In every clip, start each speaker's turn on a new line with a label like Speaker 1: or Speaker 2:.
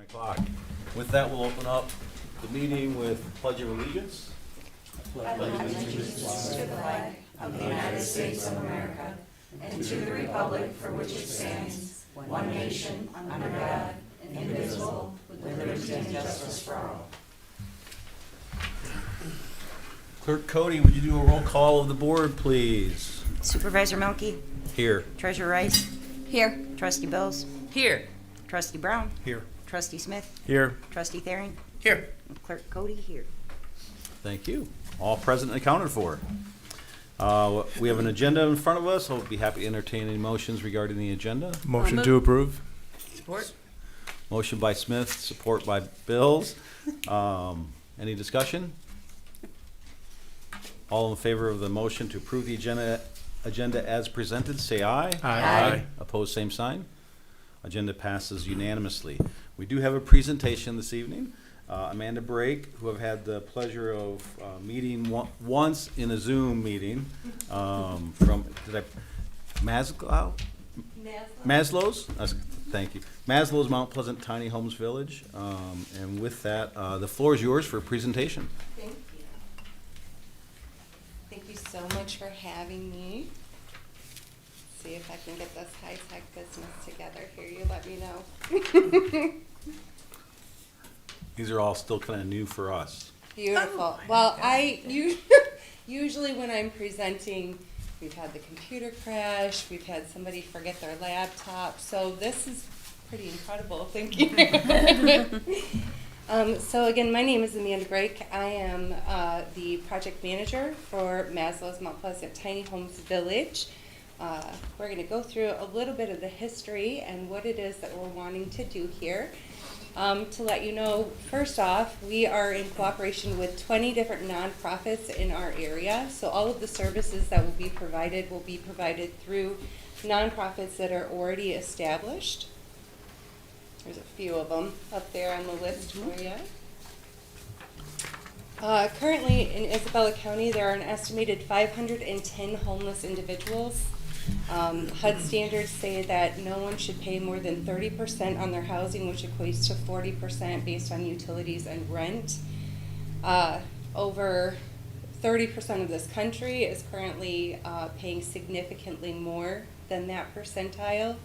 Speaker 1: o'clock. With that, we'll open up the meeting with Pledge of Allegiance.
Speaker 2: I pledge allegiance to the flag of the United States of America and to the republic for which it stands, one nation, under God, indivisible, with liberty and justice for all.
Speaker 1: Clerk Cody, would you do a roll call of the board, please?
Speaker 3: Supervisor Melke?
Speaker 1: Here.
Speaker 3: Treasurer Rice?
Speaker 2: Here.
Speaker 3: Trustee Bills?
Speaker 2: Here.
Speaker 3: Trustee Brown?
Speaker 1: Here.
Speaker 3: Trustee Smith?
Speaker 1: Here.
Speaker 3: Trustee Thering?
Speaker 2: Here.
Speaker 3: And Clerk Cody here.
Speaker 1: Thank you. All present and accounted for. We have an agenda in front of us. I'll be happy to entertain any motions regarding the agenda.
Speaker 4: Motion to approve.
Speaker 2: Support.
Speaker 1: Motion by Smith, support by Bills. Any discussion? All in favor of the motion to approve the agenda as presented, say aye.
Speaker 4: Aye.
Speaker 1: Opposed, same sign. Agenda passes unanimously. We do have a presentation this evening. Amanda Brake, who I've had the pleasure of meeting once in a Zoom meeting from, Maslow's? Thank you. Maslow's Mount Pleasant Tiny Homes Village. And with that, the floor is yours for a presentation.
Speaker 5: Thank you. Thank you so much for having me. See if I can get this high-tech business together here. You let me know.
Speaker 1: These are all still kind of new for us.
Speaker 5: Beautiful. Well, usually when I'm presenting, we've had the computer crash, we've had somebody forget their laptop, so this is pretty incredible. Thank you. So again, my name is Amanda Brake. I am the project manager for Maslow's Mount Pleasant Tiny Homes Village. We're going to go through a little bit of the history and what it is that we're wanting to do here. To let you know, first off, we are in cooperation with 20 different nonprofits in our area. So all of the services that will be provided through nonprofits that are already established. There's a few of them up there on the list for you. Currently in Isabella County, there are an estimated 510 homeless individuals. HUD standards say that no one should pay more than 30% on their housing, which equates to 40% based on utilities and rent. Over 30% of this country is currently paying significantly more than that percentile.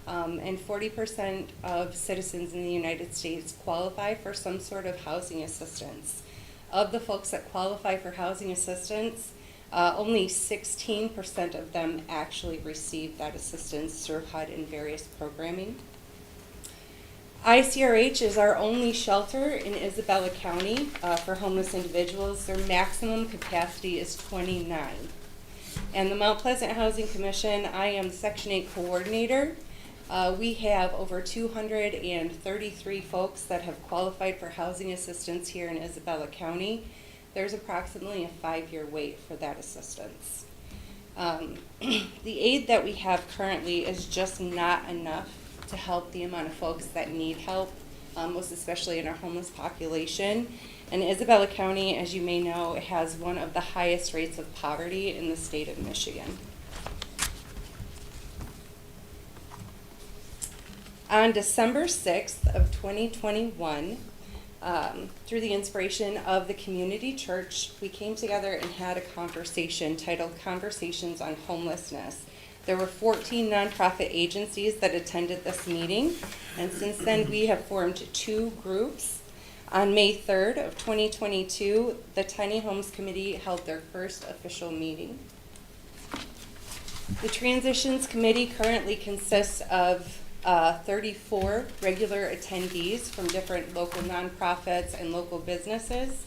Speaker 5: And 40% of citizens in the United States qualify for some sort of housing assistance. Of the folks that qualify for housing assistance, only 16% of them actually receive that assistance through HUD and various programming. ICRH is our only shelter in Isabella County for homeless individuals. Their maximum capacity is 29. And the Mount Pleasant Housing Commission, I am the Section 8 coordinator. We have over 233 folks that have qualified for housing assistance here in Isabella County. There's approximately a 5-year wait for that assistance. The aid that we have currently is just not enough to help the amount of folks that need help, most especially in our homeless population. And Isabella County, as you may know, has one of the highest rates of poverty in the state of Michigan. On December 6th of 2021, through the inspiration of the community church, we came together and had a conversation titled Conversations on Homelessness. There were 14 nonprofit agencies that attended this meeting, and since then we have formed 2 groups. On May 3rd of 2022, the Tiny Homes Committee held their first official meeting. The Transitions Committee currently consists of 34 regular attendees from different local nonprofits and local businesses.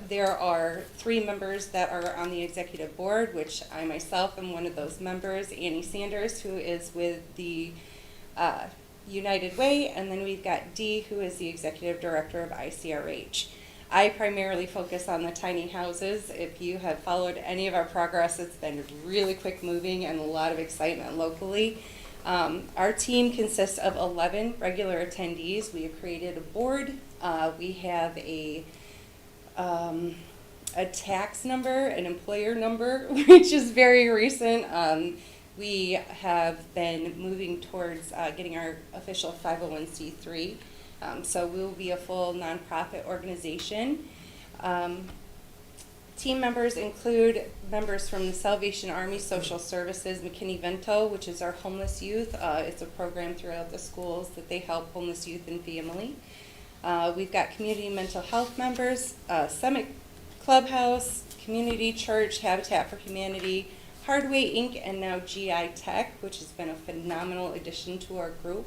Speaker 5: There are 3 members that are on the executive board, which I myself am one of those members, Annie Sanders, who is with the United Way, and then we've got Dee, who is the executive director of ICRH. I primarily focus on the tiny houses. If you have followed any of our progress, it's been really quick moving and a lot of excitement locally. Our team consists of 11 regular attendees. We have created a board. We have a tax number, an employer number, which is very recent. We have been moving towards getting our official 501c3 So we will be a full nonprofit organization. Team members include members from the Salvation Army Social Services McKinney-Vento, which is our homeless youth. It's a program throughout the schools that they help homeless youth and family. We've got community mental health members, Summit Clubhouse, Community Church, Habitat for Humanity, Hardway Inc., and now GI Tech, which has been a phenomenal addition to our group.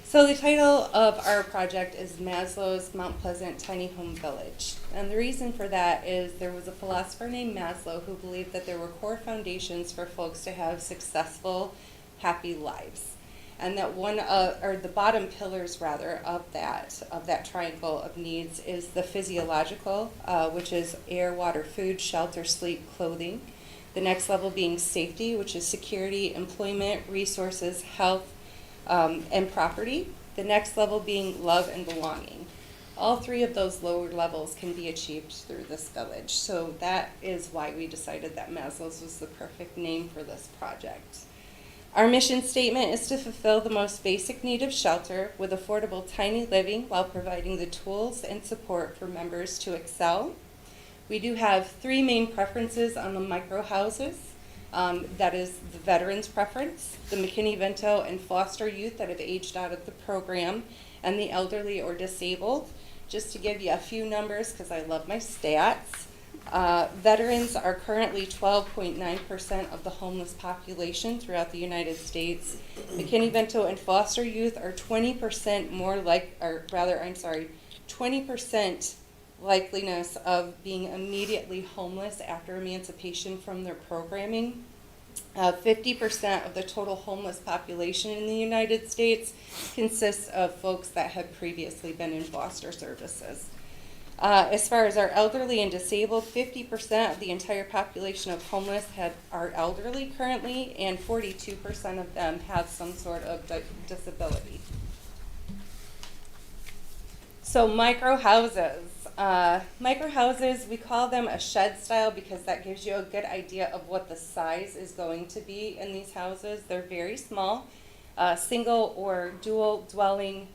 Speaker 5: So the title of our project is Maslow's Mount Pleasant Tiny Home Village. And the reason for that is there was a philosopher named Maslow who believed that there were core foundations for folks to have successful, happy lives. And that one, or the bottom pillars rather, of that triangle of needs is the physiological, which is air, water, food, shelter, sleep, clothing. The next level being safety, which is security, employment, resources, health, and property. The next level being love and belonging. All three of those lower levels can be achieved through this village. So that is why we decided that Maslow's was the perfect name for this project. Our mission statement is to fulfill the most basic need of shelter with affordable tiny living while providing the tools and support for members to excel. We do have three main preferences on the micro houses. That is the veterans preference, the McKinney-Vento and foster youth that have aged out of the program, and the elderly or disabled. Just to give you a few numbers, because I love my stats, veterans are currently 12.9% of the homeless population throughout the United States. McKinney-Vento and foster youth are 20% 20% likeliness of being immediately homeless after emancipation from their programming. 50% of the total homeless population in the United States consists of folks that had previously been in foster services. As far as our elderly and disabled, 50% of the entire population of homeless are elderly currently, and 42% of them have some sort of disability. So micro houses. Micro houses, we call them a shed style because that gives you a good idea of what the size is going to be in these houses. They're very small, single or dual dwelling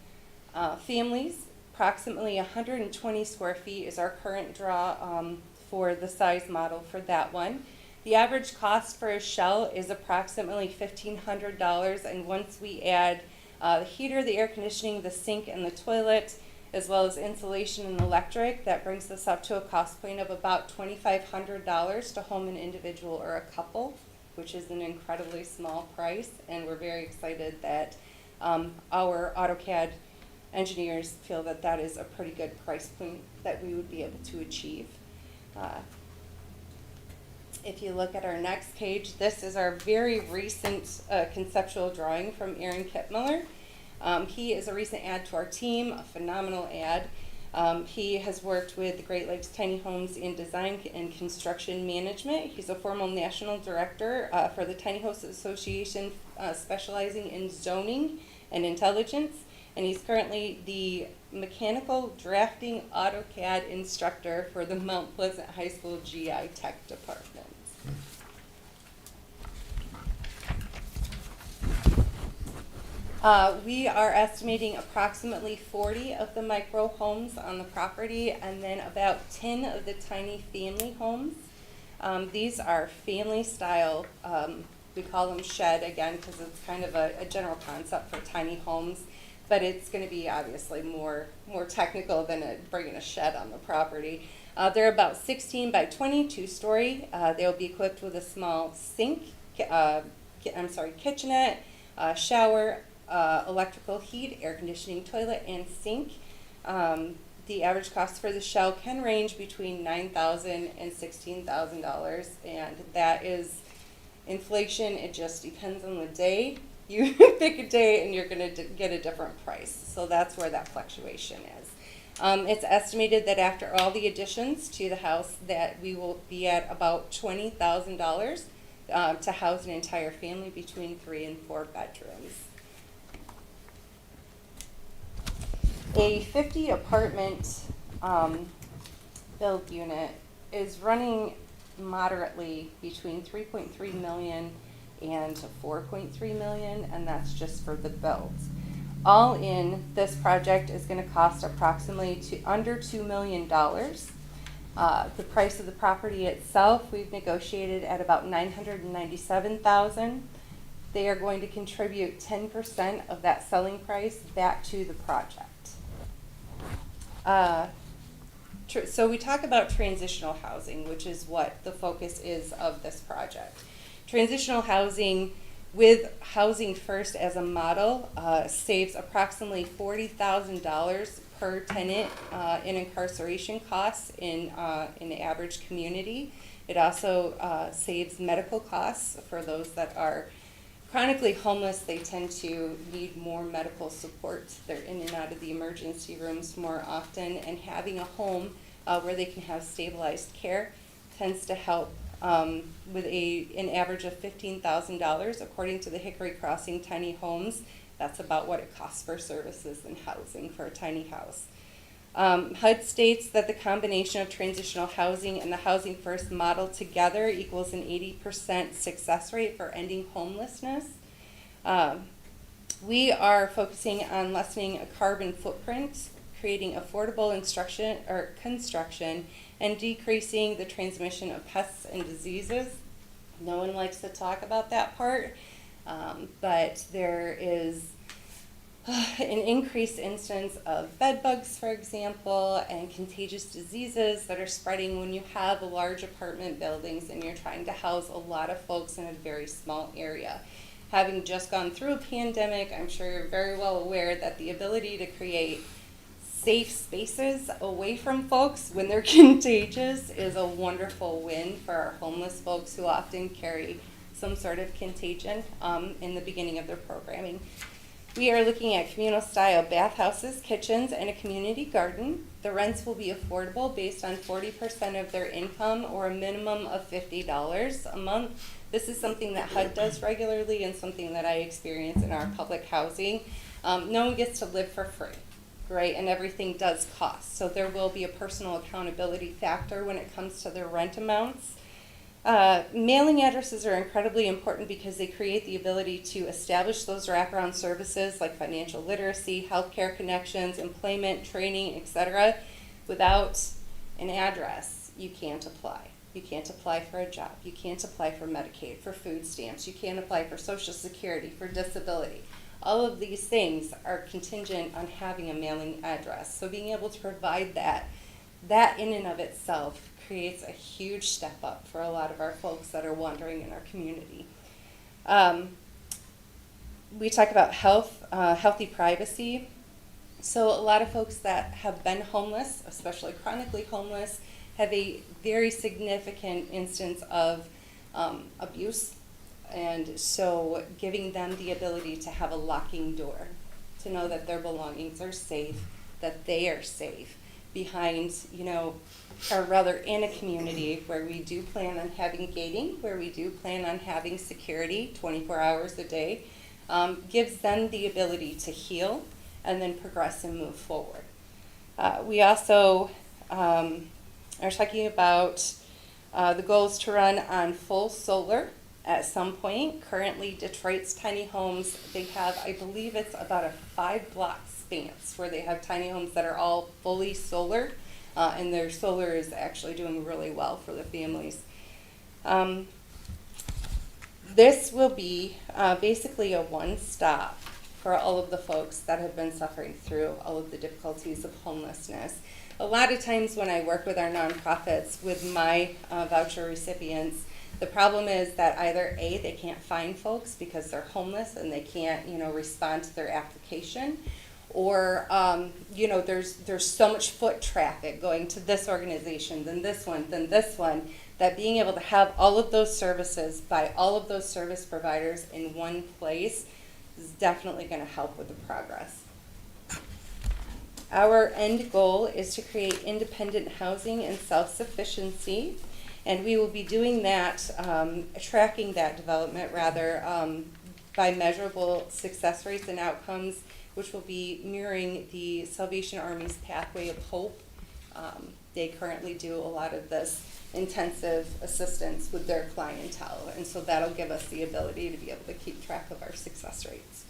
Speaker 5: families. Approximately 120 square feet is our current draw for the size model for that one. The average cost for a shell is approximately $1,500, and once we add the heater, the air conditioning, the sink, and the toilet, as well as insulation and electric, that brings us up to a cost point of about $2,500 to home an individual or a couple, which is an incredibly small price, and we're very excited that our AutoCAD engineers feel that that is a pretty good price point that we would be able to achieve. If you look at our next page, this is our very recent conceptual drawing from Aaron Kittmiller. He is a recent add to our team, a phenomenal add. He has worked with the Great Lakes Tiny Homes in design and construction management. He's a former national director for the Tiny Homes Association, specializing in zoning and intelligence. And he's currently the mechanical drafting AutoCAD instructor for the Mount Pleasant High School GI Tech department. We are estimating approximately 40 of the micro homes on the property, and then about 10 of the tiny family homes. These are family style, we call them shed again because it's kind of a general concept for tiny homes, but it's going to be obviously more technical than bringing a shed on the property. They're about 16 by 20, 2-story. They'll be equipped with a small sink, kitchenette, shower, electrical heat, air conditioning, toilet, and sink. The average cost for the shell can range between $9,000 and $16,000, and that is inflation. It just depends on the day. You pick a day and you're going to get a different price. So that's where that fluctuation is. It's estimated that after all the additions to the house that we will be at about $20,000 to house an entire family between 3 and 4 bedrooms. A 50 apartment build unit is running moderately between $3.3 million and 4.3 million, and that's just for the builds. All in, this project is going to cost approximately under $2 million. The price of the property itself, we've negotiated at about $997,000. They are going to contribute 10% of that selling price back to the project. So we talk about transitional housing, which is what the focus is of this project. Transitional housing with Housing First as a model saves approximately $40,000 per tenant in incarceration costs in the average community. It also saves medical costs for those that are chronically homeless. They tend to need more medical support. They're in and out of the emergency rooms more often, and having a home where they can have stabilized care tends to help with an average of $15,000 according to the Hickory Crossing Tiny Homes. That's about what it costs for services and housing for a tiny house. HUD states that the combination of transitional housing and the Housing First model together equals an 80% success rate for ending homelessness. We are focusing on lessening a carbon footprint, creating affordable construction, and decreasing the transmission of pests and diseases. No one likes to talk about that part, but there is an increased instance of bed bugs, for example, and contagious diseases that are spreading when you have large apartment buildings and you're trying to house a lot of folks in a very small area. Having just gone through a pandemic, I'm sure you're very well aware that the ability to create safe spaces away from folks when they're contagious is a wonderful win for our homeless folks who often carry some sort of contagion in the beginning of their programming. We are looking at communal style bathhouses, kitchens, and a community garden. The rents will be affordable based on 40% of their income or a minimum of $50 a month. This is something that HUD does regularly and something that I experience in our public housing. No one gets to live for free, right? And everything does cost. So there will be a personal accountability factor when it comes to their rent amounts. Mailing addresses are incredibly important because they create the ability to establish those wraparound services like financial literacy, healthcare connections, employment, training, etc. Without an address, you can't apply. You can't apply for a job. You can't apply for Medicaid, for food stamps. You can't apply for Social Security, for disability. All of these things are contingent on having a mailing address. So being able to provide that in and of itself creates a huge step up for a lot of our folks that are wandering in our community. We talk about healthy privacy. So a lot of folks that have been homeless, especially chronically homeless, have a very significant instance of abuse. And so giving them the ability to have a locking door, to know that their belongings are safe, that they are safe behind, or rather in a community where we do plan on having gating, where we do plan on having security 24 hours a day, gives them the ability to heal and then progress and move forward. We also are talking about the goals to run on full solar at some point. Currently, Detroit's tiny homes, they have, I believe it's about a 5-block span where they have tiny homes that are all fully solar, and their solar is actually doing really well for the families. This will be basically a one-stop for all of the folks that have been suffering through all of the difficulties of homelessness. A lot of times when I work with our nonprofits, with my voucher recipients, the problem is that either A, they can't find folks because they're homeless and they can't, respond to their application, or there's so much foot traffic going to this organization, then this one, that being able to have all of those services by all of those service providers in one place is definitely going to help with the progress. Our end goal is to create independent housing and self-sufficiency, and we will be doing that, tracking that development rather, by measurable success rates and outcomes, which will be mirroring the Salvation Army's Pathway of Hope They currently do a lot of this intensive assistance with their clientele, and so that'll give us the ability to be able to keep track of our success rates.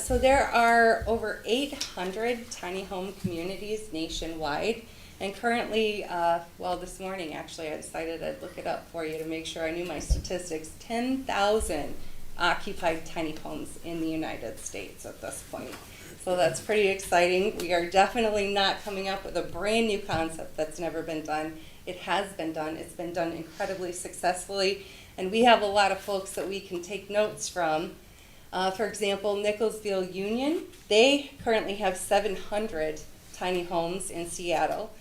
Speaker 5: So there are over 800 tiny home communities nationwide, and currently, well, this morning actually I decided I'd look it up for you to make sure I knew my statistics. 10,000 occupied tiny homes in the United States at this point. So that's pretty exciting. We are definitely not coming up with a brand new concept that's never been done. It has been done. It's been done incredibly successfully, and we have a lot of folks that we can take notes from. For example, Nicholsville Union, they currently have 700 tiny homes in Seattle.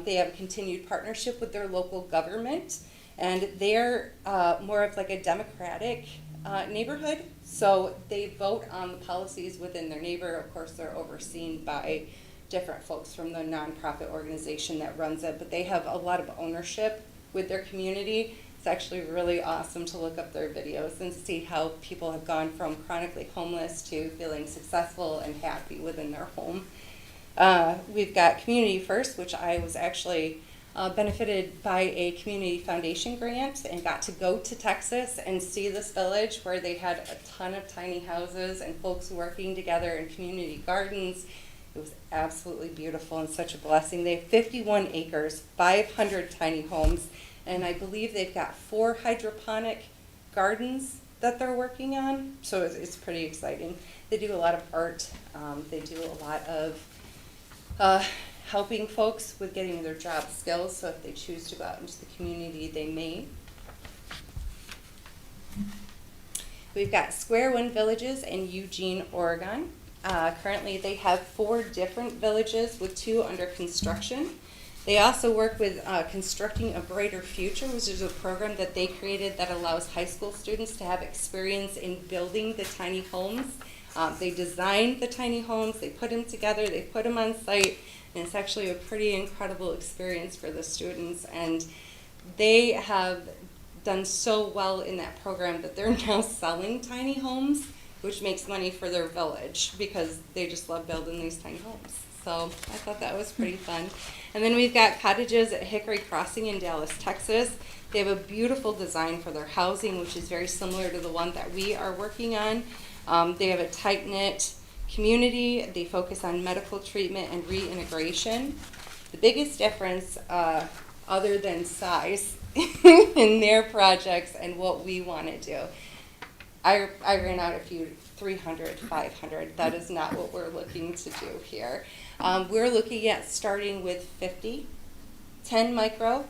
Speaker 5: They have a continued partnership with their local government, and they're more of like a democratic neighborhood. So they vote on the policies within their neighbor. Of course, they're overseen by different folks from the nonprofit organization that runs it, but they have a lot of ownership with their community. It's actually really awesome to look up their videos and see how people have gone from chronically homeless to feeling successful and happy within their home. We've got Community First, which I was actually benefited by a community foundation grant and got to go to Texas and see this village where they had a ton of tiny houses and folks working together in community gardens. It was absolutely beautiful and such a blessing. They have 51 acres, 500 tiny homes, and I believe they've got 4 hydroponic gardens that they're working on, so it's pretty exciting. They do a lot of art. They do a lot of helping folks with getting their job skills, so if they choose to go out into the community, they may. We've got Square One Villages in Eugene, Oregon. Currently, they have 4 different villages with 2 under construction. They also work with Constructing a Brighter Future, which is a program that they created that allows high school students to have experience in building the tiny homes. They design the tiny homes, they put them together, they put them on site, and it's actually a pretty incredible experience for the students. And they have done so well in that program that they're now selling tiny homes, which makes money for their village because they just love building these tiny homes. So I thought that was pretty fun. And then we've got Cottages at Hickory Crossing in Dallas, Texas. They have a beautiful design for their housing, which is very similar to the one that we are working on. They have a tight-knit community. They focus on medical treatment and reintegration. The biggest difference, other than size, in their projects and what we want to do, I ran out a few 300, 500. That is not what we're looking to do here. We're looking at starting with 50, 10 micro,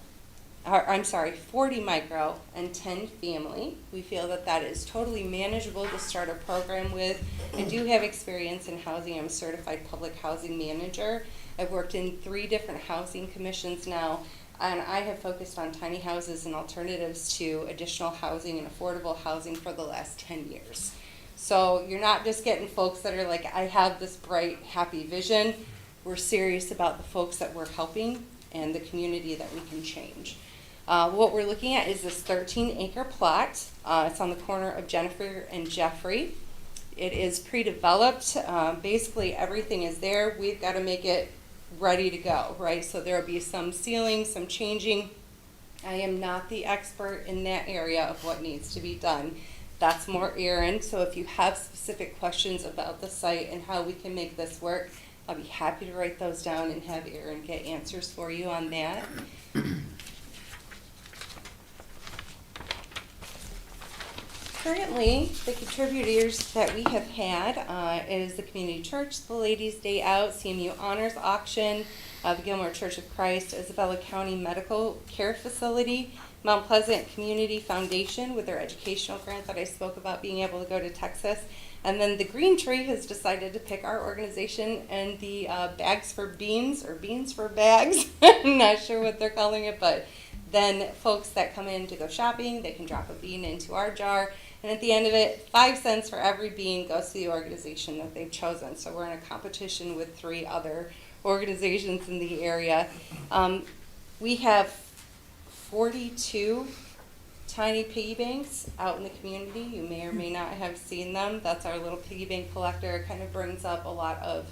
Speaker 5: 40 micro and 10 family. We feel that that is totally manageable to start a program with. I do have experience in housing. I'm a certified public housing manager. I've worked in 3 different housing commissions now, and I have focused on tiny houses and alternatives to additional housing and affordable housing for the last 10 years. So you're not just getting folks that are like, I have this bright, happy vision. We're serious about the folks that we're helping and the community that we can change. What we're looking at is this 13-acre plot. It's on the corner of Jennifer and Jeffrey. It is pre-developed. Basically, everything is there. We've got to make it ready to go, right? So there will be some sealing, some changing. I am not the expert in that area of what needs to be done. That's more Erin. So if you have specific questions about the site and how we can make this work, I'll be happy to write those down and have Erin get answers for you on that. Currently, the contributors that we have had is the Community Church, the Ladies' Day Out, CMU Honors Auction, the Gilmore Church of Christ, Isabella County Medical Care Facility, Mount Pleasant Community Foundation with their educational grant that I spoke about being able to go to Texas. And then the Green Tree has decided to pick our organization and the Bags for Beans, or Beans for Bags. I'm not sure what they're calling it, but then folks that come in to go shopping, they can drop a bean into our jar. And at the end of it, 5 cents for every bean goes to the organization that they've chosen. So we're in a competition with 3 other organizations in the area. We have 42 tiny piggy banks out in the community. You may or may not have seen them. That's our little piggy bank collector. It kind of brings up a lot of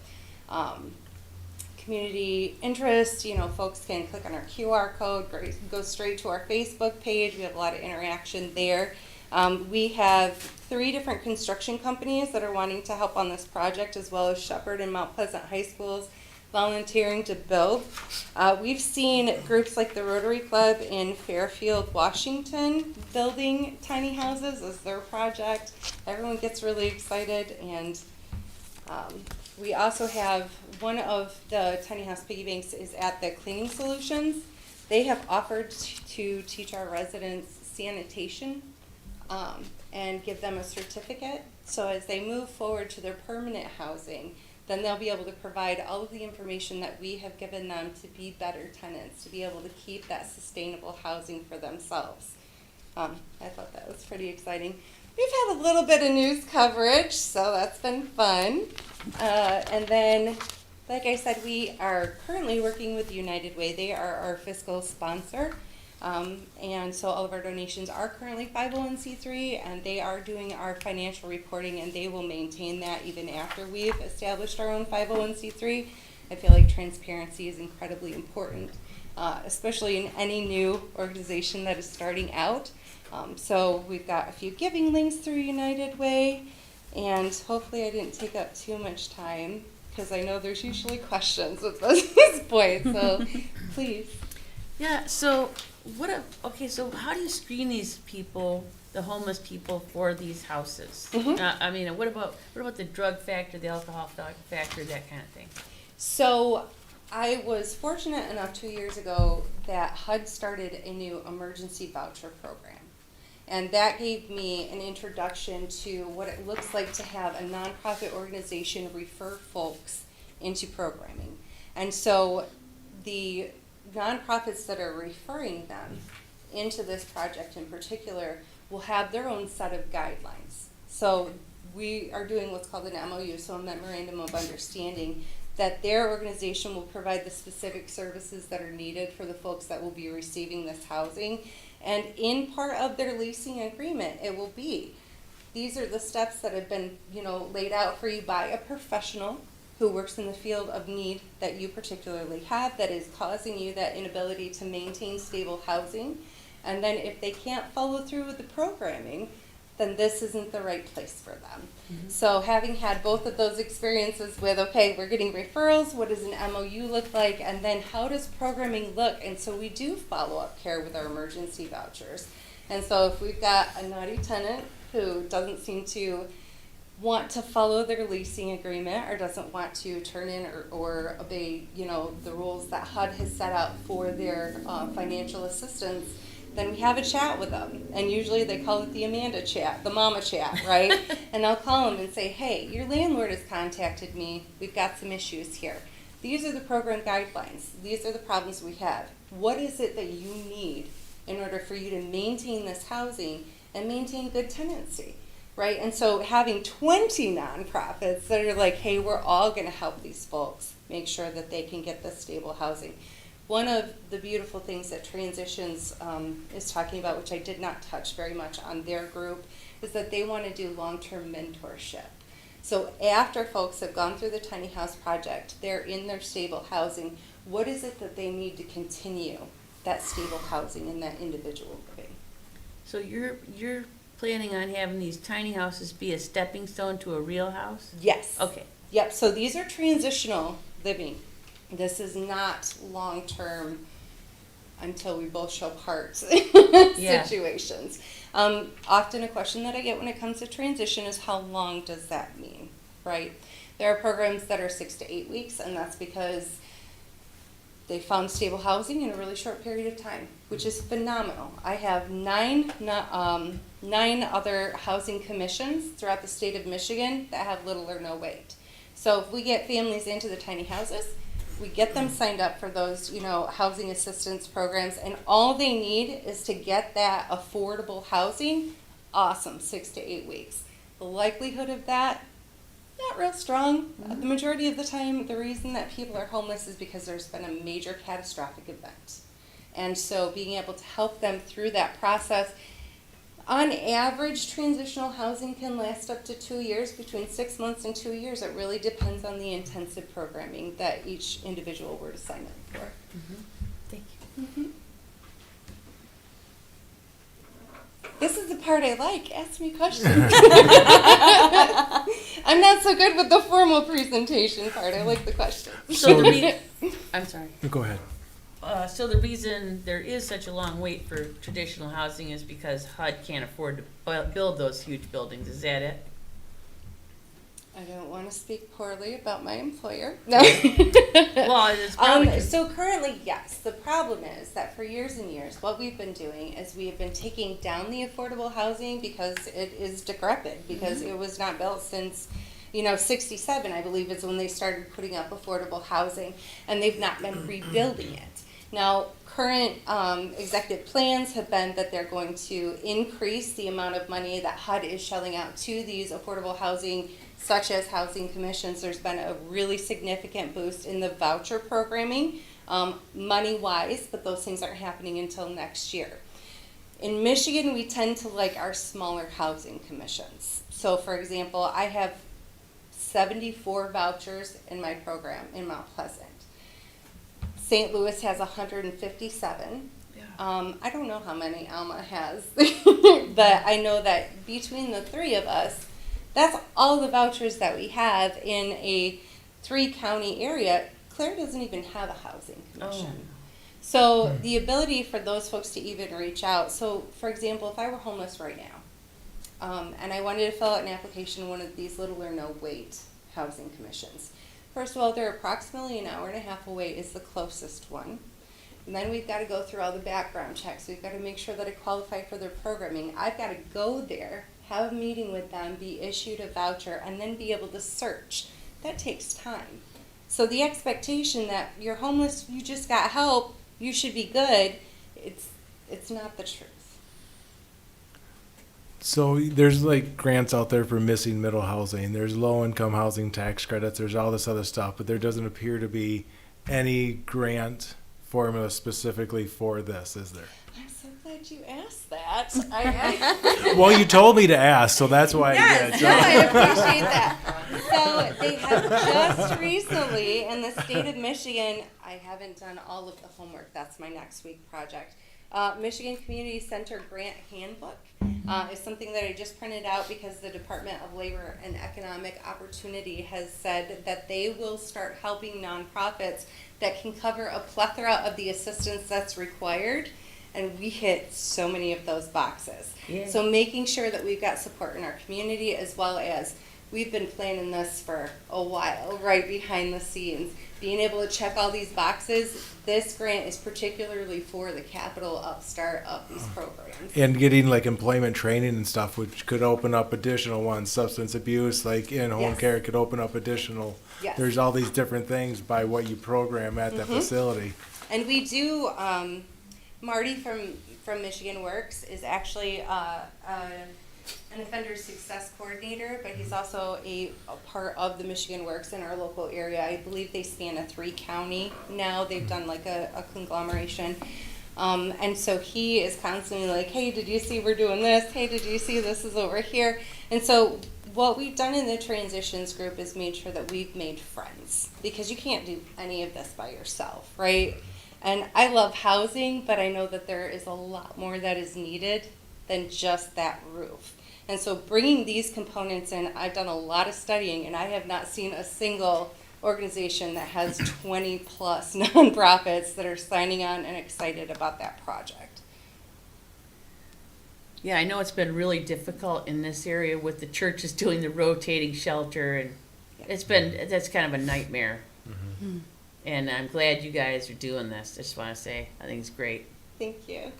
Speaker 5: community interest. You know, folks can click on our QR code, go straight to our Facebook page. We have a lot of interaction there. We have 3 different construction companies that are wanting to help on this project, as well as Shepherd and Mount Pleasant High Schools volunteering to build. We've seen groups like the Rotary Club in Fairfield, Washington, building tiny houses as their project. Everyone gets really excited, and we also have one of the tiny house piggy banks is at the Cleaning Solutions. They have offered to teach our residents sanitation and give them a certificate. So as they move forward to their permanent housing, then they'll be able to provide all of the information that we have given them to be better tenants, to be able to keep that sustainable housing for themselves. I thought that was pretty exciting. We've had a little bit of news coverage, so that's been fun. And then, like I said, we are currently working with United Way. They are our fiscal sponsor. And so all of our donations are currently 501c3, and they are doing our financial reporting, and they will maintain that even after we've established our own 501c3. I feel like transparency is incredibly important, especially in any new organization that is starting out. So we've got a few giving links through United Way, and hopefully I didn't take up too much time, because I know there's usually questions at this point, so please.
Speaker 4: Yeah, so so how do you screen these people, the homeless people, for these houses? I mean, what about the drug factor, the alcohol factor, that kind of thing?
Speaker 5: So I was fortunate enough 2 years ago that HUD started a new emergency voucher program. And that gave me an introduction to what it looks like to have a nonprofit organization refer folks into programming. And so the nonprofits that are referring them into this project in particular will have their own set of guidelines. So we are doing what's called an MOU, so a memorandum of understanding, that their organization will provide the specific services that are needed for the folks that will be receiving this housing. And in part of their leasing agreement, it will be, these are the steps that have been, laid out for you by a professional who works in the field of need that you particularly have, that is causing you that inability to maintain stable housing. And then if they can't follow through with the programming, then this isn't the right place for them. Mm-hmm. So having had both of those experiences with, okay, we're getting referrals, what does an MOU look like, and then how does programming look? And so we do follow-up care with our emergency vouchers. And so if we've got a naughty tenant who doesn't seem to want to follow their leasing agreement or doesn't want to turn in or obey, the rules that HUD has set out for their financial assistance, then we have a chat with them. And usually they call it the Amanda chat, the mama chat, right? And I'll call them and say, hey, your landlord has contacted me. We've got some issues here. These are the program guidelines. These are the problems we have. What is it that you need in order for you to maintain this housing and maintain good tenancy? Right? And so having 20 nonprofits that are like, hey, we're all going to help these folks make sure that they can get this stable housing. One of the beautiful things that Transitions is talking about, which I did not touch very much on their group, is that they want to do long-term mentorship. So after folks have gone through the tiny house project, they're in their stable housing, what is it that they need to continue that stable housing in that individual living?
Speaker 4: So you're planning on having these tiny houses be a stepping stone to a real house?
Speaker 5: Yes.
Speaker 4: Okay.
Speaker 5: Yep, so these are transitional living. This is not long-term until we both show parts situations. Often a question that I get when it comes to transition is how long does that mean, right? There are programs that are 6 to 8 weeks, and that's because they found stable housing in a really short period of time, which is phenomenal. I have nine other housing commissions throughout the state of Michigan that have little or no wait. So if we get families into the tiny houses, we get them signed up for those, housing assistance programs, and all they need is to get that affordable housing. Awesome, 6 to 8 weeks. The likelihood of that, not real strong. The majority of the time, the reason that people are homeless is because there's been a major catastrophic event. And so being able to help them through that process, On average, transitional housing can last up to 2 years, between 6 months and 2 years. It really depends on the intensive programming that each individual were to sign up for.
Speaker 4: Thank you.
Speaker 5: This is the part I like. Ask me questions. I'm not so good with the formal presentation part. I like the questions.
Speaker 4: So I'm sorry.
Speaker 6: Go ahead.
Speaker 4: So the reason there is such a long wait for traditional housing is because HUD can't afford to build those huge buildings. Is that it?
Speaker 5: I don't want to speak poorly about my employer. No.
Speaker 4: Well, it's probably
Speaker 5: So currently, yes. The problem is that for years and years, what we've been doing is we have been taking down the affordable housing because it is decrepit, because it was not built since, 67, I believe, is when they started putting up affordable housing, and they've not been rebuilding it. Now, current executive plans have been that they're going to increase the amount of money that HUD is shelling out to these affordable housing, such as housing commissions. There's been a really significant boost in the voucher programming, money-wise, but those things aren't happening until next year. In Michigan, we tend to like our smaller housing commissions. So, for example, I have 74 vouchers in my program in Mount Pleasant. St. Louis has 157. I don't know how many Alma has, but I know that between the three of us, that's all the vouchers that we have in a 3-county area. Claire doesn't even have a housing commission. So the ability for those folks to even reach out. So, for example, if I were homeless right now, and I wanted to fill out an application in one of these little or no wait housing commissions. First of all, they're approximately an hour and a half away is the closest one. And then we've got to go through all the background checks. We've got to make sure that I qualify for their programming. I've got to go there, have a meeting with them, be issued a voucher, and then be able to search. That takes time. So the expectation that you're homeless, you just got help, you should be good, it's not the truth.
Speaker 6: So there's like grants out there for missing middle housing. There's low income housing tax credits. There's all this other stuff, but there doesn't appear to be any grant formula specifically for this, is there?
Speaker 5: I'm so glad you asked that.
Speaker 6: Well, you told me to ask, so that's why
Speaker 5: Yes,
Speaker 6: I did.
Speaker 5: no, I appreciate that. So they have just recently, in the state of Michigan, I haven't done all of the homework. That's my next week project. Michigan Community Center Grant Handbook is something that I just printed out because the Department of Labor and Economic Opportunity has said that they will start helping nonprofits that can cover a plethora of the assistance that's required. And we hit so many of those boxes.
Speaker 4: Yeah.
Speaker 5: So making sure that we've got support in our community, as well as we've been planning this for a while, right behind the scenes. Being able to check all these boxes, this grant is particularly for the capital upstart of these programs.
Speaker 6: And getting like employment training and stuff, which could open up additional ones. Substance abuse, like in-home
Speaker 5: Yes.
Speaker 6: care, could open up additional.
Speaker 5: Yes.
Speaker 6: There's all these different things by what you program at the facility.
Speaker 5: And we do, Marty from Michigan Works is actually an offender success coordinator, but he's also a part of the Michigan Works in our local area. I believe they span a 3-county now. They've done like a conglomeration. And so he is constantly like, hey, did you see we're doing this? Hey, did you see this is over here? And so what we've done in the transitions group is made sure that we've made friends, because you can't do any of this by yourself, right? And I love housing, but I know that there is a lot more that is needed than just that roof. And so bringing these components in, I've done a lot of studying, and I have not seen a single organization that has 20 plus nonprofits that are signing on and excited about that project.
Speaker 4: Yeah, I know it's been really difficult in this area with the churches doing the rotating shelter, and that's kind of a nightmare. And I'm glad you guys are doing this. Just want to say, I think it's great.
Speaker 5: Thank you.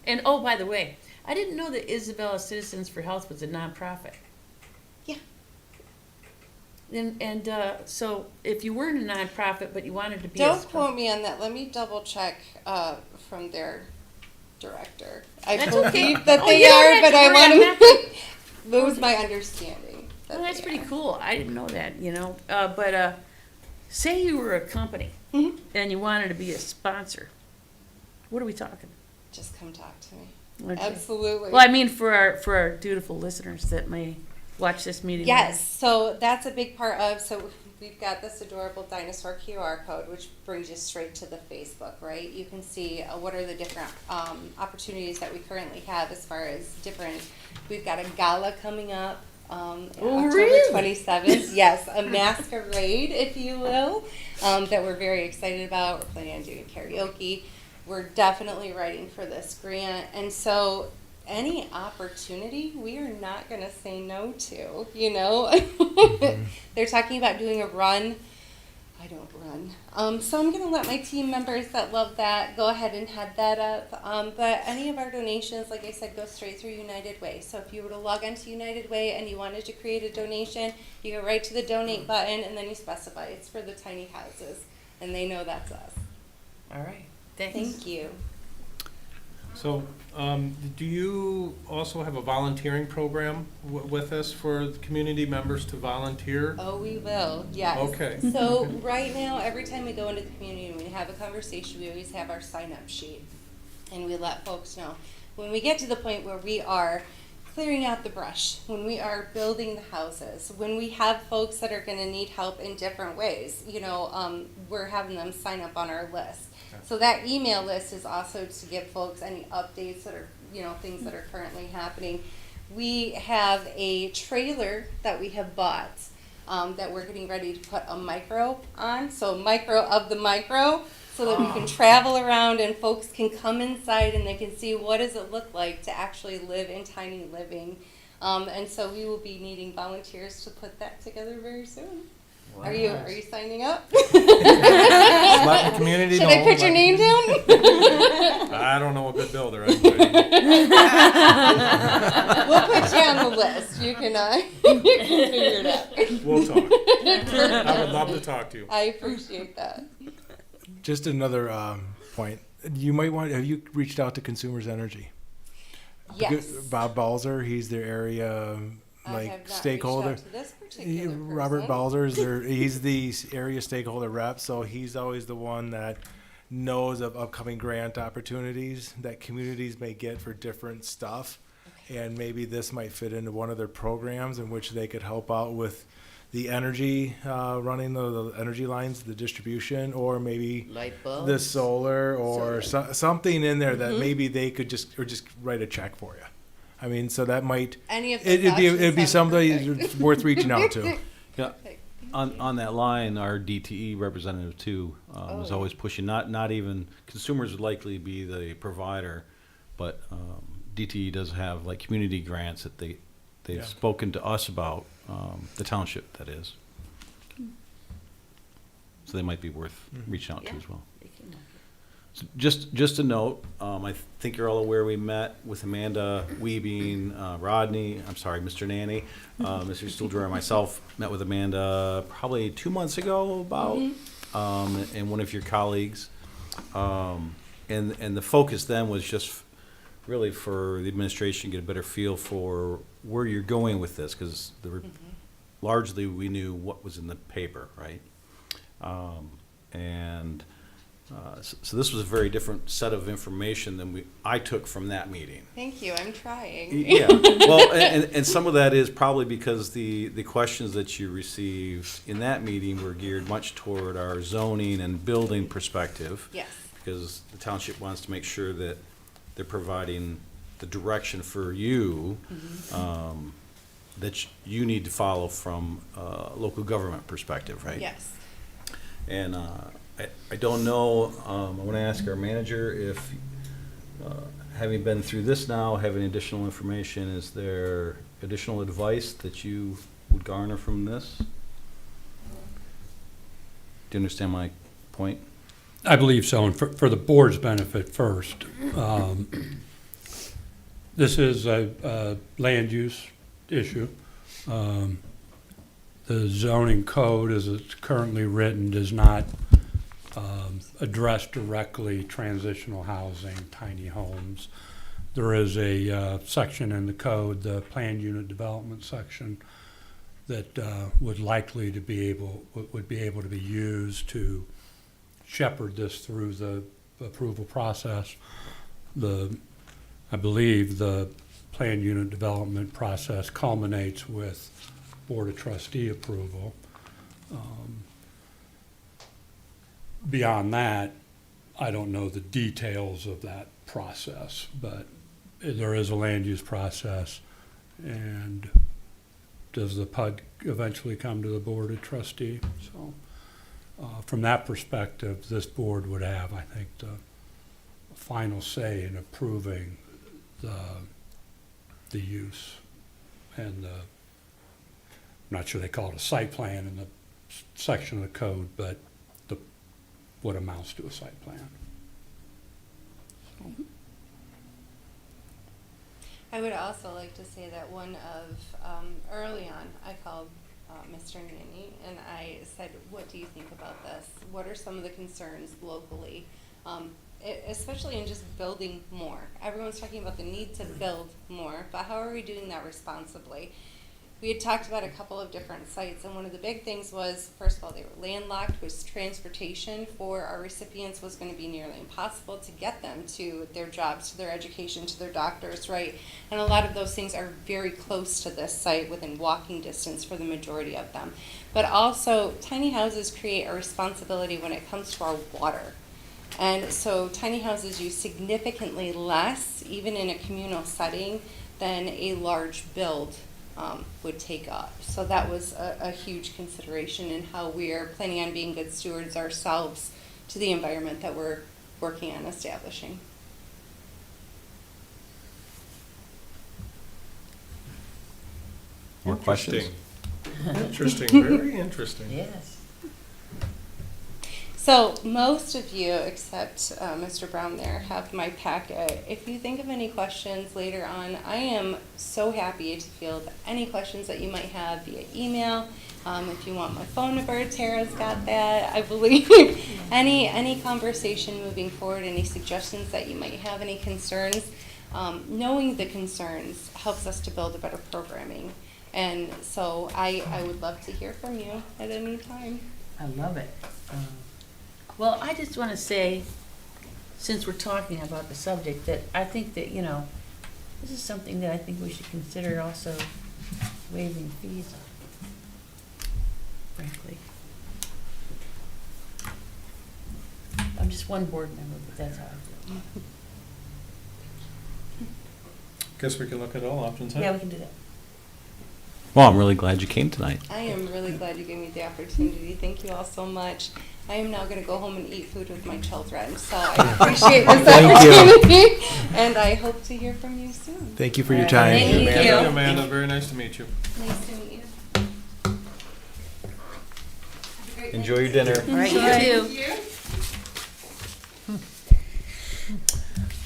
Speaker 4: And oh, by the way, I didn't know that Isabella Citizens for Health was a nonprofit.
Speaker 5: Yeah.
Speaker 4: And so if you weren't a nonprofit but you wanted to be a
Speaker 5: Don't quote me on that. Let me double check from their director. I
Speaker 4: That's
Speaker 5: believe
Speaker 4: okay.
Speaker 5: that
Speaker 4: Oh,
Speaker 5: they
Speaker 4: you don't
Speaker 5: are,
Speaker 4: have
Speaker 5: but
Speaker 4: to
Speaker 5: I
Speaker 4: worry,
Speaker 5: want
Speaker 4: I'm
Speaker 5: to. That was my understanding.
Speaker 4: Well, that's
Speaker 5: they
Speaker 4: pretty
Speaker 5: are.
Speaker 4: cool. I didn't know that, But say you were a company
Speaker 5: Mhm.
Speaker 4: and you wanted to be a sponsor. What are we talking?
Speaker 5: Just come talk to me.
Speaker 4: Okay.
Speaker 5: Absolutely.
Speaker 4: Well, I mean, for our dutiful listeners that may watch this meeting.
Speaker 5: Yes, so that's a big part of, so we've got this adorable dinosaur QR code, which brings you straight to the Facebook, right? You can see what are the different opportunities that we currently have as far as different, we've got a gala coming up. October
Speaker 4: really?
Speaker 5: 27th, yes, a masquerade, if you will, that we're very excited about. We're planning on doing karaoke. We're definitely writing for this grant, and so any opportunity we are not going to say no to, you know. They're talking about doing a run. I don't run. So I'm going to let my team members that love that go ahead and head that up. But any of our donations, like I said, go straight through United Way. So if you were to log onto United Way and you wanted to create a donation, you go right to the donate button and then you specify it's for the tiny houses. And they know that's us.
Speaker 4: All right. Thanks.
Speaker 5: Thank you.
Speaker 7: So, do you also have a volunteering program with us for the community members to volunteer?
Speaker 5: Oh, we will, yes.
Speaker 7: Okay.
Speaker 5: So right now, every time we go into the community and we have a conversation, we always have our sign-up sheet. And we let folks know. When we get to the point where we are clearing out the brush, when we are building the houses, when we have folks that are gonna need help in different ways, you know, we're having them sign up on our list. So that email list is also to give folks any updates that are, you know, things that are currently happening. We have a trailer that we have bought that we're getting ready to put a micro on. So micro of the micro, so that we can travel around and folks can come inside and they can see what does it look like to actually live in tiny living. And so we will be needing volunteers to put that together very soon. Are you signing up?
Speaker 7: Let the community
Speaker 5: Should
Speaker 7: know.
Speaker 5: I put your name down?
Speaker 7: I don't know a good builder. I can tell you.
Speaker 5: We'll put you on the list. You can figure it out.
Speaker 7: We'll talk. I would love to talk to you.
Speaker 5: I appreciate that.
Speaker 6: Just another point. You might want. Have you reached out to Consumers Energy?
Speaker 5: Yes.
Speaker 6: Bob Balzer, he's their area
Speaker 5: I have not
Speaker 6: stakeholder.
Speaker 5: reached out to this particular person.
Speaker 6: Robert Balzer is he's the area stakeholder rep, so he's always the one that knows of upcoming grant opportunities that communities may get for different stuff. And maybe this might fit into one of their programs in which they could help out with the energy, running the energy lines, the distribution, or maybe
Speaker 3: Light bulbs.
Speaker 6: the solar or something in there that maybe they could just write a check for you. I mean, so that might,
Speaker 5: Any of those
Speaker 6: it'd be
Speaker 5: options sound
Speaker 6: somebody
Speaker 5: perfect.
Speaker 6: worth reaching out to.
Speaker 1: Yeah, on that line, our DTE representative too is always pushing. Not even consumers would likely be the provider, but DTE does have like community grants that they've
Speaker 6: Yeah.
Speaker 1: spoken to us about, the township that is. So they might be worth reaching out to as well. So just a note, I think you're all aware we met with Amanda Weebing, Rodney, I'm sorry, Mr. Nanny, Mr. Stuhldrawer, and myself met with Amanda probably 2 months ago about, and one of your colleagues. And the focus then was just really for the administration to get a better feel for where you're going with this, because largely we knew what was in the paper, right? So this was a very different set of information than I took from that meeting.
Speaker 5: Thank you. I'm trying.
Speaker 1: Yeah, well, and some of that is probably because the questions that you received in that meeting were geared much toward our zoning and building perspective.
Speaker 5: Yes.
Speaker 1: Because the township wants to make sure that they're providing the direction for you that you need to follow from a local government perspective, right?
Speaker 5: Yes.
Speaker 1: And I don't know, I want to ask our manager if, having been through this now, having additional information, is there additional advice that you would garner from this? Do you understand my point?
Speaker 8: I believe so, and for the board's benefit first. This is a land use issue. The zoning code, as it's currently written, does not address directly transitional housing, tiny homes. There is a section in the code, the planned unit development section, that would likely to be able to be used to shepherd this through the approval process. The I believe the plan unit development process culminates with Board of Trustee approval. Beyond that, I don't know the details of that process, but there is a land use process. And does the PUD eventually come to the Board of Trustee? So from that perspective, this board would have, I think, the final say in approving the use and the, I'm not sure they call it a site plan in the section of the code, but what amounts to a site plan.
Speaker 5: I would also like to say that one of, early on, I called Mr. Nanny and I said, what do you think about this? What are some of the concerns locally? Especially in just building more. Everyone's talking about the need to build more, but how are we doing that responsibly? We had talked about a couple of different sites, and one of the big things was, first of all, they were landlocked, was transportation for our recipients was going to be nearly impossible to get them to their jobs, to their education, to their doctors, right? And a lot of those things are very close to this site, within walking distance for the majority of them. But also, tiny houses create a responsibility when it comes to our water. And so tiny houses use significantly less, even in a communal setting, than a large build would take up. So that was a huge consideration in how we are planning on being good stewards ourselves to the environment that we're working on establishing.
Speaker 1: More questions?
Speaker 7: Interesting, very interesting.
Speaker 4: Yes.
Speaker 5: So most of you, except Mr. Brown there, have my packet. If you think of any questions later on, I am so happy to field any questions that you might have via email. If you want my phone number, Tara's got that. I believe any conversation moving forward, any suggestions that you might have, any concerns, knowing the concerns helps us to build a better programming. And so I would love to hear from you at any time.
Speaker 4: I love it. Well, I just want to say, since we're talking about the subject, that I think that, this is something that I think we should consider also waiving fees on, frankly. I'm just one board member, but that's how I feel.
Speaker 7: Guess we can look at all options, huh?
Speaker 4: Yeah, we can do that.
Speaker 1: Well, I'm really glad you came tonight.
Speaker 5: I am really glad you gave me the opportunity. Thank you all so much. I am now going to go home and eat food with my children, so I appreciate this
Speaker 1: Thank you.
Speaker 5: opportunity, and I hope to hear from you soon.
Speaker 6: Thank you for your time.
Speaker 4: Thank you.
Speaker 7: Amanda, very nice to meet you.
Speaker 5: Nice to meet you.
Speaker 1: Enjoy your dinner.
Speaker 4: All right, you too.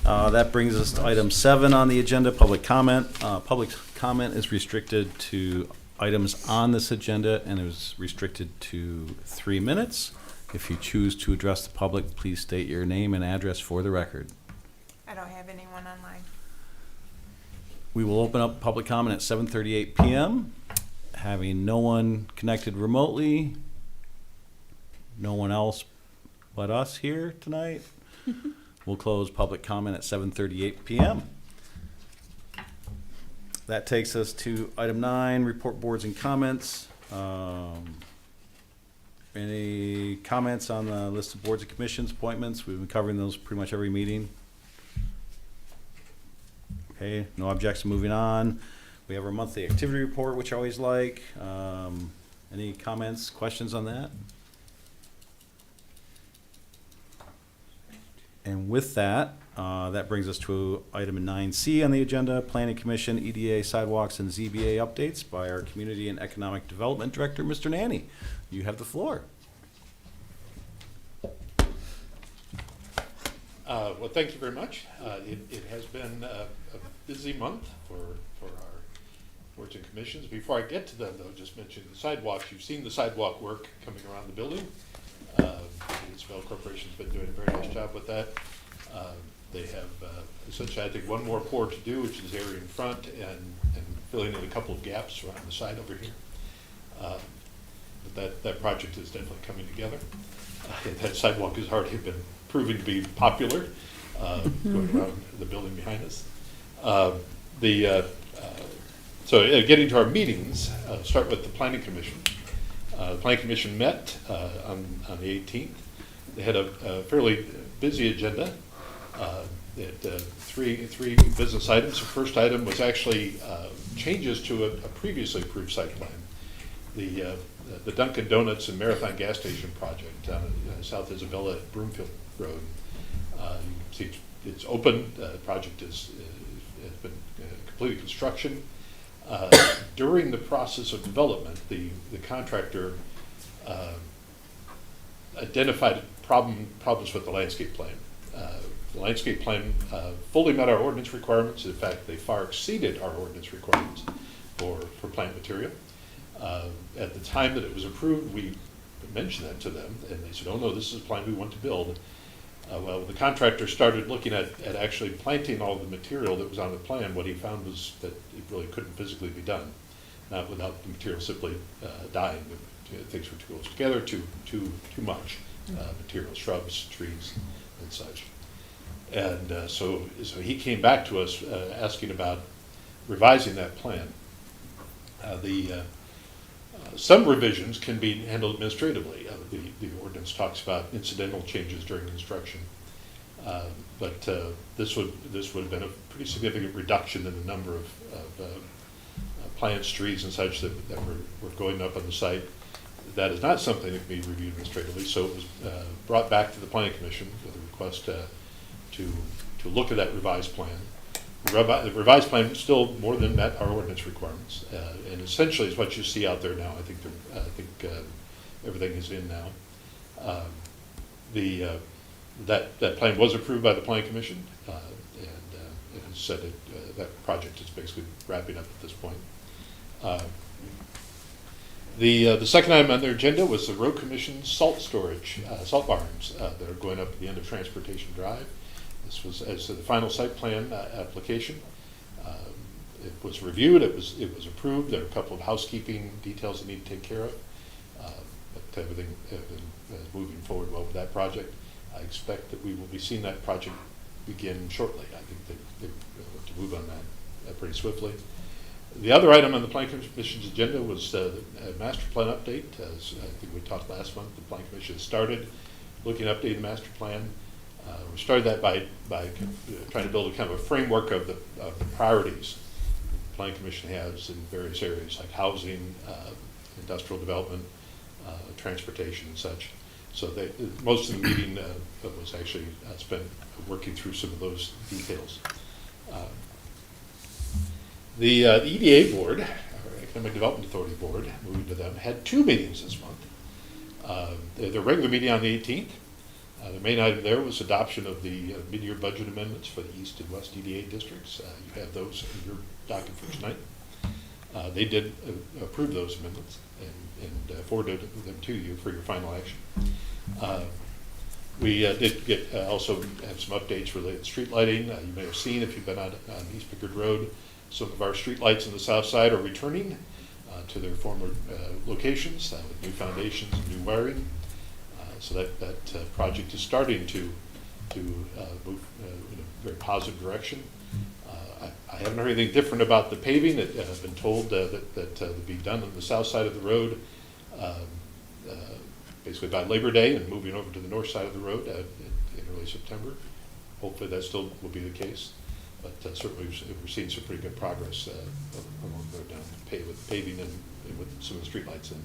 Speaker 1: That brings us to item 7 on the agenda, public comment. Public comment is restricted to items on this agenda and is restricted to 3 minutes. If you choose to address the public, please state your name and address for the record.
Speaker 2: I don't have anyone online.
Speaker 1: We will open up public comment at 7:38 p.m. Having no one connected remotely, no one else but us here tonight, we'll close public comment at 7:38 p.m. That takes us to item 9, report boards and comments. Any comments on the list of boards and commissions appointments? We've been covering those pretty much every meeting. Okay, no objection, moving on. We have our monthly activity report, which I always like. Any comments, questions on that? And with that, that brings us to item 9C on the agenda, Planning Commission, EDA sidewalks, and ZBA updates by our Community and Economic Development Director, Mr. Nanny. You have the floor.
Speaker 9: Well, thank you very much. It has been a busy month for our boards and commissions. Before I get to them, though, just mention the sidewalks. You've seen the sidewalk work coming around the building. Isabel Corporation's been doing a very nice job with that. They have essentially, I think, one more pour to do, which is area in front and filling in a couple of gaps around the side over here. But that project is definitely coming together. That sidewalk has already been proven to be popular, going around the building behind us. Getting to our meetings, start with the Planning Commission. The Planning Commission met on the 18th. They had a fairly busy agenda. They had three business items. The first item was actually changes to a previously approved site plan. The Dunkin' Donuts and Marathon gas station project down in South Isabella at Broomfield Road. You can see it's open. The project has been completed construction. During the process of development, the contractor identified problems with the landscape plan. The landscape plan fully met our ordinance requirements. In fact, they far exceeded our ordinance requirements for plant material. At the time that it was approved, we mentioned that to them, and they said, "Oh no, this is a plan we want to build." Well, the contractor started looking at actually planting all the material that was on the plan. What he found was that it really couldn't physically be done, not without the material simply dying. Things were too close together, too much material, shrubs, trees, and such. And so he came back to us asking about revising that plan. Some revisions can be handled administratively. The ordinance talks about incidental changes during construction, but this would have been a pretty significant reduction in the number of plants, trees, and such that were going up on the site. That is not something that can be reviewed administratively, so it was brought back to the Planning Commission with a request to look at that revised plan. The revised plan still more than met our ordinance requirements, and essentially is what you see out there now. I think everything is in now. That plan was approved by the Planning Commission, and it has said that project is basically wrapping up at this point. The second item on their agenda was the Road Commission's salt storage, salt barns that are going up at the end of Transportation Drive. This was as the final site plan application. It was reviewed. It was approved. There are a couple of housekeeping details that need to take care of, but everything is moving forward well with that project. I expect that we will be seeing that project begin shortly. I think they want to move on that pretty swiftly. The other item on the Planning Commission's agenda was the master plan update. As I think we talked last month, the Planning Commission started looking at updating the master plan. We started that by trying to build a kind of a framework of the priorities the Planning Commission has in various areas like housing, industrial development, transportation, and such. So most of the meeting was actually spent working through some of those details. The EDA board, or Economic Development Authority board, moving to them, had two meetings this month. Their regular meeting on the 18th. The main item there was adoption of the mid-year budget amendments for the East and West EDA districts. You have those in your docket for tonight. They did approve those amendments and forwarded them to you for your final action. We did get also have some updates related to street lighting. You may have seen, if you've been on East Pickard Road, some of our street lights on the south side are returning to their former locations with new foundations and new wiring. So that project is starting to move in a very positive direction. I haven't heard anything different about the paving. I've been told that will be done on the south side of the road basically by Labor Day and moving over to the north side of the road in early September. Hopefully that still will be the case. But certainly we're seeing some pretty good progress along the road down with paving and with some of the streetlights in.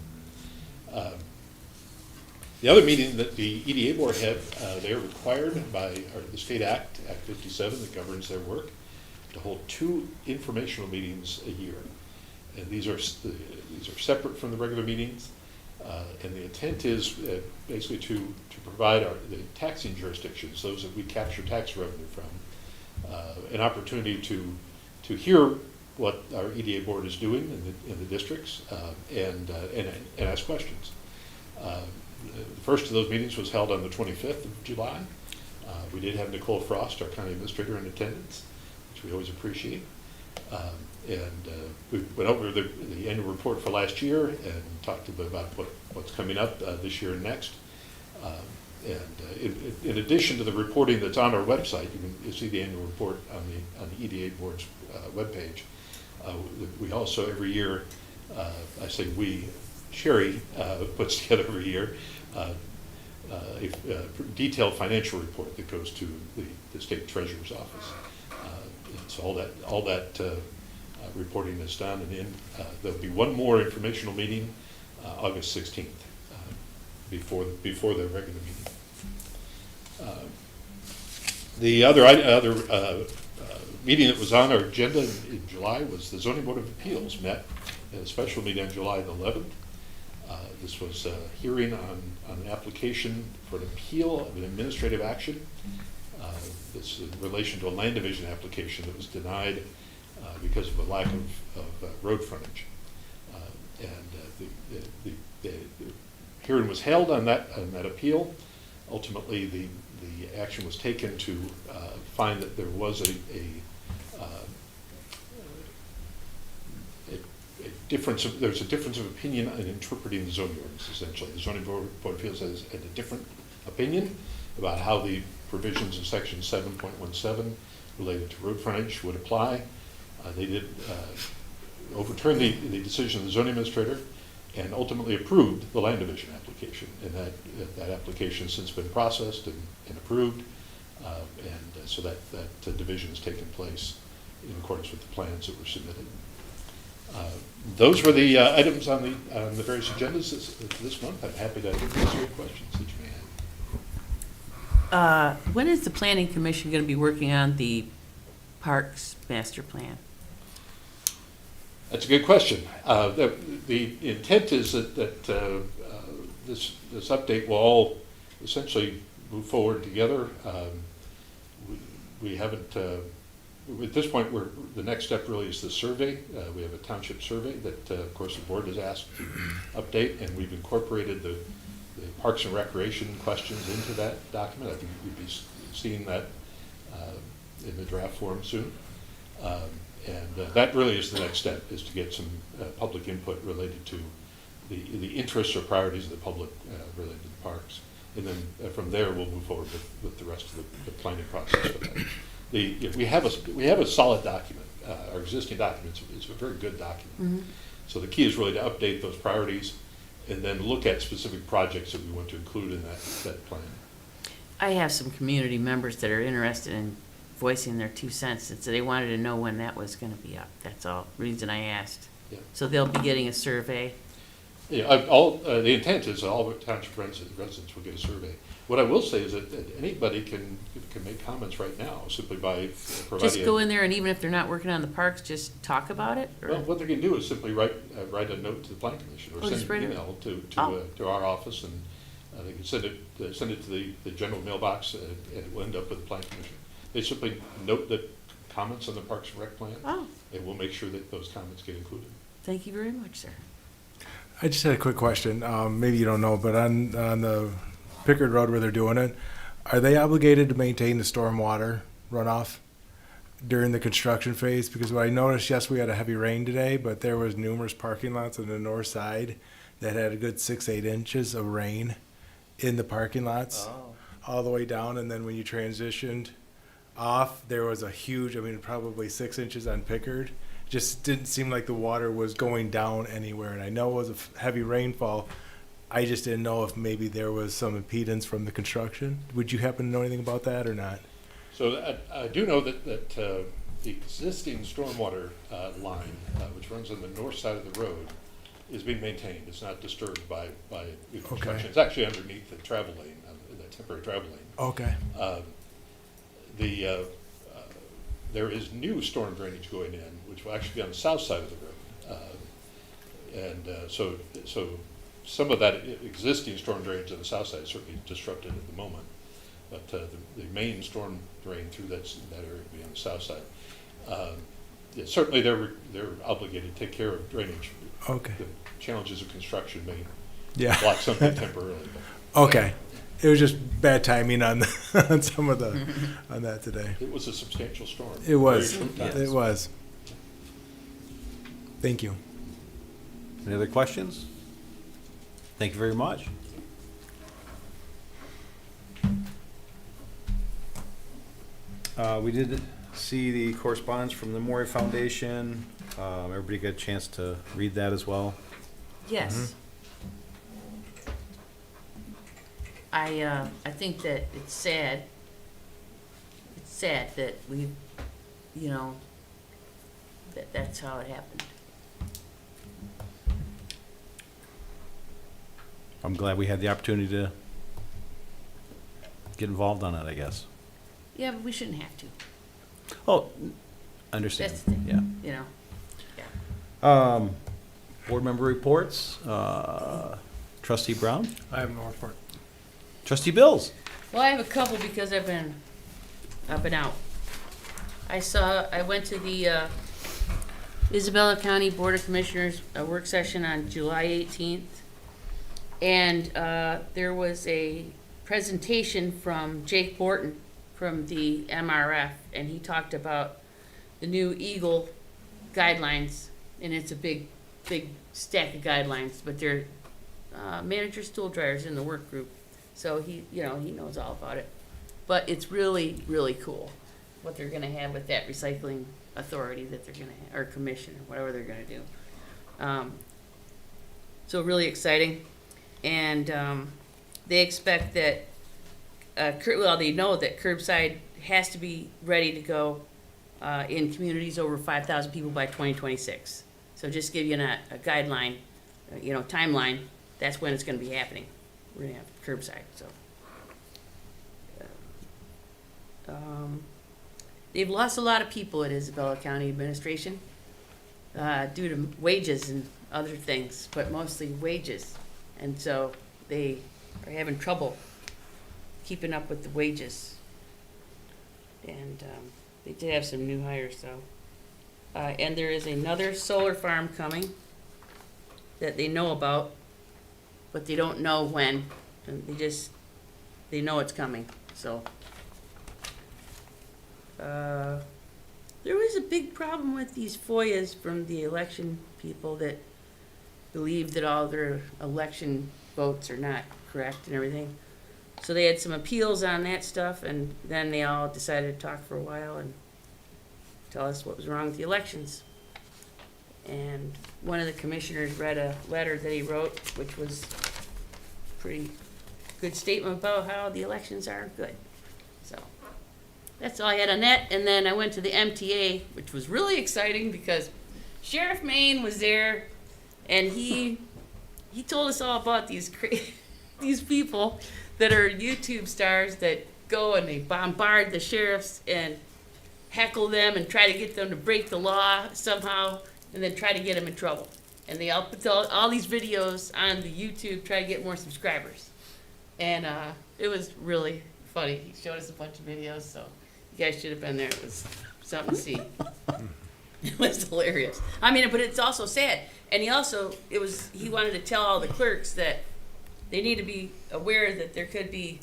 Speaker 9: The other meeting that the EDA board had, they are required by the state Act 57 that governs their work, to hold 2 informational meetings a year. And these are separate from the regular meetings. And the intent is basically to provide the taxing jurisdictions, those that we capture tax revenue from, an opportunity to hear what our EDA board is doing in the districts and ask questions. The first of those meetings was held on the 25th of July. We did have Nicole Frost, our county administrator, in attendance, which we always appreciate. We went over the annual report for last year and talked a bit about what's coming up this year and next. In addition to the reporting that's on our website, you see the annual report on the EDA board's webpage. We also every year, I say we, Sherry puts together every year a detailed financial report that goes to the state treasurer's office. And so all that reporting is done, and then there'll be one more informational meeting August 16th before the regular meeting. The other meeting that was on our agenda in July was the Zoning Board of Appeals met at a special meeting on July the 11th. This was a hearing on an application for an appeal of an administrative action. This in relation to a land division application that was denied because of a lack of road frontage. The hearing was held on that appeal. Ultimately, the action was taken to find that there was a difference of, there's a difference of opinion in interpreting the zoning ordinance, essentially. The Zoning Board of Appeals has a different opinion about how the provisions of section 7.17 related to road frontage would apply. They did overturn the decision of the zoning administrator and ultimately approved the land division application. And that application has since been processed and approved. So that division has taken place in accordance with the plans that were submitted. Those were the items on the various agendas this month. I'm happy to answer your questions that you may have.
Speaker 4: When is the planning commission going to be working on the parks master plan?
Speaker 9: That's a good question. The intent is that this update will all essentially move forward together. We haven't, at this point, the next step really is the survey. We have a township survey that, of course, the board has asked to update, and we've incorporated the Parks and Recreation questions into that document. I think you'll be seeing that in the draft form soon. That really is the next step, is to get some public input related to the interests or priorities of the public related to the parks. And then from there, we'll move forward with the rest of the planning process for that. We have a solid document. Our existing document is a very good document.
Speaker 4: Mm-hmm.
Speaker 9: So the key is really to update those priorities and then look at specific projects that we want to include in that plan.
Speaker 4: I have some community members that are interested in voicing their 2 cents, and so they wanted to know when that was going to be up. That's all reason I asked.
Speaker 9: Yeah.
Speaker 4: So they'll be getting a survey.
Speaker 9: Yeah, the intent is all the township residents will get a survey. What I will say is that anybody can make comments right now simply by providing.
Speaker 4: Just go in there, and even if they're not working on the parks, just talk about it? Or?
Speaker 9: Well, what they can do is simply write a note to the planning commission or send an email to our office, and they can send it to the general mailbox, and it will end up with the planning commission. They simply note the comments on the Parks and Rec plan, and we'll make sure that those comments get included.
Speaker 4: Thank you very much, sir.
Speaker 6: I just had a quick question. Maybe you don't know, but on the Pickard Road where they're doing it, are they obligated to maintain the stormwater runoff during the construction phase? Because what I noticed, yes, we had a heavy rain today, but there was numerous parking lots on the north side that had a good 6-8 inches of rain in the parking lots all the way down. And then when you transitioned off, there was a huge, probably 6 inches on Pickard. Just didn't seem like the water was going down anywhere. And I know it was a heavy rainfall. I just didn't know if maybe there was some impedance from the construction. Would you happen to know anything about that or not?
Speaker 9: So I do know that the existing stormwater line, which runs on the north side of the road, is being maintained. It's not disturbed by construction.
Speaker 6: Okay.
Speaker 9: It's actually underneath the travel lane, the temporary travel lane.
Speaker 6: Okay.
Speaker 9: There is new storm drainage going in, which will actually be on the south side of the road. So some of that existing storm drainage on the south side is certainly disrupted at the moment. But the main storm drain through that area will be on the south side. Certainly they're obligated to take care of drainage.
Speaker 6: Okay.
Speaker 9: The challenges of construction may
Speaker 6: Yeah.
Speaker 9: block something temporarily. But
Speaker 6: Okay. It was just bad timing on on some of the on that today.
Speaker 9: it was a substantial storm.
Speaker 6: It was.
Speaker 9: Very short time.
Speaker 6: It was. Thank you.
Speaker 1: Any other questions? Thank you very much. We did see the correspondence from the Maury Foundation. Everybody got a chance to read that as well.
Speaker 4: Yes. I think that it's sad. It's sad that we, you know, that's how it happened.
Speaker 1: I'm glad we had the opportunity to get involved on it, I guess.
Speaker 4: Yeah, but we shouldn't have to.
Speaker 1: Oh, understand.
Speaker 4: That's the thing.
Speaker 1: Yeah.
Speaker 4: You know.
Speaker 1: Board member reports. Trustee Brown.
Speaker 6: I have no report.
Speaker 1: Trustee Bills.
Speaker 4: Well, I have a couple because I've been up and out. I went to the Isabella County Board of Commissioners work session on July 18th. And there was a presentation from Jake Borton from the MRF, and he talked about the new Eagle guidelines, and it's a big stack of guidelines, but they're manager stool dryers in the work group, so he knows all about it. But it's really, really cool what they're gonna have with that recycling authority that they're gonna or commission or whatever they're gonna do. So really exciting. And they expect that, they know that curbside has to be ready to go in communities over 5,000 people by 2026. So just give you a guideline, timeline, that's when it's going to be happening. We're going to have curbside, so. They've lost a lot of people at Isabella County Administration due to wages and other things, but mostly wages. And so they are having trouble keeping up with the wages. And they did have some new hires, though. And there is another solar farm coming that they know about, but they don't know when. And they know it's coming, so. There was a big problem with these FOIAs from the election people that believe that all their election votes are not correct and everything. So they had some appeals on that stuff, and then they all decided to talk for a while and tell us what was wrong with the elections. And one of the commissioners read a letter that he wrote, which was a pretty good statement about how the elections are good. So that's all I had on that. And then I went to the MTA, which was really exciting because Sheriff Maine was there. And he told us all about these these people that are YouTube stars that go and they bombard the sheriffs and heckle them and try to get them to break the law somehow, and then try to get them in trouble. And they all put all these videos on the YouTube, try to get more subscribers. And it was really funny. He showed us a bunch of videos, so you guys should have been there. It was something to see. It was hilarious. I mean, but it's also sad. And he wanted to tell all the clerks that they need to be aware that there could be,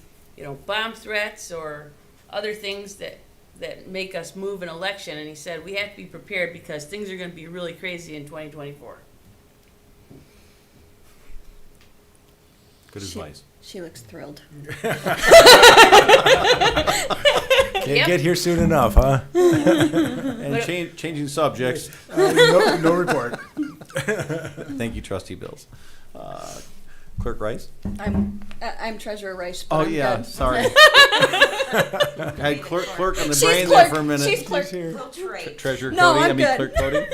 Speaker 4: bomb threats or other things that make us move an election. And he said, we have to be prepared because things are going to be really crazy in 2024.
Speaker 1: Good advice.
Speaker 2: She looks thrilled.
Speaker 6: Can't get here soon enough, huh?
Speaker 1: And changing subjects.
Speaker 6: No report.
Speaker 1: Thank you, Trustee Bills. Clerk Rice?
Speaker 2: I'm Treasurer Rice. But
Speaker 1: Oh,
Speaker 2: I'm
Speaker 1: yeah,
Speaker 2: good.
Speaker 1: sorry. I had clerk on the brain there for a minute.
Speaker 2: She's clerk.
Speaker 1: Treasurer
Speaker 2: No,
Speaker 1: Cody,
Speaker 2: I'm good.
Speaker 1: Clerk Cody.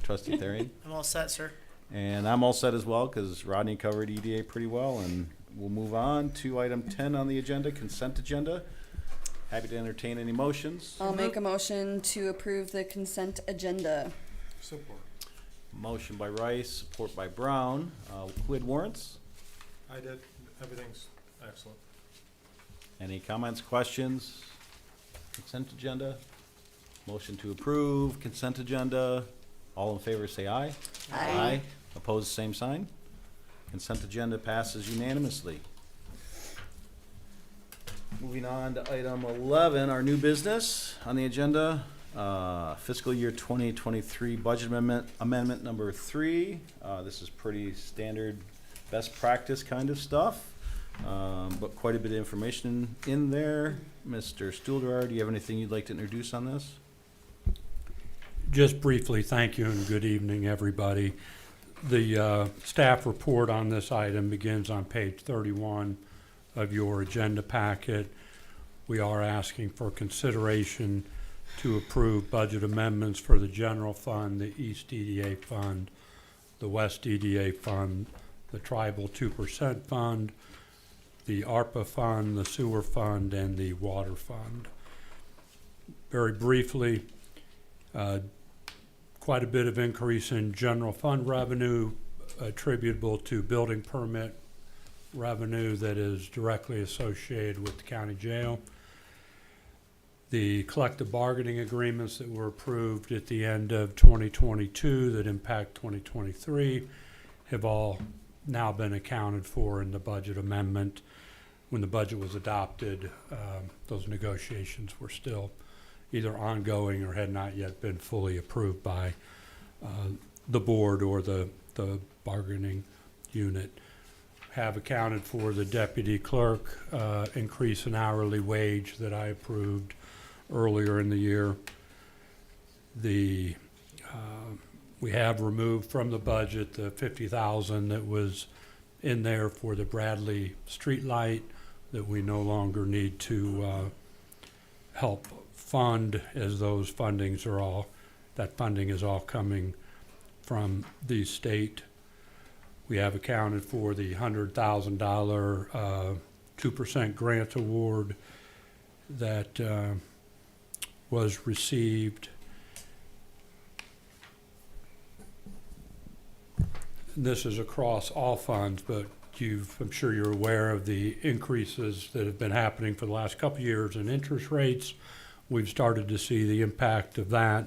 Speaker 1: Trustee Therian?
Speaker 10: I'm all set, sir.
Speaker 1: And I'm all set as well, because Rodney covered EDA pretty well, and we'll move on to item 10 on the agenda, consent agenda. Happy to entertain any motions.
Speaker 2: I'll make a motion to approve the consent agenda.
Speaker 6: Support.
Speaker 1: Motion by Rice, support by Brown. Who had warrants?
Speaker 6: I did. Everything's excellent.
Speaker 1: Any comments, questions? Consent agenda? Motion to approve, consent agenda. All in favor say aye.
Speaker 2: Aye.
Speaker 1: Opposed, same sign. Consent agenda passes unanimously. Moving on to item 11, our new business on the agenda, fiscal year 2023 budget amendment number 3. This is pretty standard best practice kind of stuff. but quite a bit of information in there. Mr. Stuhldreher, do you have anything you'd like to introduce on this?
Speaker 8: Just briefly, thank you and good evening, everybody. The staff report on this item begins on page 31 of your agenda packet. We are asking for consideration to approve budget amendments for the general fund, the East EDA fund, the West EDA fund, the tribal 2% fund, the ARPA fund, the sewer fund, and the water fund. Very briefly, quite a bit of increase in general fund revenue attributable to building permit revenue that is directly associated with the county jail. The collective bargaining agreements that were approved at the end of 2022 that impact 2023 have all now been accounted for in the budget amendment. When the budget was adopted, those negotiations were still either ongoing or had not yet been fully approved by the board or the bargaining unit. Have accounted for the deputy clerk increase in hourly wage that I approved earlier in the year. We have removed from the budget the $50,000 that was in there for the Bradley street light that we no longer need to help fund, as those fundings are all, that funding is all coming from the state. We have accounted for the $100,000 2% grant award that was received. This is across all funds, but I'm sure you're aware of the increases that have been happening for the last couple of years in interest rates. We've started to see the impact of that.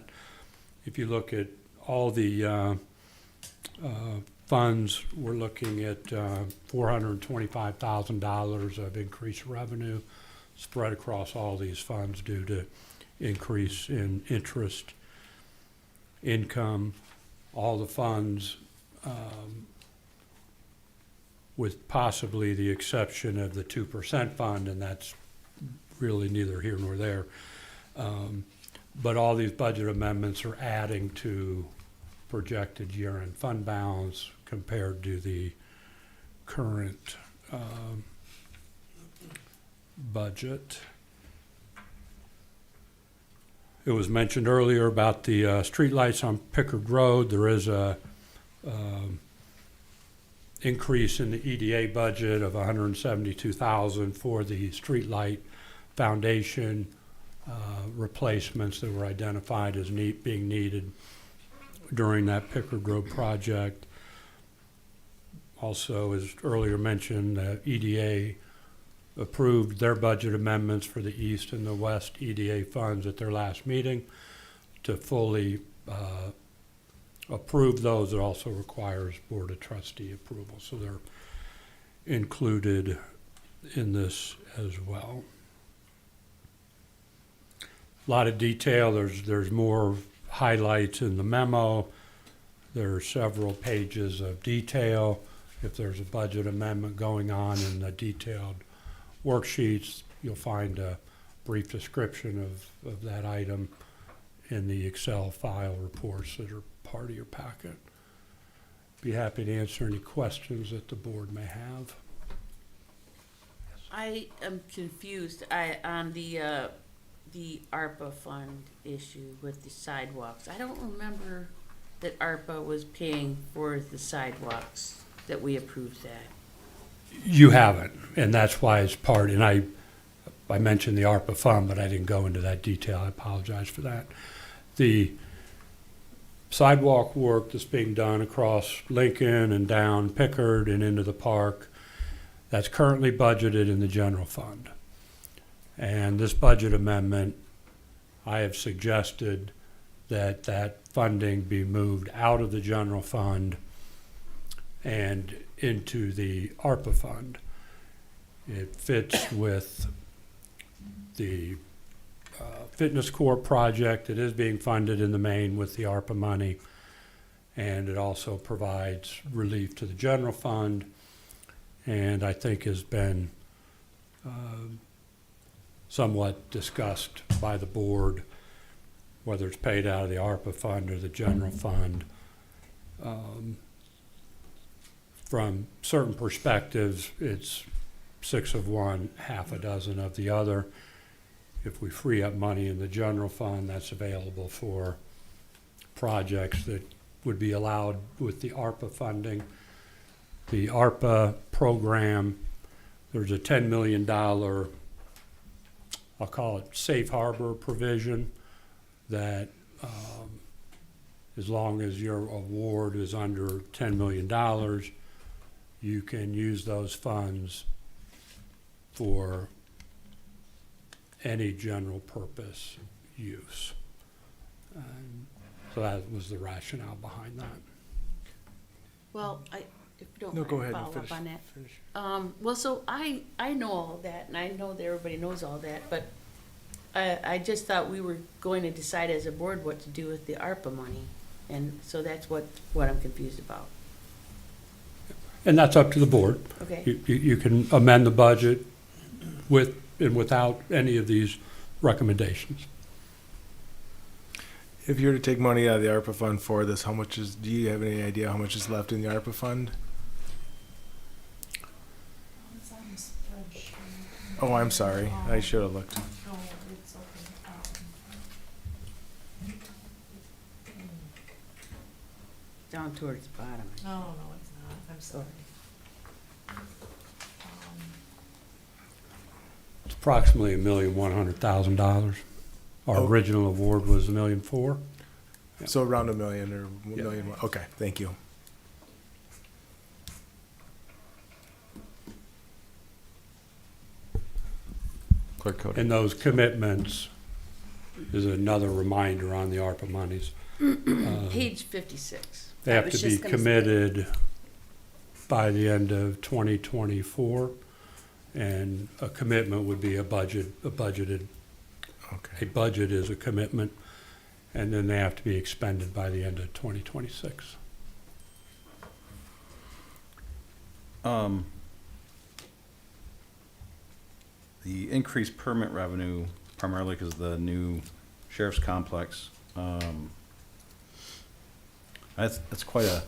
Speaker 8: If you look at all the funds, we're looking at $425,000 of increased revenue spread across all these funds due to increase in interest income. All the funds, with possibly the exception of the 2% fund, and that's really neither here nor there. But all these budget amendments are adding to projected year-end fund balance compared to the current budget. It was mentioned earlier about the streetlights on Pickard Road. There is a increase in the EDA budget of $172,000 for the streetlight foundation replacements that were identified as being needed during that Pickard Road project. Also, as earlier mentioned, EDA approved their budget amendments for the East and the West EDA funds at their last meeting. To fully approve those, it also requires Board of Trustee approval, so they're included in this as well. A lot of detail. There's more highlights in the memo. There are several pages of detail. If there's a budget amendment going on in the detailed worksheets, you'll find a brief description of that item in the Excel file reports that are part of your packet. Be happy to answer any questions that the board may have.
Speaker 4: I am confused on the ARPA fund issue with the sidewalks. I don't remember that ARPA was paying for the sidewalks, that we approved that.
Speaker 8: You haven't, and that's why it's part, and I mentioned the ARPA fund, but I didn't go into that detail. I apologize for that. The sidewalk work that's being done across Lincoln and down Pickard and into the park, that's currently budgeted in the general fund. And this budget amendment, I have suggested that that funding be moved out of the general fund and into the ARPA fund. It fits with the fitness court project that is being funded in the main with the ARPA money, and it also provides relief to the general fund. and I think has been somewhat discussed by the board, whether it's paid out of the ARPA fund or the general fund. From certain perspectives, it's 6 of one, half a dozen of the other. If we free up money in the general fund, that's available for projects that would be allowed with the ARPA funding. The ARPA program, there's a $10 million, I'll call it safe harbor provision, that as long as your award is under $10 million, you can use those funds for any general purpose use. So that was the rationale behind that.
Speaker 4: Well, if you don't
Speaker 6: No,
Speaker 4: mind,
Speaker 6: go ahead and
Speaker 4: follow up
Speaker 6: finish.
Speaker 4: on that.
Speaker 6: Finish.
Speaker 4: Well, so I know all that, and I know that everybody knows all that, but I just thought we were going to decide as a board what to do with the ARPA money, and so that's what I'm confused about.
Speaker 8: And that's up to the board.
Speaker 4: Okay,
Speaker 8: You can amend the budget with and without any of these recommendations.
Speaker 6: If you were to take money out of the ARPA fund for this, do you have any idea how much is left in the ARPA fund?
Speaker 2: It's on the spreadsheet.
Speaker 6: Oh, I'm sorry. I should have looked.
Speaker 2: No, it's okay.
Speaker 4: down towards the bottom.
Speaker 2: No, it's not. I'm sorry.
Speaker 8: It's approximately $1,100,000. Our
Speaker 6: Oh.
Speaker 8: original award was $1,400,000. Yeah.
Speaker 6: So around $1 million or
Speaker 8: Yeah.
Speaker 6: $1 million. Okay, thank you.
Speaker 1: Clerk Cody.
Speaker 8: And those commitments is another reminder on the ARPA monies.
Speaker 4: Page 56.
Speaker 8: They
Speaker 3: I
Speaker 8: have
Speaker 3: was
Speaker 8: to be
Speaker 3: just gonna say.
Speaker 8: committed by the end of 2024, and a commitment would be a budgeted.
Speaker 6: Okay.
Speaker 8: A budget is a commitment, and then they have to be expended by the end of 2026.
Speaker 1: The increased permit revenue, primarily because of the new sheriff's complex, that's quite a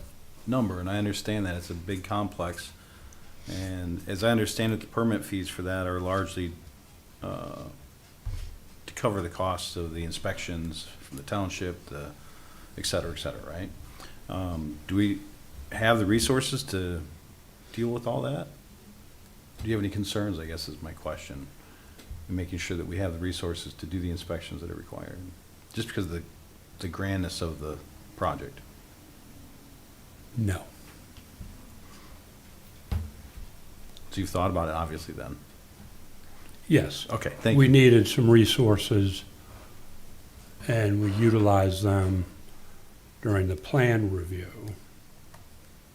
Speaker 1: number, and I understand that. It's a big complex. And as I understand it, the permit fees for that are largely to cover the costs of the inspections from the township, et cetera, right? Do we have the resources to deal with all that? Do you have any concerns, I guess is my question, in making sure that we have the resources to do the inspections that are required? Just because of the grandness of the project.
Speaker 8: No.
Speaker 1: So you've thought about it, obviously, then?
Speaker 8: Yes.
Speaker 1: Okay, thank
Speaker 8: We
Speaker 1: you.
Speaker 8: needed some resources, and we utilized them during the plan review.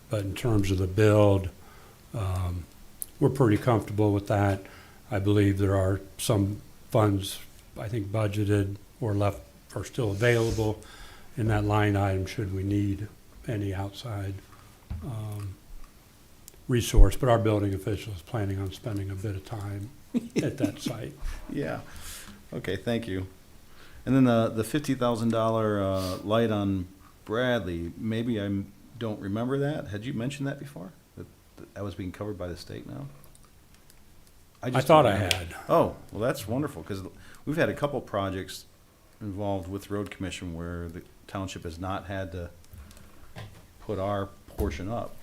Speaker 8: But in terms of the build, we're pretty comfortable with that. I believe there are some funds, I think, budgeted or left, or still available in that line item should we need any outside resource. But our building official is planning on spending a bit of time at that site.
Speaker 1: Yeah. Okay, thank you. And then the $50,000 light on Bradley, maybe I don't remember that. Had you mentioned that before? That was being covered by the state now?
Speaker 8: I
Speaker 1: just
Speaker 8: thought
Speaker 1: don't
Speaker 8: I
Speaker 1: remember.
Speaker 8: had.
Speaker 1: Oh, well, that's wonderful, because we've had a couple projects involved with the road commission where the township has not had to put our portion up.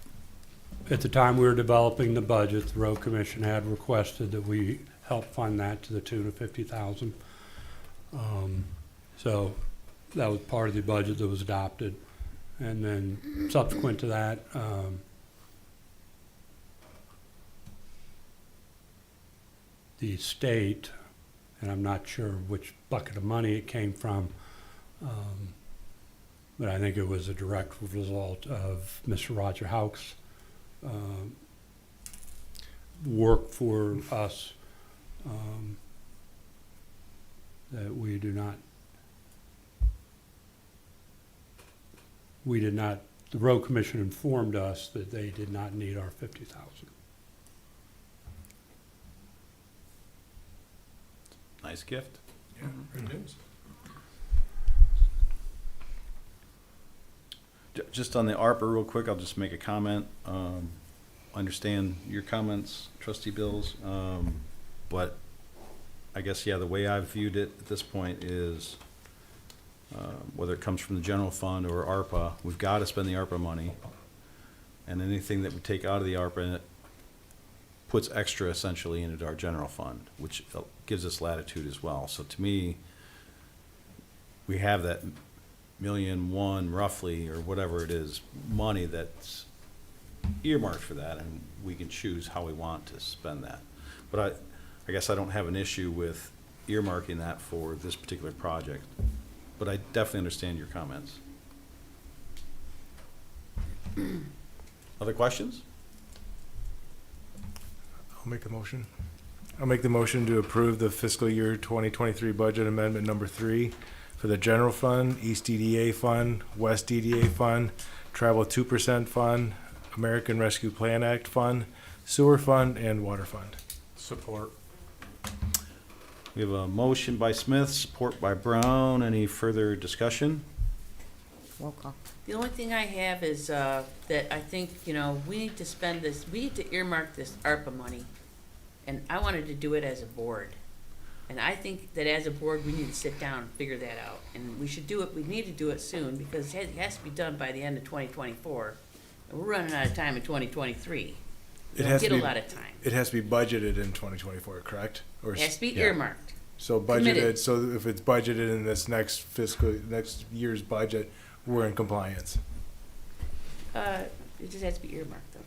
Speaker 8: At the time we were developing the budget, the road commission had requested that we help fund that to the tune of $50,000. So that was part of the budget that was adopted. And then subsequent to that, the state, and I'm not sure which bucket of money it came from, but I think it was a direct result of Mr. Roger Houck's work for us, that we did not, the road commission informed us that they did not need our $50,000.
Speaker 1: Nice gift.
Speaker 7: Yeah, good news.
Speaker 1: Just on the ARPA real quick, I'll just make a comment. Understand your comments, trustee Bills. But I guess, yeah, the way I've viewed it at this point is, whether it comes from the general fund or ARPA, we've got to spend the ARPA money. And anything that we take out of the ARPA, it puts extra essentially into our general fund, which gives us latitude as well. So to me, we have that $1,000,001 roughly, or whatever it is, money that's earmarked for that, and we can choose how we want to spend that. But I guess I don't have an issue with earmarking that for this particular project, but I definitely understand your comments. Other questions?
Speaker 6: I'll make the motion. I'll make the motion to approve the fiscal year 2023 budget amendment number 3 for the general fund, East DDA fund, West DDA fund, travel 2% fund, American Rescue Plan Act fund, sewer fund, and water fund.
Speaker 7: Support.
Speaker 1: We have a motion by Smith, support by Brown. Any further discussion?
Speaker 3: Roll call.
Speaker 4: The only thing I have is, that I think, we need to spend this, we need to earmark this ARPA money. And I wanted to do it as a board. And I think that as a board, we need to sit down and figure that out. And we should do it, we need to do it soon, because it has to be done by the end of 2024. And we're running out of time in 2023. We don't get a lot of time.
Speaker 6: It has to be budgeted in 2024, correct? Or
Speaker 4: It has to be
Speaker 1: Yeah.
Speaker 4: earmarked.
Speaker 6: so
Speaker 4: committed.
Speaker 6: budgeted. So if it's budgeted in this next year's budget, we're in compliance.
Speaker 4: It just has to be earmarked, though.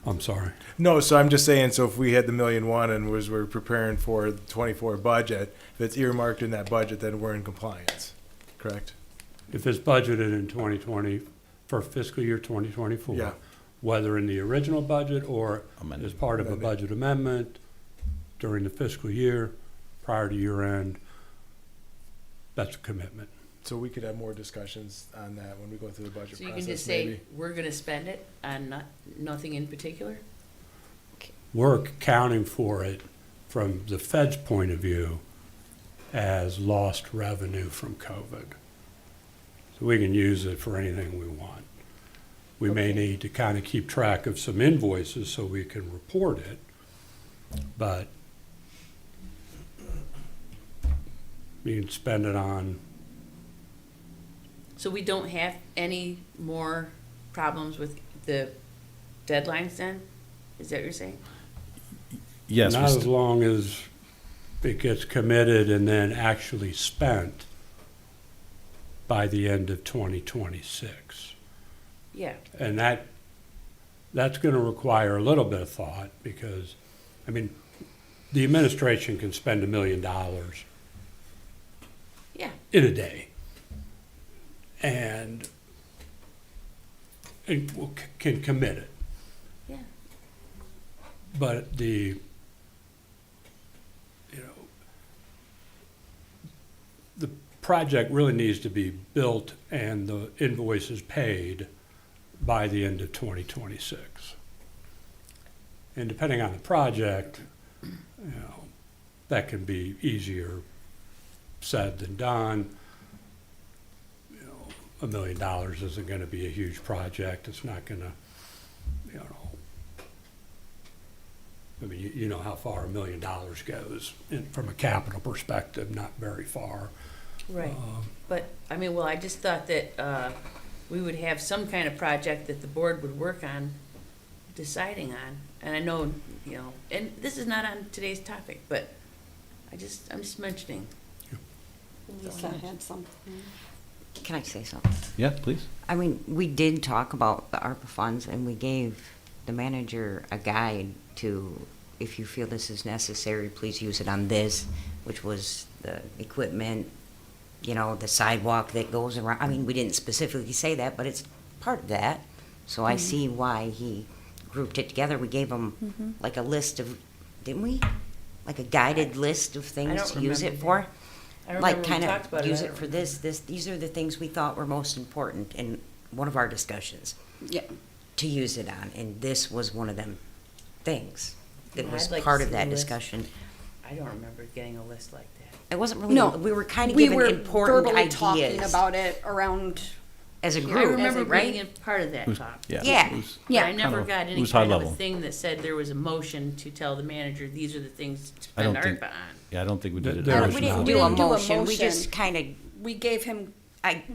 Speaker 8: I'm sorry.
Speaker 6: No, so I'm just saying. So if we had the $1,000,001 and we're preparing for the 24 budget, if it's earmarked in that budget, then we're in compliance, correct?
Speaker 8: If it's budgeted in 2020, for fiscal year 2024,
Speaker 6: Yeah.
Speaker 8: whether in the original budget or
Speaker 1: Amended.
Speaker 8: as part of a budget amendment during the fiscal year, prior to year end, that's a commitment.
Speaker 6: So we could have more discussions on that when we go through the budget
Speaker 4: So you
Speaker 6: process.
Speaker 4: can just say,
Speaker 6: maybe.
Speaker 4: we're gonna spend it on nothing in particular?
Speaker 8: We're accounting for it from the Fed's point of view as lost revenue from COVID. So we can use it for anything we want. We may need to kind of keep track of some invoices so we can report it, but we can spend it on,
Speaker 4: So we don't have any more problems with the deadlines then? Is that what you're saying?
Speaker 1: Yes.
Speaker 8: not as long as it gets committed and then actually spent by the end of 2026.
Speaker 4: Yeah,
Speaker 8: And that's going to require a little bit of thought because, I mean, the administration can spend $1 million
Speaker 4: yeah.
Speaker 8: in a day. And can commit it.
Speaker 4: Yeah.
Speaker 8: But the project really needs to be built and the invoices paid by the end of 2026. And depending on the project, that can be easier said than done. $1 million isn't going to be a huge project. It's not going to, I mean, you know how far $1 million goes from a capital perspective, not very far.
Speaker 4: Right. But, I mean, well, I just thought that we would have some kind of project that the board would work on deciding on. And I know, and this is not on today's topic, but I'm just mentioning.
Speaker 2: Lisa had something.
Speaker 3: Can I say something?
Speaker 1: Yeah, please.
Speaker 3: I mean, we did talk about the ARPA funds, and we gave the manager a guide to, if you feel this is necessary, please use it on this, which was the equipment, the sidewalk that goes around. I mean, we didn't specifically say that, but it's part of that. So I see why he grouped it together. We gave him like a list of, didn't we? Like a guided list of things
Speaker 4: don't
Speaker 3: to use it
Speaker 4: remember.
Speaker 3: for.
Speaker 4: I don't
Speaker 3: Like
Speaker 4: remember
Speaker 3: kind
Speaker 4: we talked about
Speaker 3: of use
Speaker 4: I
Speaker 3: it
Speaker 4: don't
Speaker 3: for
Speaker 4: remember.
Speaker 3: these are the things we thought were most important in one of our discussions
Speaker 2: Yeah.
Speaker 3: to use it on, and this was one of them things. that
Speaker 4: Yeah,
Speaker 3: was
Speaker 4: I'd like to
Speaker 3: part
Speaker 4: see
Speaker 3: of
Speaker 4: the
Speaker 3: that
Speaker 4: list.
Speaker 3: discussion.
Speaker 4: I don't remember getting a list like that.
Speaker 3: It wasn't really,
Speaker 2: No,
Speaker 3: we were kind of
Speaker 2: we
Speaker 3: given
Speaker 2: were
Speaker 3: important
Speaker 2: verbally talking
Speaker 3: ideas
Speaker 2: about it around,
Speaker 3: as a
Speaker 4: I
Speaker 3: group,
Speaker 4: remember
Speaker 3: right?
Speaker 4: being a part of that
Speaker 1: It was-
Speaker 4: talk.
Speaker 3: Yeah.
Speaker 1: it was
Speaker 4: But
Speaker 2: Yeah.
Speaker 4: I never
Speaker 1: kind of-
Speaker 4: got
Speaker 1: it
Speaker 4: any
Speaker 1: was high
Speaker 4: kind of a
Speaker 1: level.
Speaker 4: thing that said there was a motion to tell the manager, these are the things to
Speaker 1: I
Speaker 4: spend
Speaker 1: don't think-
Speaker 4: ARPA on.
Speaker 1: Yeah, I don't think we did it.
Speaker 8: There
Speaker 3: No,
Speaker 8: was
Speaker 3: we
Speaker 8: not.
Speaker 3: didn't
Speaker 2: We
Speaker 3: do a
Speaker 2: didn't do a
Speaker 3: motion, we
Speaker 2: motion.
Speaker 3: just kind of,
Speaker 2: we gave him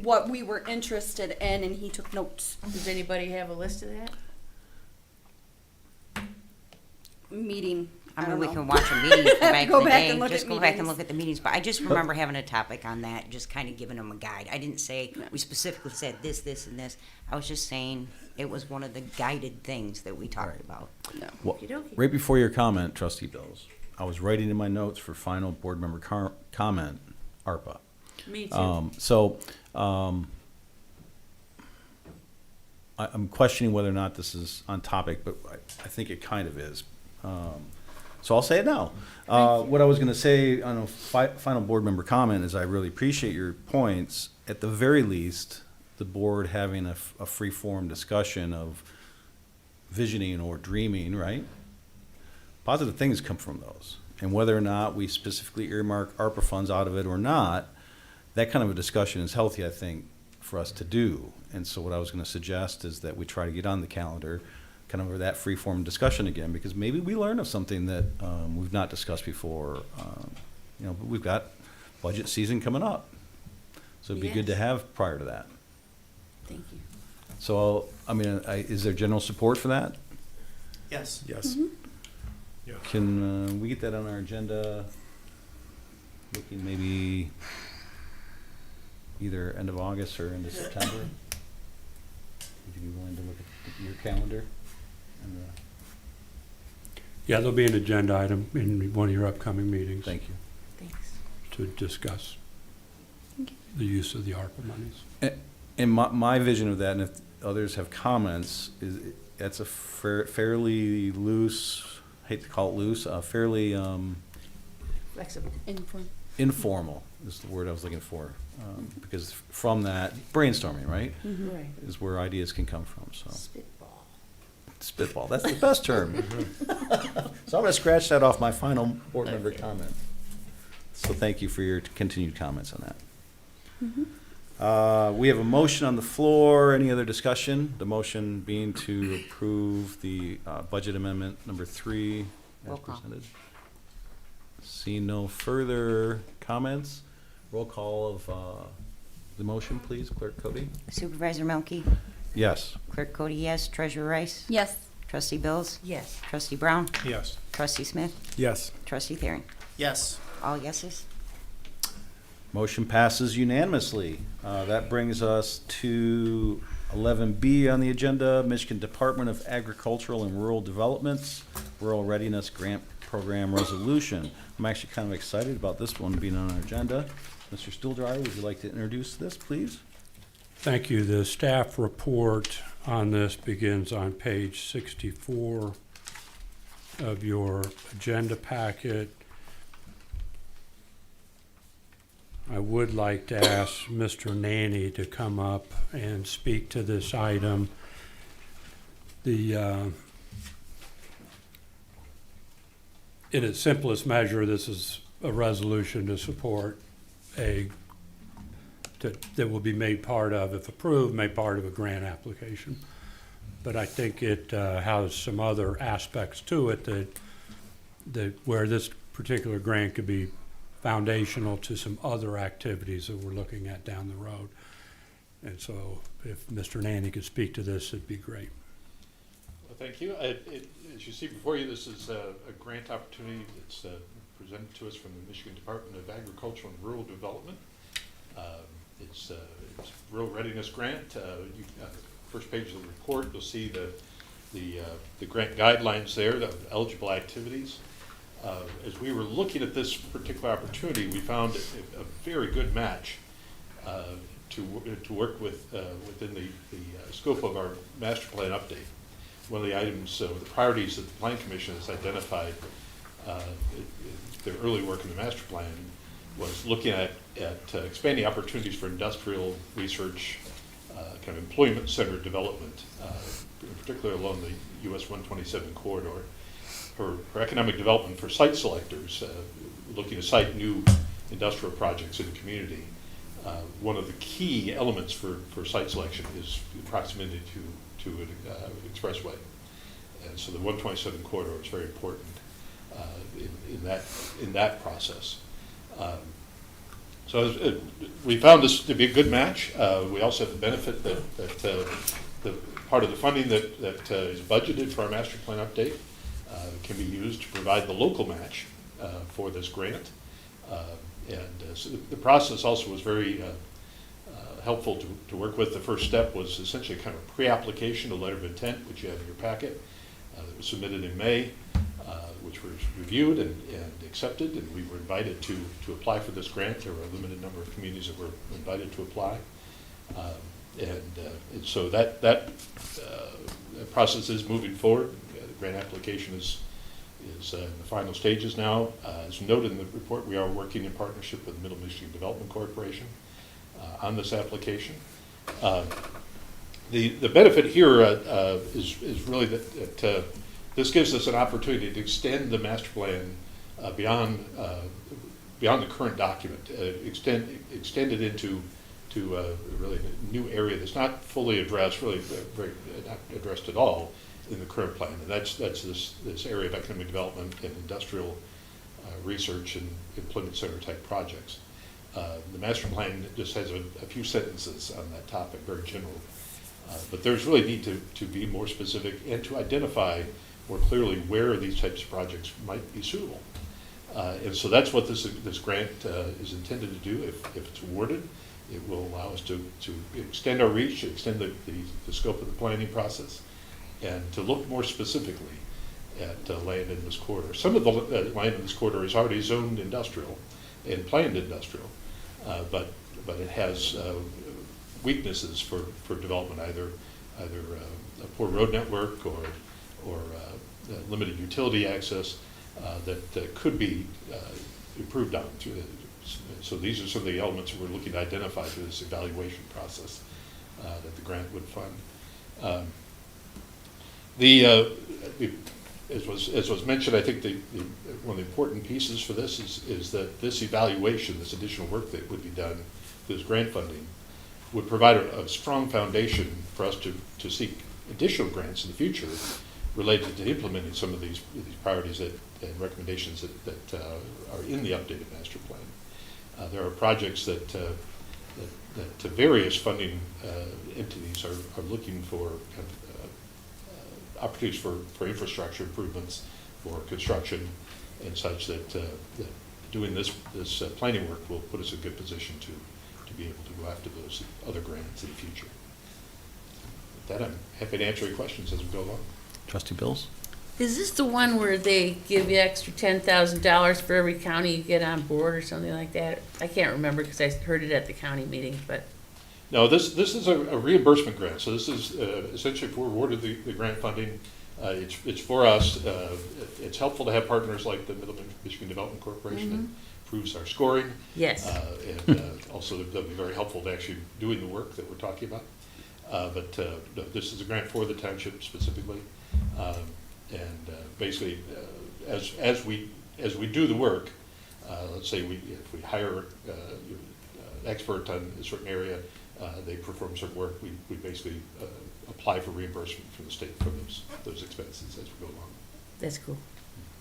Speaker 2: what we were interested in and he took notes.
Speaker 4: Does anybody have a list of that?
Speaker 2: Meeting, I
Speaker 3: I mean,
Speaker 2: don't
Speaker 3: we
Speaker 2: know.
Speaker 3: can watch a meeting from back in
Speaker 2: Go
Speaker 3: the
Speaker 2: back
Speaker 3: day,
Speaker 2: and look
Speaker 3: just
Speaker 2: at
Speaker 3: go back and
Speaker 2: meetings.
Speaker 3: look at the meetings, but I just remember having a topic on that, just kind of giving them a guide. I didn't say, we specifically said this, this, and this. I was just saying it was one of the guided things that we talked about.
Speaker 1: Well,
Speaker 4: Okey-dokey.
Speaker 1: right before your comment, Trustee Bills, I was writing in my notes for final board member comment, ARPA.
Speaker 4: Me too.
Speaker 1: I'm questioning whether or not this is on topic, but I think it kind of is. So I'll say it now. What I was going to say on a final board member comment is I really appreciate your points. At the very least, the board having a free-form discussion of visioning or dreaming, right? Positive things come from those. And whether or not we specifically earmark ARPA funds out of it or not, that kind of a discussion is healthy, I think, for us to do. And so what I was going to suggest is that we try to get on the calendar, kind of that free-form discussion again, because maybe we learn of something that we've not discussed before. But we've got budget season coming up. So it'd be good to
Speaker 4: Yes.
Speaker 1: have prior to that.
Speaker 4: Thank you.
Speaker 1: So, is there general support for that?
Speaker 10: Yes.
Speaker 6: Yes.
Speaker 1: Can we get that on our agenda? Looking maybe either end of August or into September? Would you be willing to look at your calendar? And,
Speaker 8: Yeah, there'll be an agenda item in one of your upcoming meetings
Speaker 1: thank you.
Speaker 4: Thanks.
Speaker 8: to discuss the use of the ARPA monies.
Speaker 1: And my vision of that, and if others have comments, is that's a fairly loose, hate to call it loose, fairly
Speaker 4: Flexible.
Speaker 1: informal is the word I was looking for. Because from that, brainstorming, right,
Speaker 4: Right.
Speaker 1: is where ideas can come from, so.
Speaker 4: Spitball.
Speaker 1: Spitball, that's the best term. So I'm gonna scratch that off my final board member
Speaker 4: Okay.
Speaker 1: comment. So thank you for your continued comments on that. We have a motion on the floor. Any other discussion? The motion being to approve the budget amendment number 3 as
Speaker 3: Roll call.
Speaker 1: presented. Seeing no further comments, roll call of the motion, please, Clerk Cody.
Speaker 3: Supervisor Melky,
Speaker 1: Yes.
Speaker 3: Clerk Cody, yes. Treasurer Rice,
Speaker 2: Yes.
Speaker 3: Trustee Bills,
Speaker 4: Yes.
Speaker 3: Trustee Brown,
Speaker 7: Yes.
Speaker 3: Trustee Smith,
Speaker 6: Yes.
Speaker 3: Trustee Thering.
Speaker 10: Yes.
Speaker 3: All yeses?
Speaker 1: Motion passes unanimously. That brings us to 11B on the agenda, Michigan Department of Agricultural and Rural Development's Rural Readiness Grant Program Resolution. I'm actually kind of excited about this one being on our agenda. Mr. Stuhldreher, would you like to introduce this, please?
Speaker 8: Thank you. The staff report on this begins on page 64 of your agenda packet. I would like to ask Mr. Nanny to come up and speak to this item. In its simplest measure, this is a resolution to support that will be made part of, if approved, made part of a grant application. But I think it has some other aspects to it that where this particular grant could be foundational to some other activities that we're looking at down the road. And so if Mr. Nanny could speak to this, it'd be great.
Speaker 9: Well, thank you. As you see before you, this is a grant opportunity that's presented to us from the Michigan Department of Agricultural and Rural Development. It's Rural Readiness Grant. First page of the report, you'll see the grant guidelines there, the eligible activities. As we were looking at this particular opportunity, we found a very good match to work with within the scope of our master plan update. One of the items, the priorities that the Plan Commission has identified, their early work in the master plan, was looking at expanding opportunities for industrial research, kind of employment-centered development, in particular along the US 127 corridor. for economic development for site selectors, looking to site new industrial projects in the community. One of the key elements for site selection is proximity to an expressway. And so the 127 corridor is very important in that process. So we found this to be a good match. We also have the benefit that the part of the funding that is budgeted for our master plan update can be used to provide the local match for this grant. So the process also was very helpful to work with. The first step was essentially kind of a pre-application, a letter of intent, which you have in your packet, that was submitted in May, which was reviewed and accepted, and we were invited to apply for this grant. There were a limited number of communities that were invited to apply. And so that process is moving forward. The grant application is in the final stages now. As noted in the report, we are working in partnership with Middle Michigan Development Corporation on this application. The benefit here is really that this gives us an opportunity to extend the master plan beyond the current document, extend it into really a new area that's not fully addressed, really very not addressed at all in the current plan, and that's this area of economic development and industrial research and employment center type projects. The master plan just has a few sentences on that topic, very general, but there's really need to be more specific and to identify more clearly where these types of projects might be suitable. And so that's what this grant is intended to do. If it's awarded, it will allow us to extend our reach, extend the scope of the planning process, and to look more specifically at land in this corridor. Some of the land in this corridor is already zoned industrial and planned industrial, but it has weaknesses for development, either a poor road network or limited utility access that could be improved on. So these are some of the elements that we're looking to identify through this evaluation process that the grant would fund. As was mentioned, I think one of the important pieces for this is that this evaluation, this additional work that would be done, this grant funding, would provide a strong foundation for us to seek additional grants in the future related to implementing some of these priorities and recommendations that are in the updated master plan. There are projects that various funding entities are looking for kind of, opportunities for infrastructure improvements, for construction, and such that doing this planning work will put us in a good position to be able to go after those other grants in the future. With that, I'm happy to answer your questions as we go along.
Speaker 1: Trustee Bills?
Speaker 4: Is this the one where they give you extra $10,000 for every county you get on board or something like that? I can't remember because I heard it at the county meeting, but.
Speaker 9: No, this is a reimbursement grant. So this is essentially if we're awarded the grant funding, it's for us. It's helpful to have partners like the Middle Michigan Development Corporation that improves our scoring. Yes. And also they'll be very helpful to actually doing the work that we're talking about. But no, this is a grant for the township specifically. And basically, as we do the work, let's say if we hire an expert on a certain area, they perform certain work, we basically apply for reimbursement from the state for those expenses as we go along.
Speaker 4: That's cool.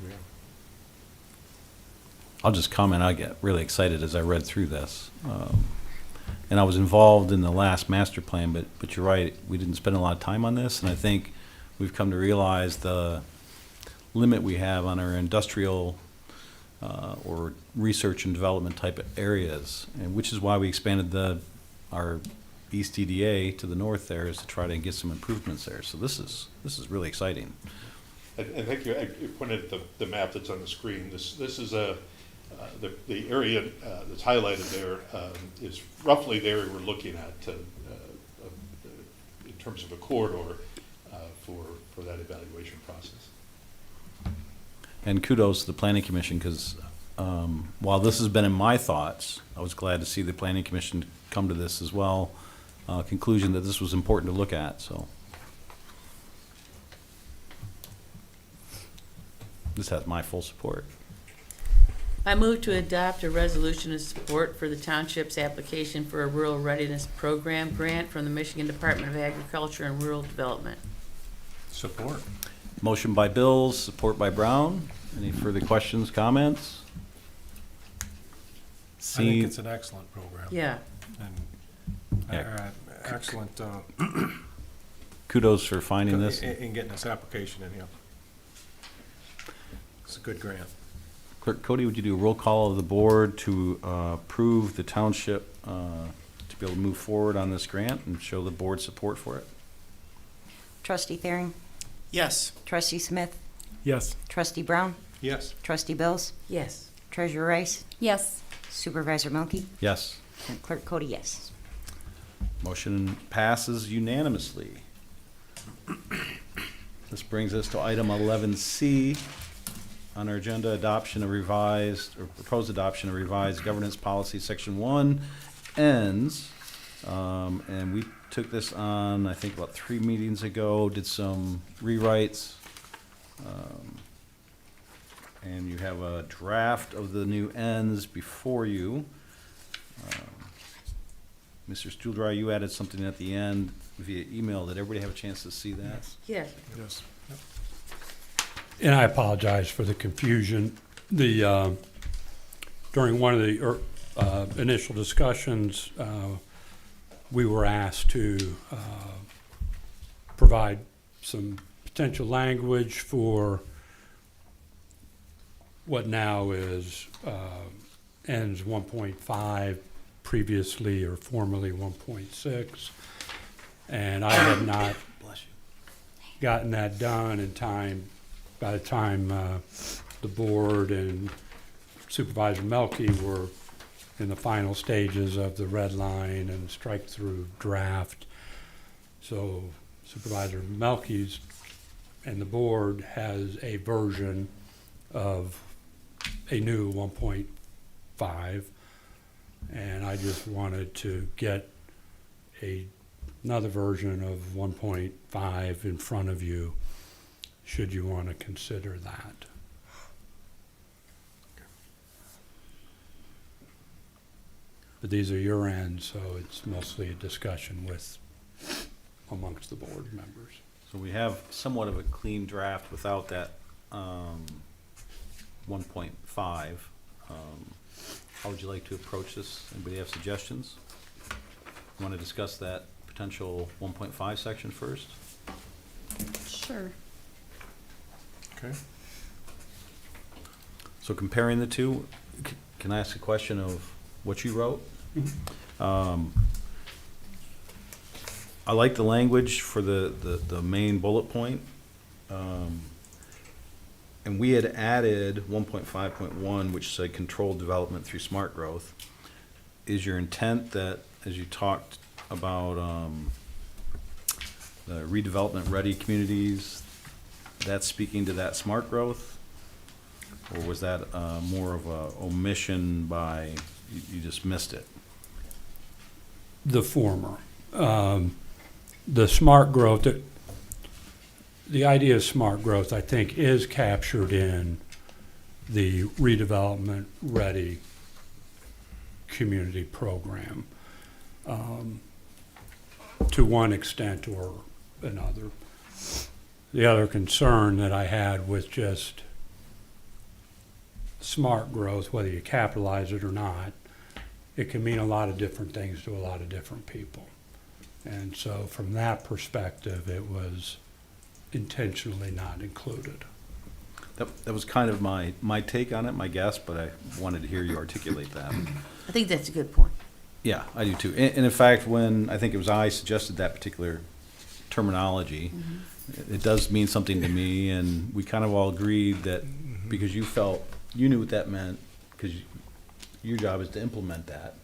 Speaker 9: Yeah.
Speaker 1: I'll just comment, I get really excited as I read through this. And I was involved in the last master plan, but you're right, we didn't spend a lot of time on this, and I think we've come to realize the limit we have on our industrial or research and development type of areas, and which is why we expanded our East EDA to the north there, is to try to get some improvements there. So this is really exciting.
Speaker 9: And thank you. You pointed at the map that's on the screen. This is the area that's highlighted there is roughly the area we're looking at in terms of a corridor for that evaluation process.
Speaker 1: And kudos to the Planning Commission, because while this has been in my thoughts, I was glad to see the Planning Commission come to this as well, conclusion that this was important to look at. So, This has my full support.
Speaker 4: I move to adopt a resolution of support for the township's application for a rural readiness program grant from the Michigan Department of Agriculture and Rural Development.
Speaker 7: Support.
Speaker 1: Motion by Bills, support by Brown. Any further questions, comments?
Speaker 6: I think
Speaker 1: See,
Speaker 6: it's an excellent program.
Speaker 4: Yeah,
Speaker 6: And
Speaker 1: Yeah.
Speaker 6: excellent
Speaker 1: kudos for finding this.
Speaker 6: in getting this application in here. It's a good grant.
Speaker 1: Clerk Cody, would you do a roll call of the board to approve the township to be able to move forward on this grant and show the board support for it?
Speaker 3: Trustee Thering,
Speaker 10: Yes.
Speaker 3: Trustee Smith,
Speaker 6: Yes.
Speaker 3: Trustee Brown,
Speaker 7: Yes.
Speaker 3: Trustee Bills,
Speaker 4: yes.
Speaker 3: Treasurer Rice,
Speaker 2: Yes.
Speaker 3: Supervisor Milky,
Speaker 1: Yes.
Speaker 3: and Clerk Cody, yes.
Speaker 1: Motion passes unanimously. This brings us to item 11C on our agenda, adoption of revised, or proposed adoption of revised governance policy, section 1 ends. And we took this on, I think, about 3 meetings ago, did some rewrites. And you have a draft of the new ends before you. Mr. Stuhldreher, you added something at the end via email. Did everybody have a chance to see that?
Speaker 4: Yes.
Speaker 6: Yes.
Speaker 8: And I apologize for the confusion. The, during one of the initial discussions, we were asked to provide some potential language for what now is ends 1.5, previously or formerly 1.6. And I had not
Speaker 1: Bless you.
Speaker 8: gotten that done in time. By the time the board and Supervisor Melky were in the final stages of the red line and strike-through draft. So Supervisor Melky's and the board has a version of a new 1.5, and I just wanted to get another version of 1.5 in front of you, should you want to consider that. But these are your ends, so it's mostly a discussion with, amongst the board members.
Speaker 1: So we have somewhat of a clean draft without that 1.5. How would you like to approach this? Anybody have suggestions? Want to discuss that potential 1.5 section first?
Speaker 2: Sure.
Speaker 6: Okay.
Speaker 1: So comparing the two, can I ask a question of what you wrote? I like the language for the main bullet point. And we had added 1.5.1, which said controlled development through smart growth. Is your intent that, as you talked about the redevelopment ready communities, that's speaking to that smart growth? Or was that more of a omission by, you just missed it?
Speaker 8: The former. The smart growth, the idea of smart growth, I think, is captured in the redevelopment ready community program to one extent or another. The other concern that I had with just smart growth, whether you capitalize it or not, it can mean a lot of different things to a lot of different people. And so from that perspective, it was intentionally not included.
Speaker 1: That was kind of my take on it, my guess, but I wanted to hear you articulate that.
Speaker 4: I think that's a good point.
Speaker 1: Yeah, I do too. And in fact, when I think it was I suggested that particular terminology, it does mean something to me, and we kind of all agreed that because you felt, you knew what that meant, because your job is to implement that.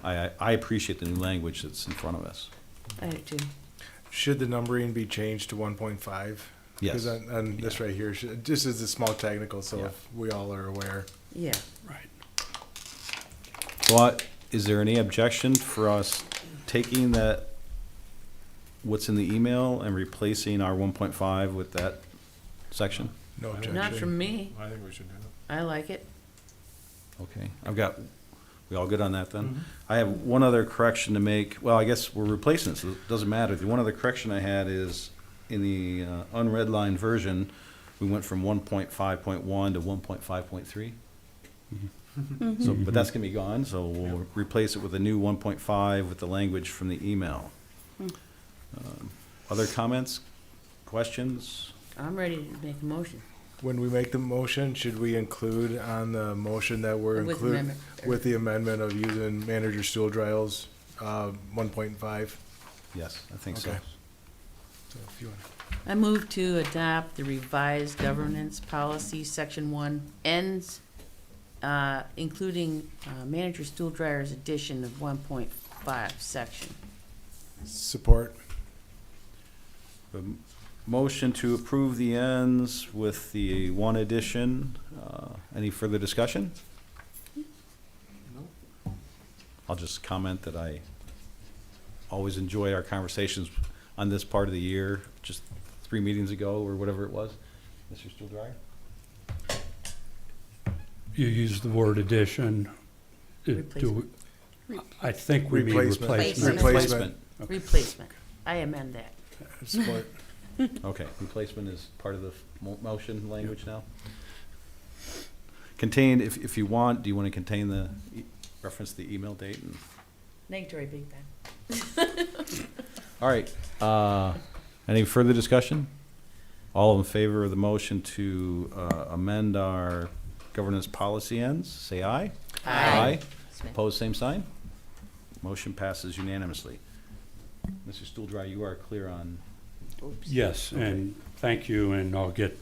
Speaker 1: I appreciate the new language that's in front of us.
Speaker 4: I do too.
Speaker 6: Should the numbering be changed to 1.5?
Speaker 1: Yes.
Speaker 6: Because on this right here, this is a small technical, so
Speaker 1: Yeah.
Speaker 6: if we all are aware.
Speaker 4: Yeah.
Speaker 8: Right.
Speaker 1: So is there any objection for us taking that, what's in the email, and replacing our 1.5 with that section?
Speaker 6: No objection.
Speaker 4: Not from me.
Speaker 7: I think we should do it.
Speaker 4: I like it.
Speaker 1: Okay, we all good on that then? I have one other correction to make. Well, I guess we're replacing it, so it doesn't matter. The one other correction I had is in the unredlined version, we went from 1.5.1 to 1.5.3. So, but that's gonna be gone, so we'll replace it with a new 1.5 with the language from the email. Other comments, questions?
Speaker 4: I'm ready to make a motion.
Speaker 6: When we make the motion, should we include on the motion that we're
Speaker 4: With
Speaker 6: include
Speaker 4: amendment, or-
Speaker 6: with the amendment of using manager stool dryers, 1.5?
Speaker 1: Yes, I think so.
Speaker 6: Okay. So if you want.
Speaker 4: I move to adopt the revised governance policy, section 1, ends, including manager stool dryer's addition of 1.5 section.
Speaker 6: Support.
Speaker 1: A motion to approve the ends with the one addition. Any further discussion? I'll just comment that I always enjoy our conversations on this part of the year, just 3 meetings ago or whatever it was. Mr. Stuhldreher?
Speaker 8: You used the wword addition. I think we mean
Speaker 6: Replacement.
Speaker 8: replacement.
Speaker 6: Replacement.
Speaker 4: Replacement. I amend that.
Speaker 6: Support.
Speaker 1: Okay, replacement is part of the motion language now? Contain, if you want, do you want to contain the, reference the email date? And
Speaker 4: Negatory Big Ben.
Speaker 1: all right, any further discussion? All in favor of the motion to amend our governance policy ends, say aye.
Speaker 4: Aye.
Speaker 1: Opposed, same sign. Motion passes unanimously. Mr. Stuhldreher, you are clear on,
Speaker 8: Yes, and thank you, and I'll get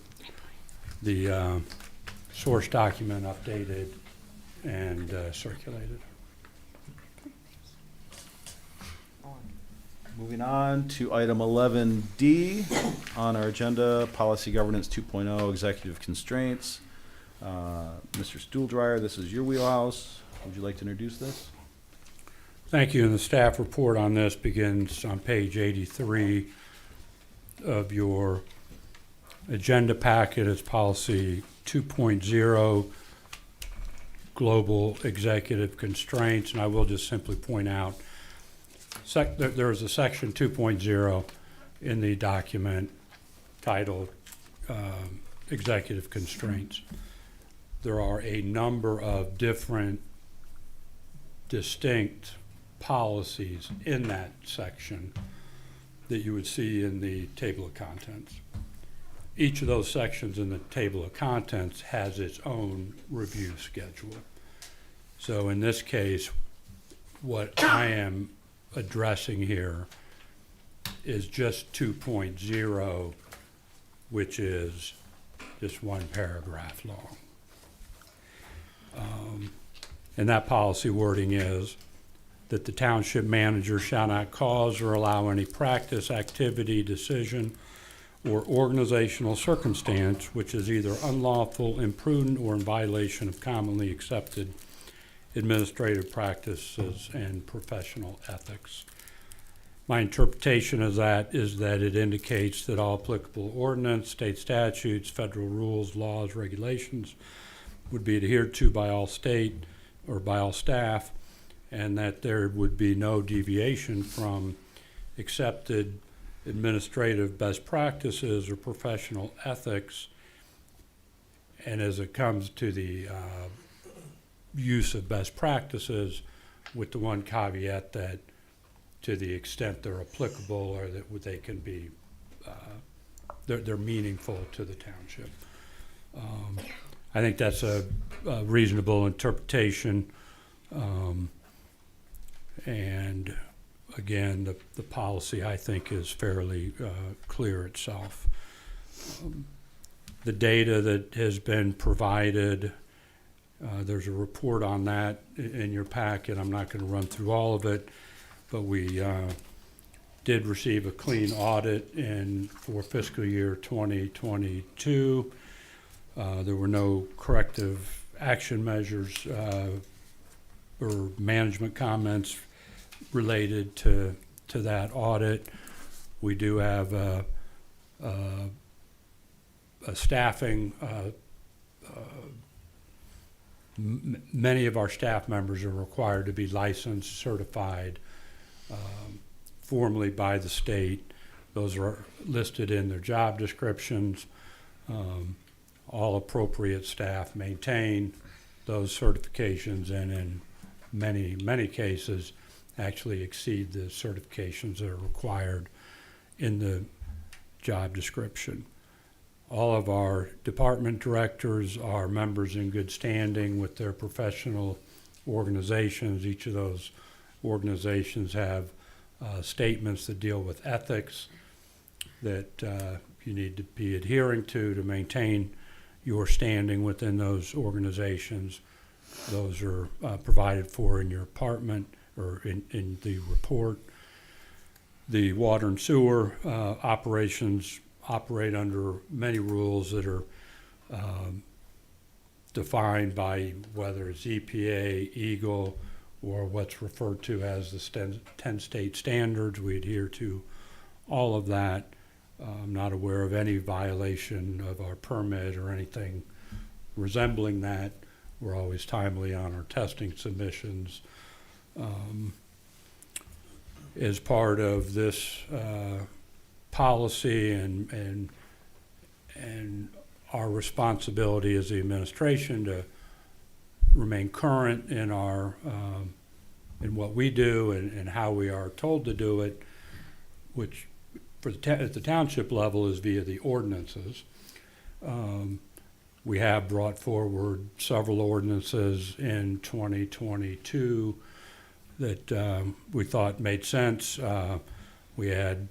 Speaker 8: the source document updated and circulated.
Speaker 1: moving on to item 11D on our agenda, Policy Governance 2.0, Executive Constraints. Mr. Stuhldreher, this is your wheelhouse. Would you like to introduce this?
Speaker 8: Thank you, and the staff report on this begins on page 83 of your agenda packet. It's policy 2.0, global executive constraints, and I will just simply point out there is a section 2.0 in the document titled executive constraints. There are a number of different distinct policies in that section that you would see in the table of contents. Each of those sections in the table of contents has its own review schedule. So in this case, what I am addressing here is just 2.0, which is just one paragraph long. And that policy wording is that the township manager shall not cause or allow any practice, activity, decision, or organizational circumstance which is either unlawful, imprudent, or in violation of commonly accepted administrative practices and professional ethics. My interpretation of that is that it indicates that all applicable ordinance, state statutes, federal rules, laws, regulations would be adhered to by all state or by all staff, and that there would be no deviation from accepted administrative best practices or professional ethics. And as it comes to the use of best practices, with the one caveat that to the extent they're applicable or that they can be, they're meaningful to the township. I think that's a reasonable interpretation. And again, the policy, I think, is fairly clear itself. The data that has been provided, there's a report on that in your packet. I'm not going to run through all of it, but we did receive a clean audit for fiscal year 2022. There were no corrective action measures or management comments related to that audit. We do have a staffing, many of our staff members are required to be licensed, certified, formally by the state. Those are listed in their job descriptions. All appropriate staff maintain those certifications, and in many cases actually exceed the certifications that are required in the job description. All of our department directors are members in good standing with their professional organizations. Each of those organizations have statements that deal with ethics that you need to be adhering to maintain your standing within those organizations. Those are provided for in your apartment or in the report. The water and sewer operations operate under many rules that are defined by whether it's EPA, EGLE, or what's referred to as the 10 state standards. We adhere to all of that. I'm not aware of any violation of our permit or anything resembling that. We're always timely on our testing submissions. As part of this policy and our responsibility as the administration to remain current in our in what we do and how we are told to do it, which at the township level is via the ordinances. We have brought forward several ordinances in 2022 that we thought made sense. We had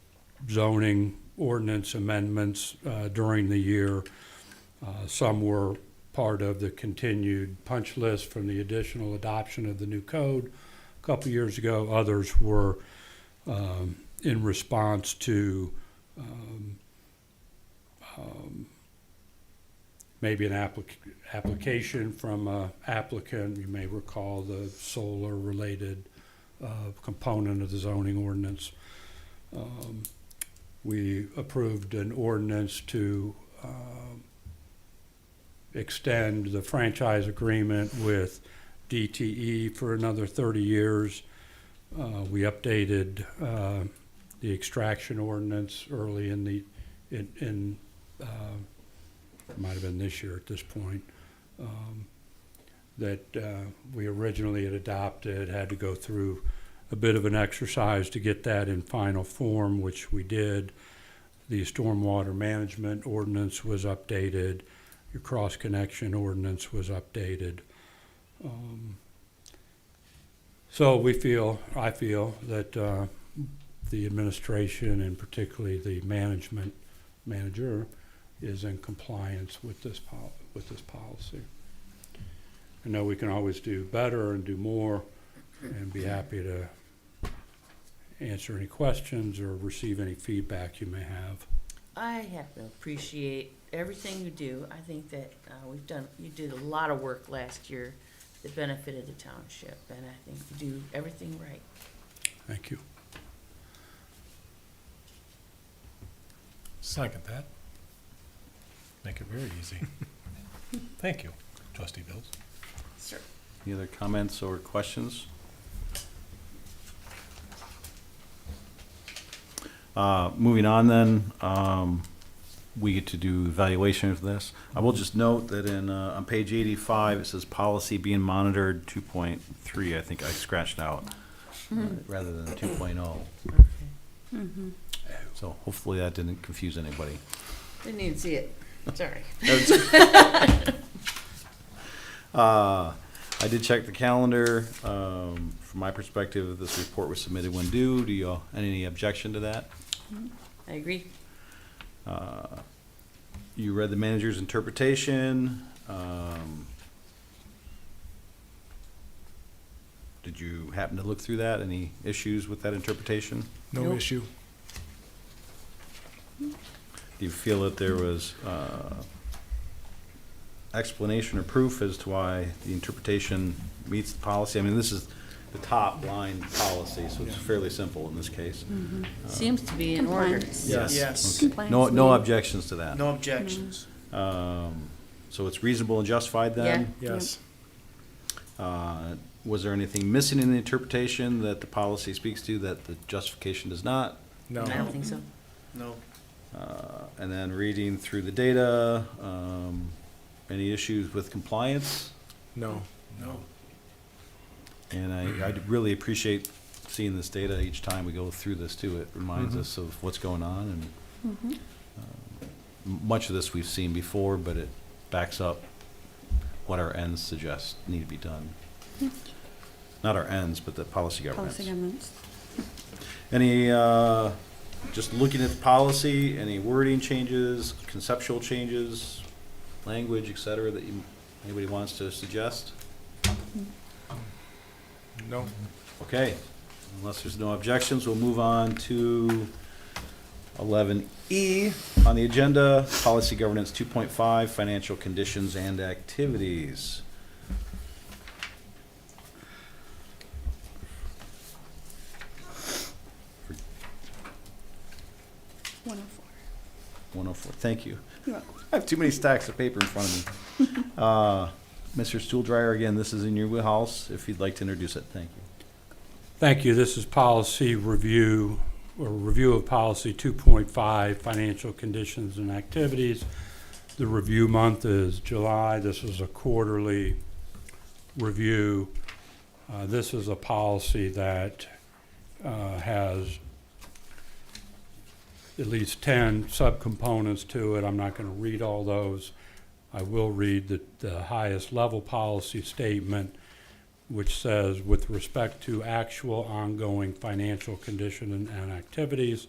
Speaker 8: zoning ordinance amendments during the year. Some were part of the continued punch list from the additional adoption of the new code a couple years ago. Others were in response to maybe an application from an applicant. You may recall the solar-related component of the zoning ordinance. We approved an ordinance to extend the franchise agreement with DTE for another 30 years. We updated the extraction ordinance early in the, it might have been this year at this point, that we originally had adopted, had to go through a bit of an exercise to get that in final form, which we did. The stormwater management ordinance was updated. Your cross-connection ordinance was updated. So I feel that the administration and particularly the manager is in compliance with this policy. I know we can always do better and do more, and be happy to answer any questions or receive any feedback you may have.
Speaker 4: I have to appreciate everything you do. I think that you did a lot of work last year that benefited the township, and I think you do everything right.
Speaker 8: Thank you.
Speaker 11: Second that. Make it very easy. Thank you, Trustee Bills.
Speaker 4: Sure.
Speaker 1: Any other comments or questions? Moving on then, we get to do evaluation of this. I will just note that on page 85, it says policy being monitored 2.3. I think I scratched out rather than 2.0.
Speaker 4: Okay.
Speaker 2: Mm-hmm.
Speaker 1: So hopefully that didn't confuse anybody.
Speaker 4: Didn't even see it. Sorry.
Speaker 1: I did check the calendar. From my perspective, this report was submitted when due. Do you any objection to that?
Speaker 4: I agree.
Speaker 1: You read the manager's interpretation. Did you happen to look through that? Any issues with that interpretation?
Speaker 6: No
Speaker 4: Nope.
Speaker 6: issue.
Speaker 1: Do you feel that there was explanation or proof as to why the interpretation meets the policy? I mean, this is the top line policy, so it's fairly simple in this case.
Speaker 4: Seems to be in order.
Speaker 2: Compliance.
Speaker 1: Yes.
Speaker 10: Yes.
Speaker 1: Okay.
Speaker 2: Compliance
Speaker 1: No
Speaker 2: meeting.
Speaker 1: objections to that?
Speaker 10: No objections.
Speaker 1: So it's reasonable and justified then?
Speaker 6: Yes.
Speaker 1: Was there anything missing in the interpretation that the policy speaks to that the justification does not?
Speaker 6: No.
Speaker 4: I don't think so.
Speaker 10: No.
Speaker 1: And then reading through the data, any issues with compliance?
Speaker 6: No.
Speaker 11: No.
Speaker 1: And I really appreciate seeing this data each time we go through this too. It reminds us of what's going on, and much of this we've seen before, but it backs up what our ends suggest need to be done. Not our ends, but the policy governance.
Speaker 2: Policy governance.
Speaker 1: Any, just looking at the policy, any wording changes, conceptual changes, language, et cetera, that anybody wants to suggest?
Speaker 6: No.
Speaker 1: Okay, unless there's no objections, we'll move on to 11E on the agenda, Policy Governance 2.5, Financial Conditions and Activities.
Speaker 2: One oh four.
Speaker 1: 104, thank you.
Speaker 2: You're welcome.
Speaker 1: I have too many stacks of paper in front of me. Mr. Stuhldreher, again, this is in your wheelhouse. If you'd like to introduce it, thank you.
Speaker 8: Thank you. This is policy review, or review of policy 2.5, financial conditions and activities. The review month is July. This is a quarterly review. This is a policy that has at least 10 subcomponents to it. I'm not going to read all those. I will read the highest level policy statement, which says, with respect to actual ongoing financial condition and activities,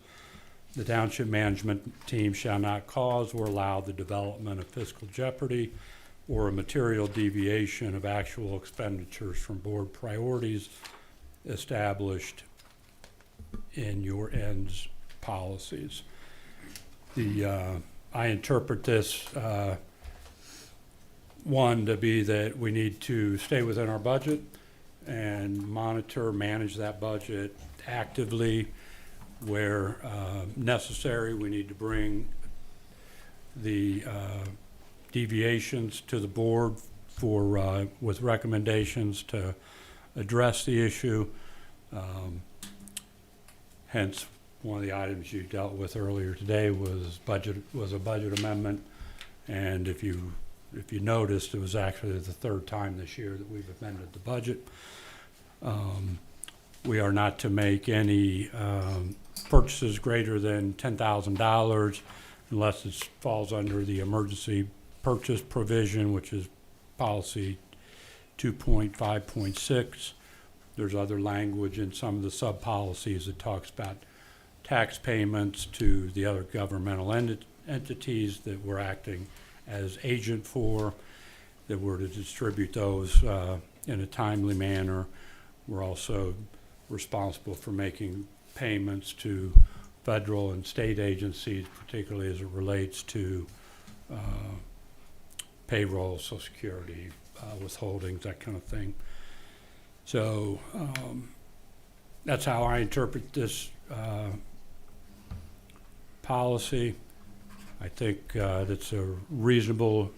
Speaker 8: the township management team shall not cause or allow the development of fiscal jeopardy or a material deviation of actual expenditures from board priorities established in your ends policies. I interpret this one to be that we need to stay within our budget and monitor, manage that budget actively. Where necessary, we need to bring the deviations to the board for with recommendations to address the issue. Hence, one of the items you dealt with earlier today was a budget amendment, and if you noticed, it was actually the third time this year that we've amended the budget. We are not to make any purchases greater than $10,000 unless it falls under the emergency purchase provision, which is policy 2.5.6. There's other language in some of the sub-policies that talks about tax payments to the other governmental entities that we're acting as agent for, that we're to distribute those in a timely manner. We're also responsible for making payments to federal and state agencies, particularly as it relates to payroll, Social Security, withholdings, that kind of thing. So that's how I interpret this policy. I think that's a reasonable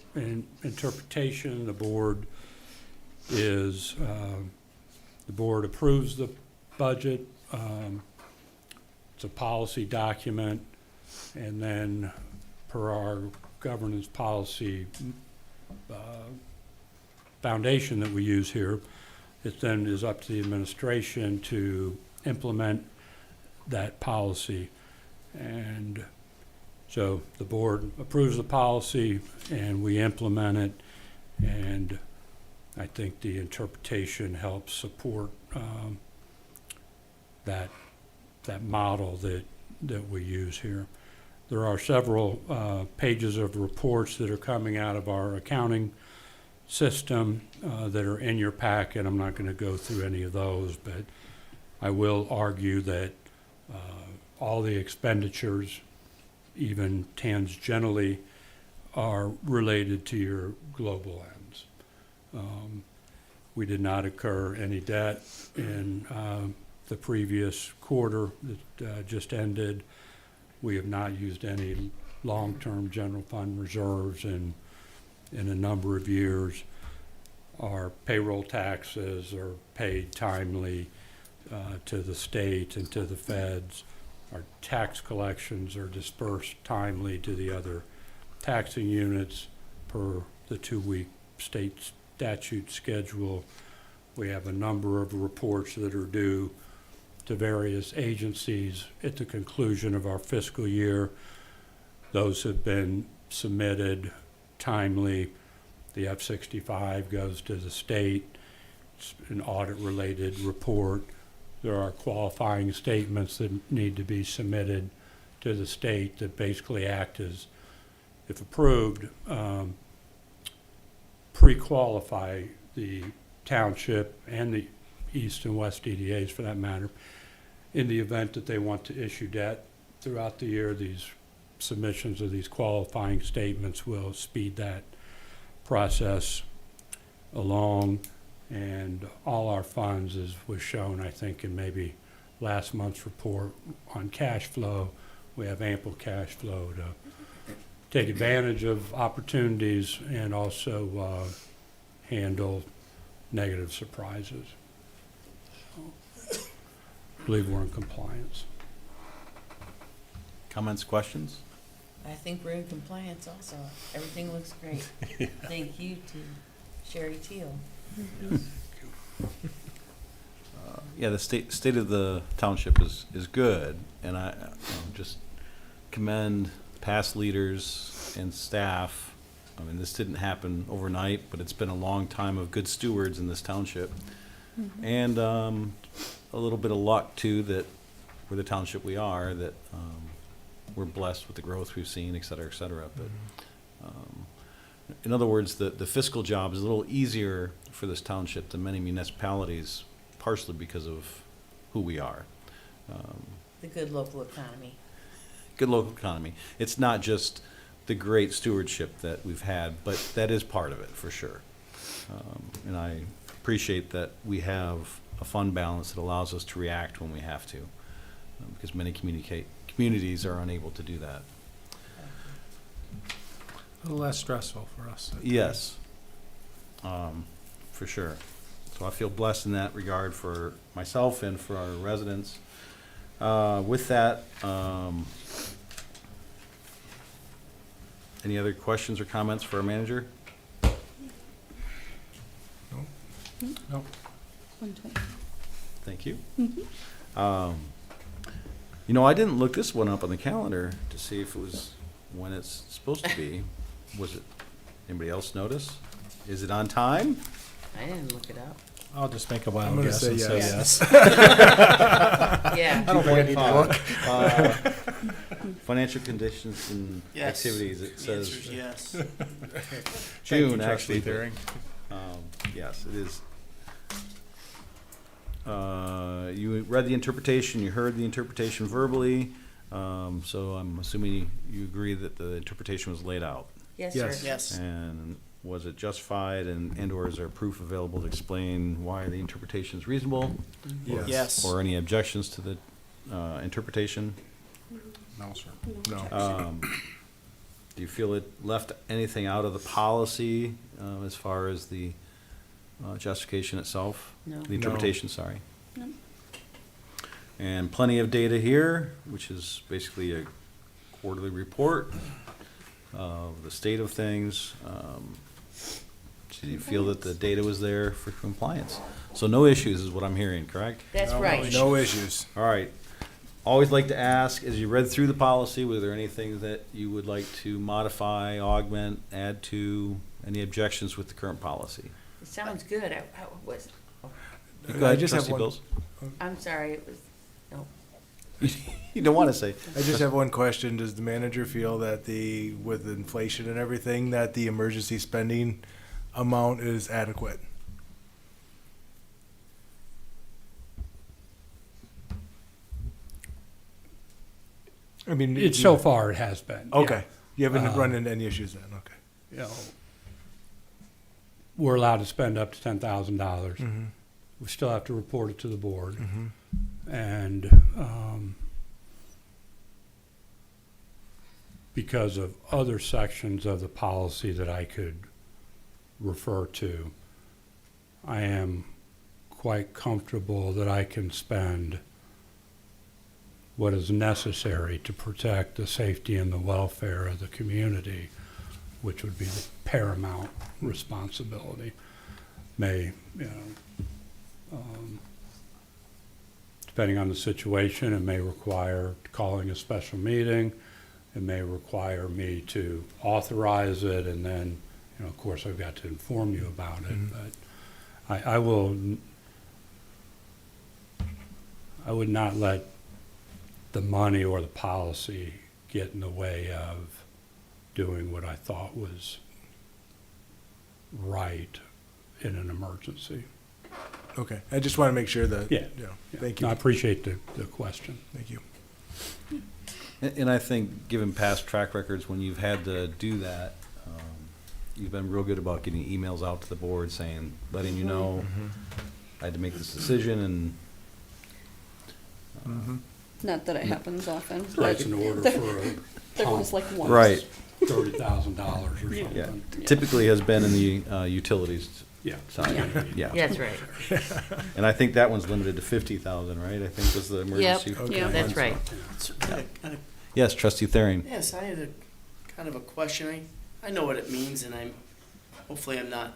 Speaker 8: interpretation. The board approves the budget. It's a policy document, and then per our governance policy foundation that we use here, it then is up to the administration to implement that policy. And so the board approves the policy and we implement it, and I think the interpretation helps support that model that we use here. There are several pages of reports that are coming out of our accounting system that are in your packet. I'm not going to go through any of those, but I will argue that all the expenditures, even tangentially, are related to your global ends. We did not incur any debt in the previous quarter that just ended. We have not used any long-term general fund reserves in a number of years. Our payroll taxes are paid timely to the state and to the feds. Our tax collections are dispersed timely to the other taxing units per the 2-week state statute schedule. We have a number of reports that are due to various agencies at the conclusion of our fiscal year. Those have been submitted timely. The F-65 goes to the state. It's an audit-related report. There are qualifying statements that need to be submitted to the state that basically act as, if approved, pre-qualify the township and the east and west EDAs for that matter. In the event that they want to issue debt throughout the year, these submissions of these qualifying statements will speed that process along. And all our funds, as was shown, I think, in maybe last month's report on cash flow, we have ample cash flow to take advantage of opportunities and also handle negative surprises. So, I believe we're in compliance.
Speaker 1: Comments, questions?
Speaker 4: I think we're in compliance also. Everything looks great. Thank you to Sherry Teal.
Speaker 1: Yeah, the state of the township is good, and I just commend past leaders and staff. I mean, this didn't happen overnight, but it's been a long time of good stewards in this township. And a little bit of luck, too, that we're the township we are, that we're blessed with the growth we've seen, et cetera, et cetera. But in other words, the fiscal job is a little easier for this township than many municipalities, partially because of who we are.
Speaker 4: The good local economy.
Speaker 1: Good local economy. It's not just the great stewardship that we've had, but that is part of it, for sure. And I appreciate that we have a fund balance that allows us to react when we have to, because many communities are unable to do that.
Speaker 11: A little less stressful for us.
Speaker 1: Yes, for sure. So I feel blessed in that regard for myself and for our residents. With that, any other questions or comments for our manager?
Speaker 11: No.
Speaker 1: Thank you. You know, I didn't look this one up on the calendar to see if it was when it's supposed to be. Was it, anybody else notice? Is it on time?
Speaker 4: I didn't look it up.
Speaker 11: I'll just make a
Speaker 6: I'm
Speaker 11: wild
Speaker 6: gonna
Speaker 11: guess
Speaker 6: say
Speaker 11: and say
Speaker 6: yes.
Speaker 11: yes.
Speaker 4: Yeah.
Speaker 11: I don't think I need to look.
Speaker 1: Financial conditions and
Speaker 10: Yes.
Speaker 1: activities, it
Speaker 10: The answer
Speaker 1: says
Speaker 10: is yes.
Speaker 1: June,
Speaker 11: Thank you,
Speaker 1: actually.
Speaker 11: Trustee Thering.
Speaker 1: Yes, it is. You read the interpretation, you heard the interpretation verbally, so I'm assuming you agree that the interpretation was laid out.
Speaker 4: Yes,
Speaker 6: Yes.
Speaker 4: sir.
Speaker 10: Yes.
Speaker 1: And was it justified, and or is there proof available to explain why the interpretation is reasonable?
Speaker 6: Yes.
Speaker 10: Yes.
Speaker 1: Or any objections to the interpretation?
Speaker 11: No, sir. No.
Speaker 1: Do you feel it left anything out of the policy as far as the justification itself?
Speaker 4: No.
Speaker 1: The interpretation, sorry.
Speaker 4: No.
Speaker 1: And plenty of data here, which is basically a quarterly report of the state of things. So you feel that the data was there for compliance? So no issues is what I'm hearing, correct?
Speaker 4: That's right.
Speaker 6: No issues.
Speaker 1: All right. Always like to ask, as you read through the policy, were there anything that you would like to modify, augment, add to, any objections with the current policy?
Speaker 4: It sounds good. I was,
Speaker 1: Go ahead,
Speaker 6: I just have
Speaker 1: Trustee
Speaker 6: one-
Speaker 1: Bills.
Speaker 4: I'm sorry, it was, no.
Speaker 1: You don't want to say.
Speaker 6: I just have one question. Does the manager feel that with inflation and everything, that the emergency spending amount is adequate? I mean,
Speaker 8: It's so far it has been. yeah.
Speaker 6: okay. You haven't run into any issues then, okay.
Speaker 8: You know, we're allowed to spend up to $10,000.
Speaker 6: Mm-hmm.
Speaker 8: We still have to report it to the board.
Speaker 6: Mm-hmm.
Speaker 8: And because of other sections of the policy that I could refer to, I am quite comfortable that I can spend what is necessary to protect the safety and the welfare of the community, which would be the paramount responsibility. May, depending on the situation, it may require calling a special meeting. It may require me to authorize it, and then, of course, I've got to inform you about it. But I would not let the money or the policy get in the way of doing what I thought was right in an emergency.
Speaker 6: Okay, I just want to make sure that,
Speaker 8: Yeah.
Speaker 6: thank
Speaker 8: No, I
Speaker 6: you,
Speaker 8: appreciate the question.
Speaker 6: thank you.
Speaker 1: And I think, given past track records, when you've had to do that, you've been real good about getting emails out to the board saying, letting you know, I had to make this decision, and
Speaker 2: Not that it happens often.
Speaker 8: That's an order for a
Speaker 2: There was
Speaker 8: pump,
Speaker 2: like once.
Speaker 1: right,
Speaker 8: $30,000 or something.
Speaker 1: yeah, typically has been in the utilities
Speaker 8: Yeah.
Speaker 1: side, yeah.
Speaker 4: That's right.
Speaker 1: And I think that one's limited to 50,000, right? I think was the emergency.
Speaker 6: Okay.
Speaker 2: Yeah.
Speaker 4: That's right.
Speaker 10: So, I had a-
Speaker 1: Yes, trustee Thering.
Speaker 10: Yes, I had a kind of a question. I know what it means, and hopefully I'm not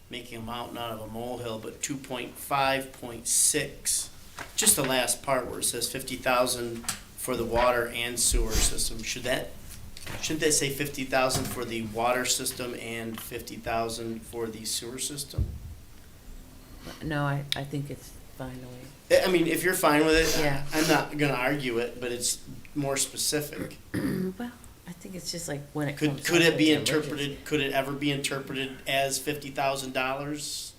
Speaker 10: making a mountain out of a molehill, but 2.5.6, just the last part where it says 50,000 for the water and sewer system. Shouldn't that say 50,000 for the water system and 50,000 for the sewer system?
Speaker 4: No, I think it's fine the way.
Speaker 10: I mean, if you're fine with it,
Speaker 4: Yeah.
Speaker 10: I'm not gonna argue it, but it's more specific.
Speaker 4: Well, I think it's just like when it comes.
Speaker 10: Could
Speaker 4: up,
Speaker 10: it be
Speaker 4: it's an emergency.
Speaker 10: interpreted, could it ever be interpreted as $50,000?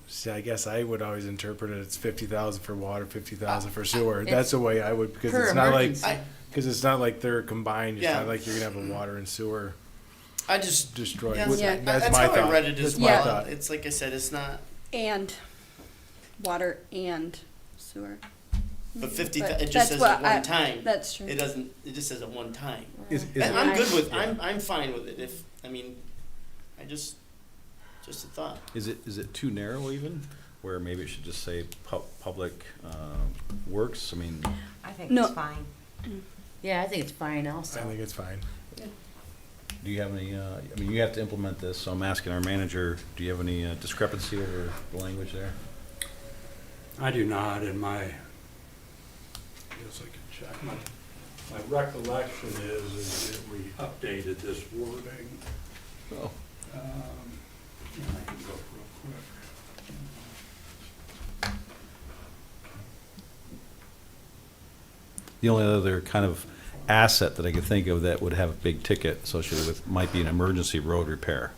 Speaker 6: See, I guess I would always interpret it as 50,000 for water, 50,000 for sewer.
Speaker 4: It's
Speaker 6: That's the way I would, because
Speaker 4: per
Speaker 6: it's not like,
Speaker 4: emergency.
Speaker 6: because it's not like they're combined. It's
Speaker 10: Yeah.
Speaker 6: not like you're gonna have a water and sewer
Speaker 10: I just,
Speaker 6: destroyed.
Speaker 10: yeah,
Speaker 2: Yeah.
Speaker 6: That's my
Speaker 10: how
Speaker 6: thought.
Speaker 10: I read it as
Speaker 6: That's my
Speaker 10: well.
Speaker 6: thought.
Speaker 10: It's like I said, it's not,
Speaker 2: And water and sewer.
Speaker 10: but 50,
Speaker 2: But
Speaker 10: it just
Speaker 2: that's
Speaker 10: says
Speaker 2: what
Speaker 10: at one time.
Speaker 2: That's true.
Speaker 10: It doesn't, it just says at one time.
Speaker 6: Is
Speaker 10: And
Speaker 6: it-
Speaker 10: I'm good with,
Speaker 1: Yeah.
Speaker 10: I'm fine with it if, I mean, I just a thought.
Speaker 1: Is it too narrow even, where maybe it should just say public works? I mean,
Speaker 3: I think
Speaker 2: No.
Speaker 3: it's fine.
Speaker 4: Yeah, I think it's fine
Speaker 6: I
Speaker 4: also.
Speaker 6: think it's fine.
Speaker 1: do you have any, I mean, you have to implement this, so I'm asking our manager, do you have any discrepancy over the language there?
Speaker 8: I do not, and I guess I can check. My recollection is that we updated this wording.
Speaker 1: Oh.
Speaker 8: And I can look real quick.
Speaker 1: The only other kind of asset that I could think of that would have a big ticket associated with might be an emergency road repair.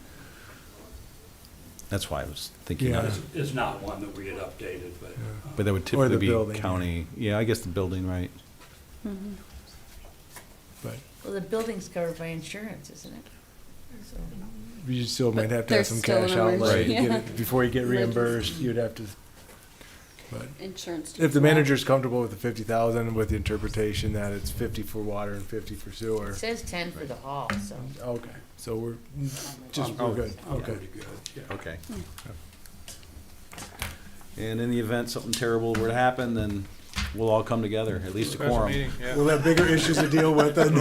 Speaker 1: That's why I was thinking
Speaker 6: Yeah.
Speaker 1: of
Speaker 8: It's,
Speaker 1: it.
Speaker 8: it's not one that we had updated, but.
Speaker 1: But that would
Speaker 6: Or
Speaker 1: typically
Speaker 6: the
Speaker 1: be
Speaker 6: building,
Speaker 1: county, yeah, I guess the building, right?
Speaker 6: But
Speaker 4: Well, the building's covered by insurance, isn't it? So,
Speaker 6: you still might have to have
Speaker 2: there's
Speaker 6: some
Speaker 2: still
Speaker 6: cash
Speaker 2: an
Speaker 6: outlay
Speaker 2: emergency,
Speaker 6: to get
Speaker 2: yeah.
Speaker 6: it, before you get reimbursed. You'd have to. But
Speaker 2: Insurance.
Speaker 6: if the manager's comfortable with the 50,000 with the interpretation that it's 50 for water and 50 for sewer.
Speaker 4: It says 10 for the hall, so.
Speaker 6: Okay, so we're just
Speaker 1: Oh,
Speaker 6: we're good.
Speaker 1: yeah.
Speaker 6: Okay.
Speaker 8: Pretty good, yeah.
Speaker 1: Okay. And in the event something terrible were to happen, then we'll all come together, at least a
Speaker 7: Special
Speaker 1: quorum.
Speaker 7: meeting, yeah.
Speaker 6: We'll have bigger issues to deal with than.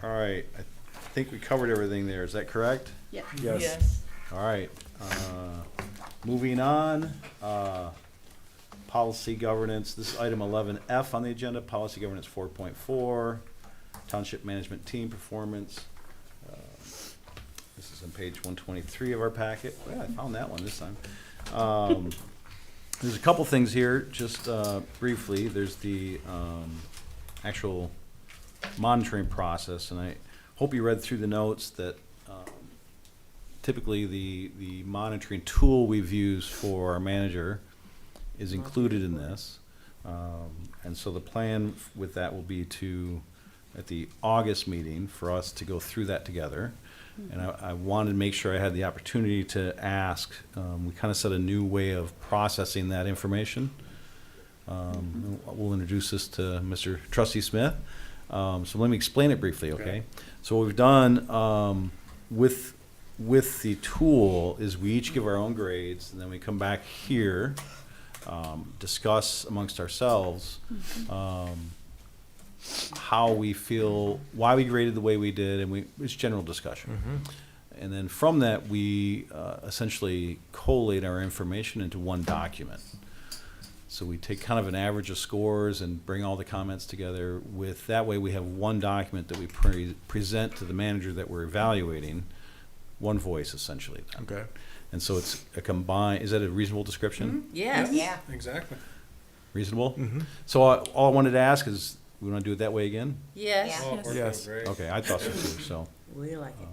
Speaker 1: All right, I think we covered everything there, is that correct?
Speaker 2: Yeah.
Speaker 6: Yes.
Speaker 1: All right, moving on, policy governance, this is item 11F on the agenda, policy governance 4.4, township management team performance. This is on page 123 of our packet. Well, I found that one this time. There's a couple things here, just briefly. There's the actual monitoring process, and I hope you read through the notes that typically the monitoring tool we've used for our manager is included in this. And so the plan with that will be to, at the August meeting, for us to go through that together. And I wanted to make sure I had the opportunity to ask, we kind of set a new way of processing that information. We'll introduce this to Mr. Trustee Smith. So let me explain it briefly, okay? So what we've done with the tool is we each give our own grades, and then we come back here, discuss amongst ourselves how we feel, why we graded the way we did, and it's general discussion. And then from that, we essentially collate our information into one document. So we take kind of an average of scores and bring all the comments together with, that way we have one document that we present to the manager that we're evaluating, one voice essentially.
Speaker 6: Okay.
Speaker 1: And so it's a combined, is that a reasonable description?
Speaker 4: Yes.
Speaker 3: Yeah.
Speaker 7: Exactly.
Speaker 1: Reasonable?
Speaker 6: Mm-hmm.
Speaker 1: So all I wanted to ask is, we want to do it that way again?
Speaker 4: Yes.
Speaker 7: Oh, it worked out
Speaker 6: Yes.
Speaker 7: great.
Speaker 1: Okay, I thought so too, so.
Speaker 4: We like it.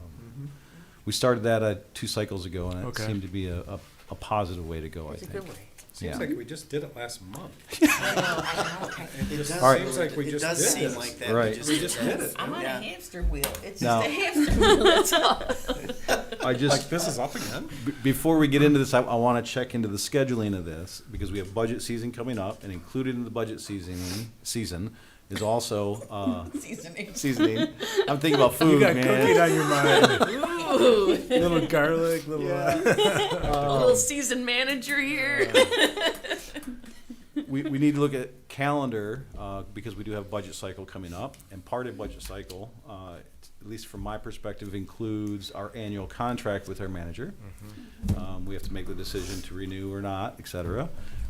Speaker 1: We started that 2 cycles ago, and it
Speaker 6: Okay.
Speaker 1: seemed to be a positive way to go, I
Speaker 4: It's a
Speaker 1: think.
Speaker 4: good way.
Speaker 7: Seems
Speaker 1: Yeah.
Speaker 7: like we just did it last month.
Speaker 10: It
Speaker 7: just
Speaker 10: does,
Speaker 1: All right.
Speaker 7: seems like we
Speaker 10: it
Speaker 7: just
Speaker 10: does
Speaker 7: did
Speaker 10: seem
Speaker 7: this.
Speaker 10: like that.
Speaker 1: Right.
Speaker 7: We just did it.
Speaker 2: I'm on
Speaker 10: Yeah.
Speaker 2: a hamster wheel. It's
Speaker 1: Now-
Speaker 2: just a hamster wheel, that's all.
Speaker 1: I just,
Speaker 7: Like, this is up again?
Speaker 1: before we get into this, I want to check into the scheduling of this, because we have budget season coming up, and included in the budget season is also seasoning. I'm thinking about
Speaker 6: You
Speaker 1: food,
Speaker 6: got cooking
Speaker 1: man.
Speaker 6: on your mind.
Speaker 4: Ooh,
Speaker 6: Little garlic, little.
Speaker 4: a little seasoned manager here.
Speaker 1: We need to look at calendar, because we do have budget cycle coming up, and part of budget cycle, at least from my perspective, includes our annual contract with our manager. We have to make the decision to renew or not, et cetera,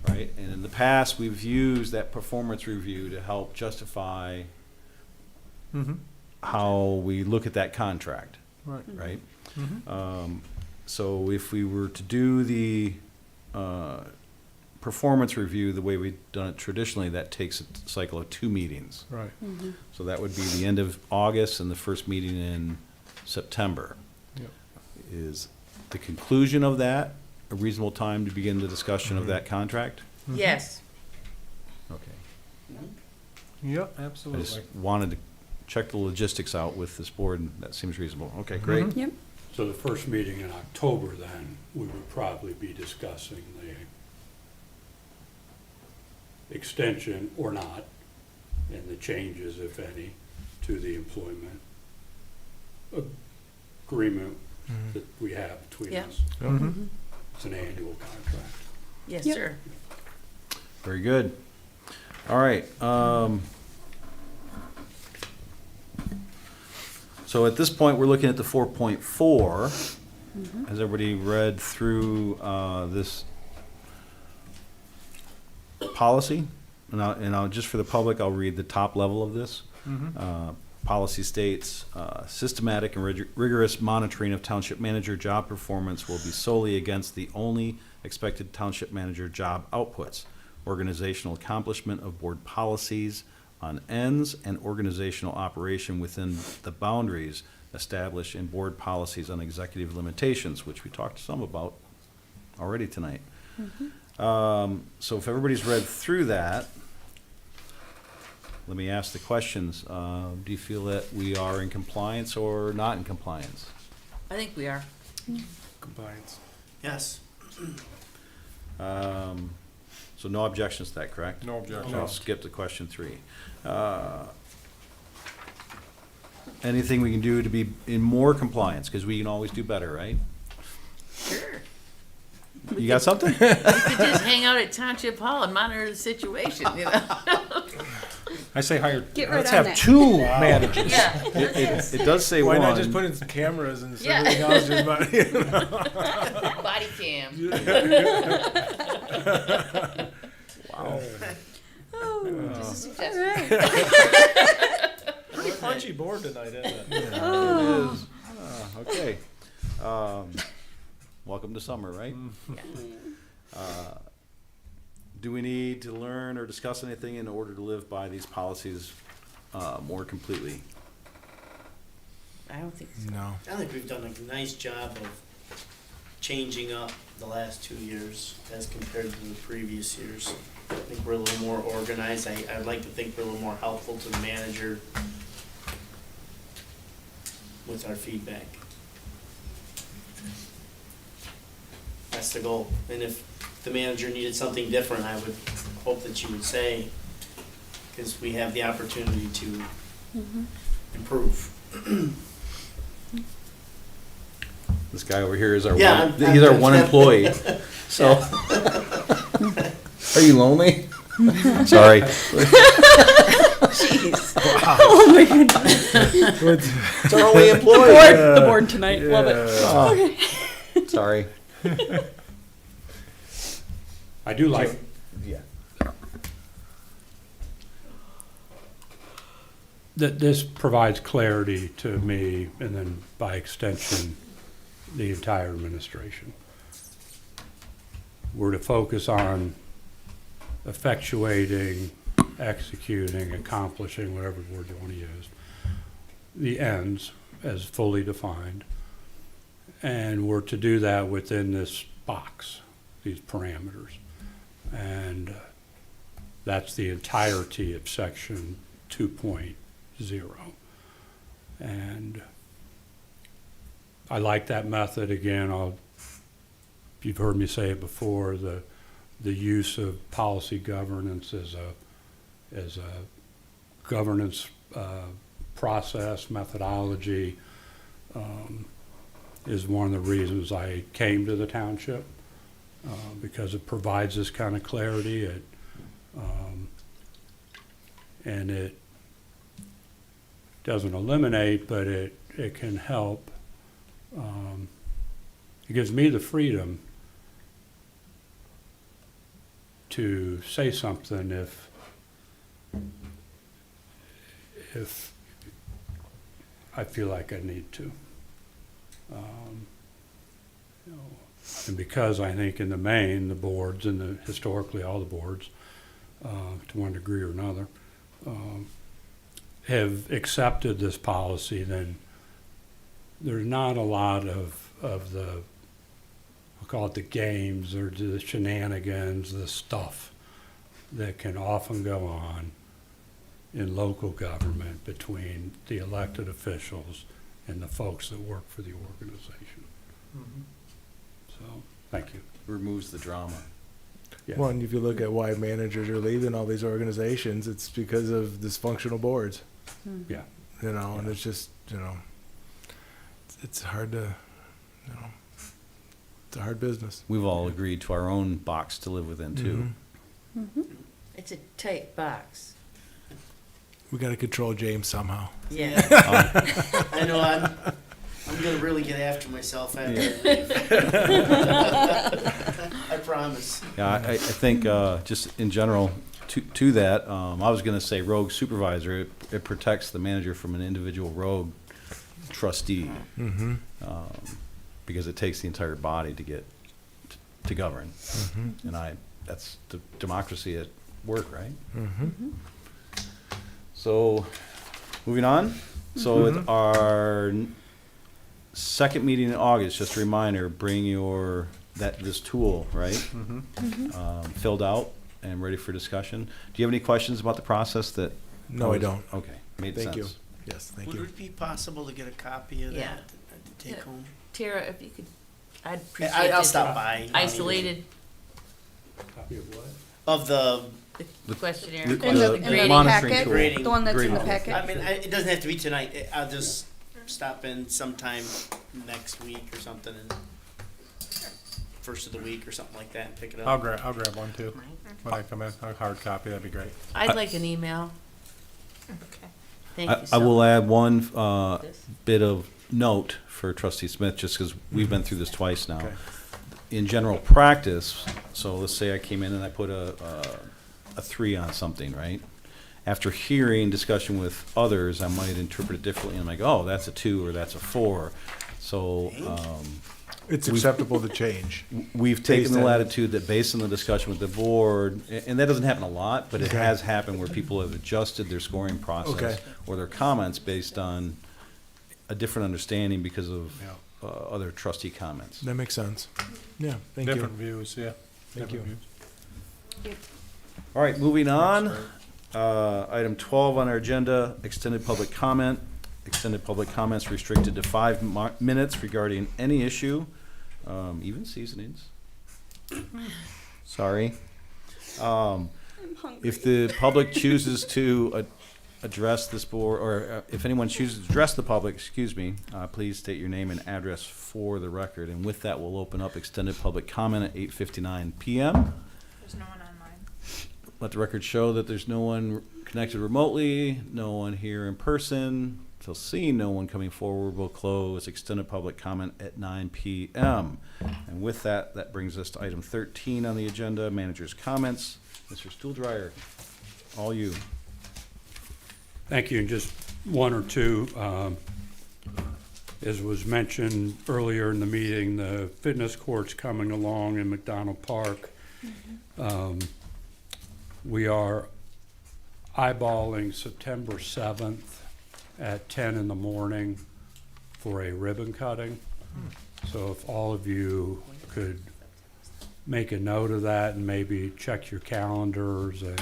Speaker 1: right? And in the past, we've used that performance review to help justify
Speaker 6: Mm-hmm.
Speaker 1: how we look at that contract,
Speaker 6: Right.
Speaker 1: right?
Speaker 6: Mm-hmm.
Speaker 1: So if we were to do the performance review the way we've done it traditionally, that takes a cycle of 2 meetings.
Speaker 6: Right.
Speaker 1: So that would be the end of August and the first meeting in September.
Speaker 6: Yep.
Speaker 1: Is the conclusion of that a reasonable time to begin the discussion of that contract?
Speaker 4: Yes.
Speaker 1: Okay.
Speaker 6: Yep.
Speaker 1: I
Speaker 7: Absolutely.
Speaker 1: just wanted to check the logistics out with this board, and that seems reasonable. Okay, great.
Speaker 3: Yep.
Speaker 8: So the first meeting in October, then, we would probably be discussing the extension or not, and the changes, if any, to the employment agreement that we have between
Speaker 4: Yeah.
Speaker 8: us.
Speaker 6: Mm-hmm.
Speaker 8: It's an annual contract.
Speaker 4: Yes,
Speaker 3: Yep.
Speaker 4: sir.
Speaker 1: Very good. All right. So at this point, we're looking at the 4.4. Has everybody read through this policy? And I'll just for the public, I'll read the top level of this. Policy states, systematic and rigorous monitoring of township manager job performance will be solely against the only expected township manager job outputs, organizational accomplishment of board policies on ends, and organizational operation within the boundaries established in board policies on executive limitations, which we talked some about already tonight. So if everybody's read through that, let me ask the questions. Do you feel that we are in compliance or not in compliance?
Speaker 4: I think we are.
Speaker 6: Compliance.
Speaker 10: Yes.
Speaker 1: So no objections to that, correct?
Speaker 7: No objection.
Speaker 1: So I'll skip to question 3. Anything we can do to be in more compliance, because we can always do better, right?
Speaker 4: Sure.
Speaker 1: You got something?
Speaker 4: We could just hang out at Township Hall and monitor the situation, you know?
Speaker 7: I say hire,
Speaker 3: Get right
Speaker 7: let's
Speaker 3: on
Speaker 7: have
Speaker 3: that.
Speaker 7: 2 managers.
Speaker 4: Yeah.
Speaker 1: It does say
Speaker 6: Why
Speaker 1: one.
Speaker 6: not just put in some cameras and
Speaker 4: Yeah.
Speaker 6: everything else just about, you know?
Speaker 4: Body cam.
Speaker 1: Wow.
Speaker 4: Just a suggestion.
Speaker 7: Pretty punchy board tonight, isn't it?
Speaker 1: It is. Okay. Welcome to summer, right? Do we need to learn or discuss anything in order to live by these policies more completely?
Speaker 4: I don't think so.
Speaker 6: No.
Speaker 10: I think we've done a nice job of changing up the last 2 years as compared to the previous years. I think we're a little more organized. I'd like to think we're a little more helpful to the manager with our feedback. That's the goal. And if the manager needed something different, I would hope that you would say, because we have the opportunity to improve.
Speaker 1: This guy over here is our
Speaker 10: Yeah,
Speaker 1: one, he's our one
Speaker 10: I'm-
Speaker 1: employee, so. Are you lonely? Sorry.
Speaker 2: Oh my goodness.
Speaker 1: It's our only employee.
Speaker 2: The board tonight, love it.
Speaker 1: Oh, sorry.
Speaker 8: I do like,
Speaker 1: Yeah.
Speaker 8: that this provides clarity to me and then by extension, the entire administration. We're to focus on effectuating, executing, accomplishing, whatever word you want to use, the ends as fully defined. And we're to do that within this box, these parameters. And that's the entirety of section 2.0. And I like that method. Again, you've heard me say it before, the use of policy governance as a governance process, methodology, is one of the reasons I came to the township, because it provides this kind of clarity. And it doesn't eliminate, but it can help. It gives me the freedom to say something if I feel like I need to. And because I think in the main, the boards and historically all the boards, to one degree or another, have accepted this policy, then there's not a lot of the, I'll call it the games or the shenanigans, the stuff that can often go on in local government between the elected officials and the folks that work for the organization. So, thank you.
Speaker 1: Removes the drama.
Speaker 8: Yeah.
Speaker 6: One, if you look at why managers are leaving all these organizations, it's because of dysfunctional boards.
Speaker 8: Yeah.
Speaker 6: You know, and it's just, you know, it's hard to, you know, it's a hard business.
Speaker 1: We've all agreed to our own box to live within too.
Speaker 4: It's a tight box.
Speaker 6: We got to control James somehow.
Speaker 4: Yeah.
Speaker 10: I know I'm gonna really get after myself after I promise.
Speaker 1: Yeah, I think just in general to that, I was going to say rogue supervisor. It protects the manager from an individual rogue trustee, because it takes the entire body to get to govern, and that's the democracy at work, right? So, moving on. So with our second meeting in August, just a reminder, bring this tool, right? Filled out and ready for discussion. Do you have any questions about the process that?
Speaker 6: No, I don't.
Speaker 1: Okay, made sense.
Speaker 6: Thank you. Yes, thank
Speaker 10: Would
Speaker 6: you.
Speaker 10: it be possible to get a copy of
Speaker 4: Yeah.
Speaker 10: that to take home?
Speaker 4: Tara, if you could, I'd appreciate
Speaker 10: I'll
Speaker 4: just
Speaker 10: stop
Speaker 4: a
Speaker 10: by.
Speaker 4: isolated
Speaker 8: Copy of what?
Speaker 10: Of the
Speaker 4: the questionnaire.
Speaker 1: The-
Speaker 2: In
Speaker 1: the
Speaker 2: the
Speaker 1: monitoring
Speaker 2: packet,
Speaker 1: tool.
Speaker 10: Grading.
Speaker 2: the one that's in the
Speaker 1: Grading.
Speaker 2: packet.
Speaker 10: I mean, it doesn't have to be tonight. I'll just stop in sometime next week or something, and first of the week or something like that, and pick it
Speaker 7: I'll
Speaker 10: up.
Speaker 7: grab one too. When I come in, a hard copy, that'd be great.
Speaker 4: I'd like an email.
Speaker 2: Okay.
Speaker 4: Thank you
Speaker 1: I
Speaker 4: so
Speaker 1: will
Speaker 4: much.
Speaker 1: add one
Speaker 4: This.
Speaker 1: bit of note for Trustee Smith, just because we've been through this twice now.
Speaker 6: Okay.
Speaker 1: In general practice, so let's say I came in and I put a 3 on something, right? After hearing discussion with others, I might interpret it differently. I'm like, oh, that's a 2 or that's a 4. So
Speaker 6: It's acceptable to change.
Speaker 1: we've taken
Speaker 6: Based
Speaker 1: the
Speaker 6: on-
Speaker 1: latitude that based on the discussion with the board, and that doesn't happen a lot, but it
Speaker 6: Okay.
Speaker 1: has happened where people have adjusted their scoring process
Speaker 6: Okay.
Speaker 1: or their comments based on a different understanding because of
Speaker 6: Yeah.
Speaker 1: other trustee comments.
Speaker 6: That makes sense. Yeah, thank
Speaker 7: Different
Speaker 6: you.
Speaker 7: views, yeah.
Speaker 6: Thank
Speaker 7: Different
Speaker 6: you.
Speaker 7: views.
Speaker 1: All right, moving on.
Speaker 7: That's
Speaker 1: Item 12 on our agenda, extended public comment. Extended public comments restricted to 5 minutes regarding any issue, even seasonings. Sorry. If the public chooses to address this board, or if anyone chooses to address the public, excuse me, please state your name and address for the record. And with that, we'll open up extended public comment at 8:59 p.m.
Speaker 2: There's no one online.
Speaker 1: Let the record show that there's no one connected remotely, no one here in person. Till seeing no one coming forward, we'll close extended public comment at 9 p.m. And with that, that brings us to item 13 on the agenda, manager's comments. Mr. Stuhldreher, all you.
Speaker 8: Thank you. And just one or two, as was mentioned earlier in the meeting, the fitness court's coming along in McDonald Park. We are eyeballing September 7th at 10 in the morning for a ribbon cutting. So if all of you could make a note of that and maybe check your calendars, and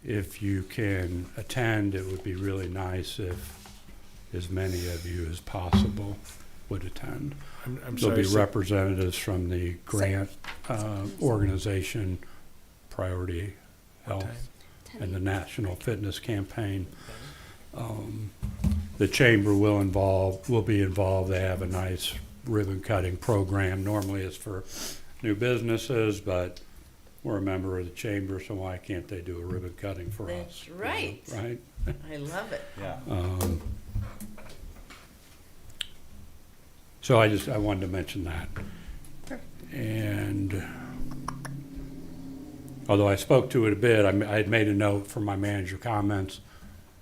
Speaker 8: if you can attend, it would be really nice if as many of you as possible would attend.
Speaker 6: I'm
Speaker 8: There'll
Speaker 6: sorry.
Speaker 8: be representatives from the grant organization, Priority
Speaker 6: What
Speaker 8: Health,
Speaker 6: time?
Speaker 8: and the National Fitness Campaign. The chamber will be involved. They have a nice ribbon cutting program. Normally it's for new businesses, but we're a member of the chamber, so why can't they do a ribbon cutting for us?
Speaker 4: That's right.
Speaker 8: Right?
Speaker 4: I love it.
Speaker 1: Yeah.
Speaker 8: So I wanted to mention that. And although I spoke to it a bit, I had made a note for my manager comments.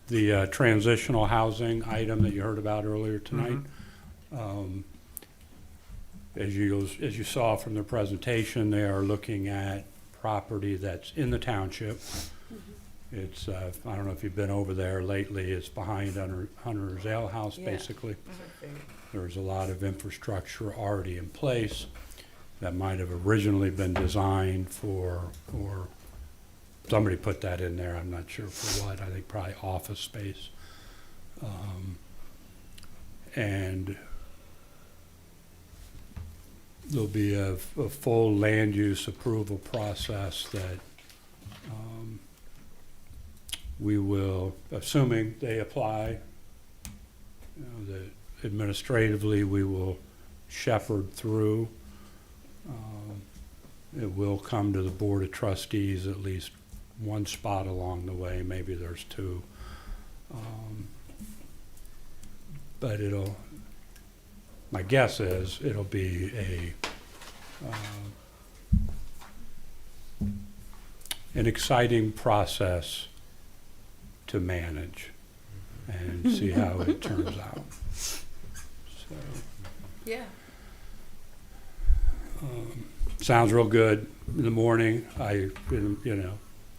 Speaker 8: The transitional housing item that you heard about earlier tonight. As you saw from the presentation, they are looking at property that's in the township. It's, I don't know if you've been over there lately, it's behind Hunter's Ale House,
Speaker 4: Yeah.
Speaker 8: basically. There's a lot of infrastructure already in place that might have originally been designed for somebody put that in there, I'm not sure for what, I think probably office space. And there'll be a full land use approval process that we will, assuming they apply, that administratively we will shepherd through. It will come to the Board of Trustees at least one spot along the way, maybe there's two. But my guess is it'll be an exciting process to manage and see how it turns out. So,
Speaker 4: Yeah.
Speaker 8: sounds real good in the morning. I,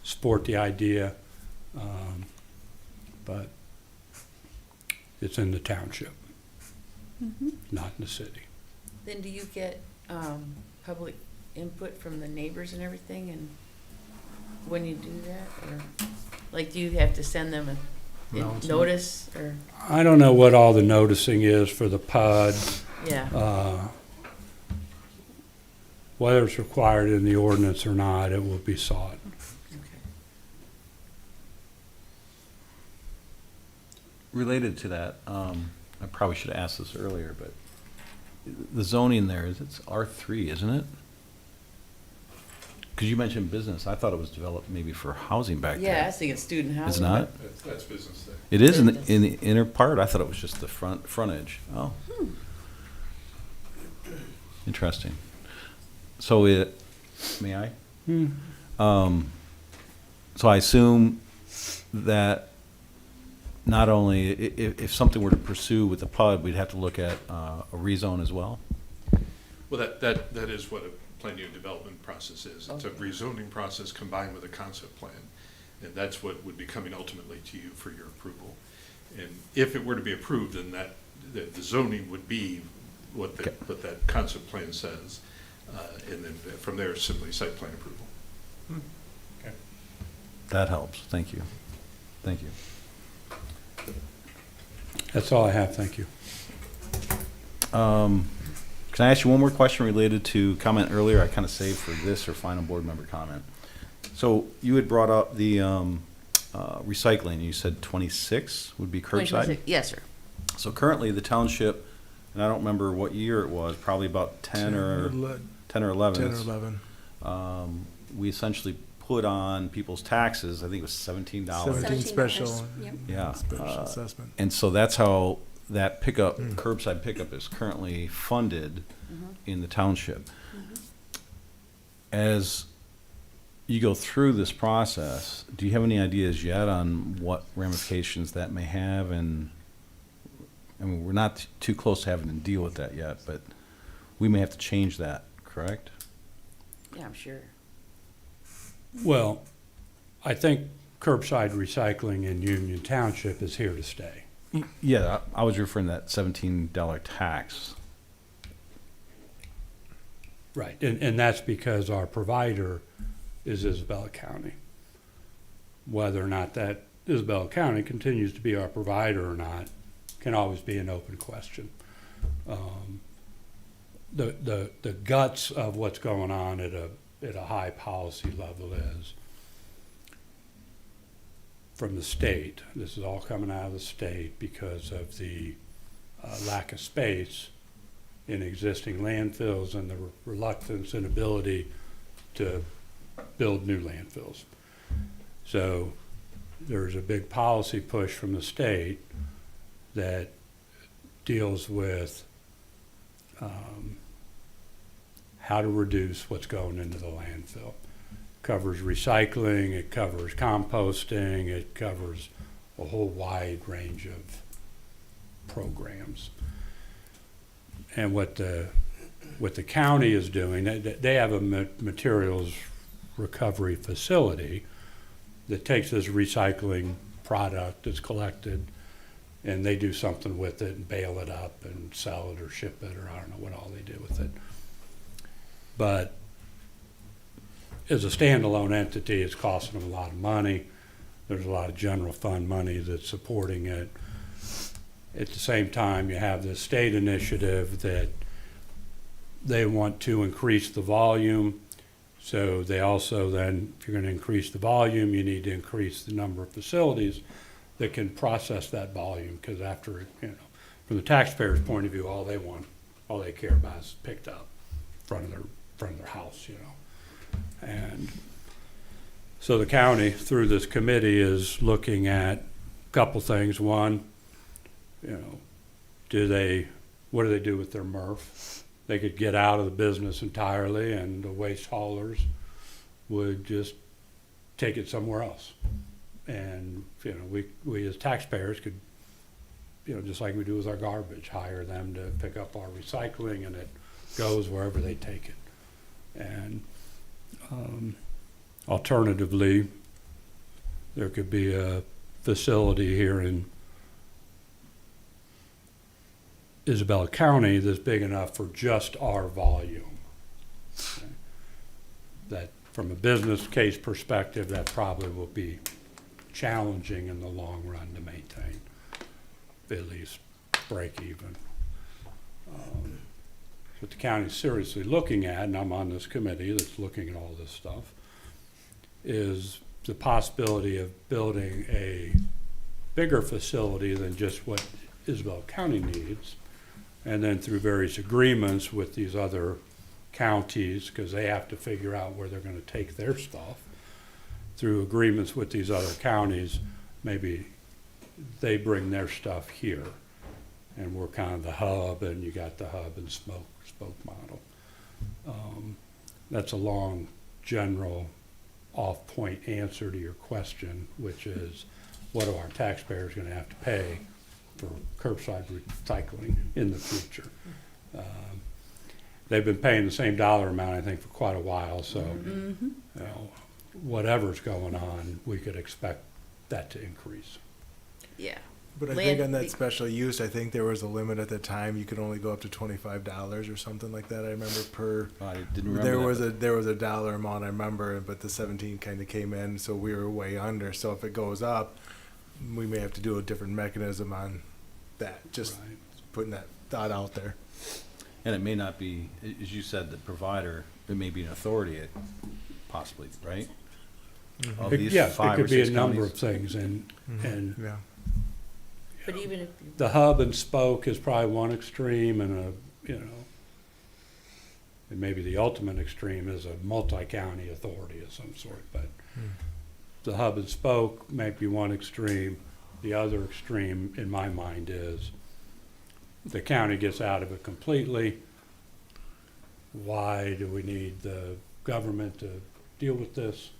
Speaker 8: support the idea, but it's in the township, not in the city.
Speaker 4: Then do you get public input from the neighbors and everything, and when you do that, or like do you have to send them a notice, or?
Speaker 8: I don't know what all the noticing is for the PUD.
Speaker 4: Yeah.
Speaker 8: Whether it's required in the ordinance or not, it will be sought.
Speaker 4: Okay.
Speaker 1: Related to that, I probably should have asked this earlier, but the zoning there it's R3, isn't it? Because you mentioned business. I thought it was developed maybe for housing back
Speaker 4: Yeah, I
Speaker 1: there.
Speaker 4: was thinking student housing.
Speaker 1: It's not?
Speaker 9: That's business there.
Speaker 1: It is in the inner part? I thought it was just the frontage. Oh. Interesting. So may I? So I assume that not only, if something were to pursue with the PUD, we'd have to look at a rezone as well?
Speaker 9: Well, that is what a plan unit development process is. It's a
Speaker 4: Okay.
Speaker 9: rezoning process combined with a concept plan. And that's what would be coming ultimately to you for your approval. And if it were to be approved, then the zoning would be what that concept plan says. And then from there, simply site plan approval.
Speaker 11: Okay.
Speaker 1: That helps. Thank you. Thank you.
Speaker 8: That's all I have, thank you.
Speaker 1: Can I ask you one more question related to comment earlier? I kind of saved for this or final board member comment. So you had brought up the recycling. You said 26 would be curbside?
Speaker 4: Yes, sir.
Speaker 1: So currently, the township, and I don't remember what year it was, probably about 10 or 11.
Speaker 6: 10 or
Speaker 1: It's-
Speaker 6: 11.
Speaker 1: We essentially put on people's taxes, I think it was $17.
Speaker 6: 17 special,
Speaker 2: Yep.
Speaker 1: Yeah.
Speaker 6: special assessment.
Speaker 1: And so that's how that pickup, curbside pickup is currently funded in the township. As you go through this process, do you have any ideas yet on what ramifications that may have? And, I mean, we're not too close to having to deal with that yet, but we may have to change that, correct?
Speaker 4: Yeah, I'm sure.
Speaker 8: Well, I think curbside recycling in Union Township is here to stay.
Speaker 1: Yeah, I was referring to that $17 tax.
Speaker 8: Right, and that's because our provider is Isabella County. Whether or not that Isabella County continues to be our provider or not can always be an open question. The guts of what's going on at a high policy level is from the state. This is all coming out of the state because of the lack of space in existing landfills and the reluctance and ability to build new landfills. So there's a big policy push from the state that deals with how to reduce what's going into the landfill. Covers recycling, it covers composting, it covers a whole wide range of programs. And what the county is doing, they have a materials recovery facility that takes this recycling product that's collected and they do something with it and bale it up and sell it or ship it, or I don't know what all they do with it. But as a standalone entity, it's costing them a lot of money. There's a lot of general fund money that's supporting it. At the same time, you have this state initiative that they want to increase the volume. So they also then, if you're going to increase the volume, you need to increase the number of facilities that can process that volume. Because after, from the taxpayer's point of view, all they care about is picked up in front of their house, And so the county, through this committee, is looking at a couple things. One, what do they do with their MRF? They could get out of the business entirely and the waste haulers would just take it somewhere else. And, we as taxpayers could, just like we do with our garbage, hire them to pick up our recycling and it goes wherever they take it. And alternatively, there could be a facility here in Isabella County that's big enough for just our volume. Okay. That from a business case perspective, that probably will be challenging in the long run to maintain, at least break even. What the county's seriously looking at, and I'm on this committee that's looking at all this stuff, is the possibility of building a bigger facility than just what Isabella County needs, and then through various agreements with these other counties, because they have to figure out where they're going to take their stuff, through agreements with these other counties, maybe they bring their stuff here, and we're kind of the hub, and you got the hub and spoke model. That's a long, general, off-point answer to your question, which is, what are our taxpayers going to have to pay for curbside recycling in the future? They've been paying the same dollar amount, I think, for quite a while, so whatever's going on, we could expect that to increase.
Speaker 4: Yeah.
Speaker 6: But I think on that special use, I think there was a limit at the time. You could only go up to $25 or something like that. I remember per.
Speaker 1: I didn't remember
Speaker 6: There was a dollar amount I remember, but the 17 kind of came in, so we were way under. So if it goes up, we may have to do a different mechanism on that. Just
Speaker 8: Right.
Speaker 6: putting that thought out there.
Speaker 1: And it may not be, as you said, the provider, it may be an authority, possibly, right? Of these
Speaker 8: Yes, it
Speaker 1: 5 or
Speaker 8: could be a
Speaker 1: 6
Speaker 8: number
Speaker 1: counties.
Speaker 8: of things, and
Speaker 6: Yeah.
Speaker 4: But even if,
Speaker 8: the hub and spoke is probably one extreme, and and maybe the ultimate extreme is a multi-county authority of some sort, but the hub and spoke might be one extreme. The other extreme, in my mind, is the county gets out of it completely. Why do we need the government to deal with this?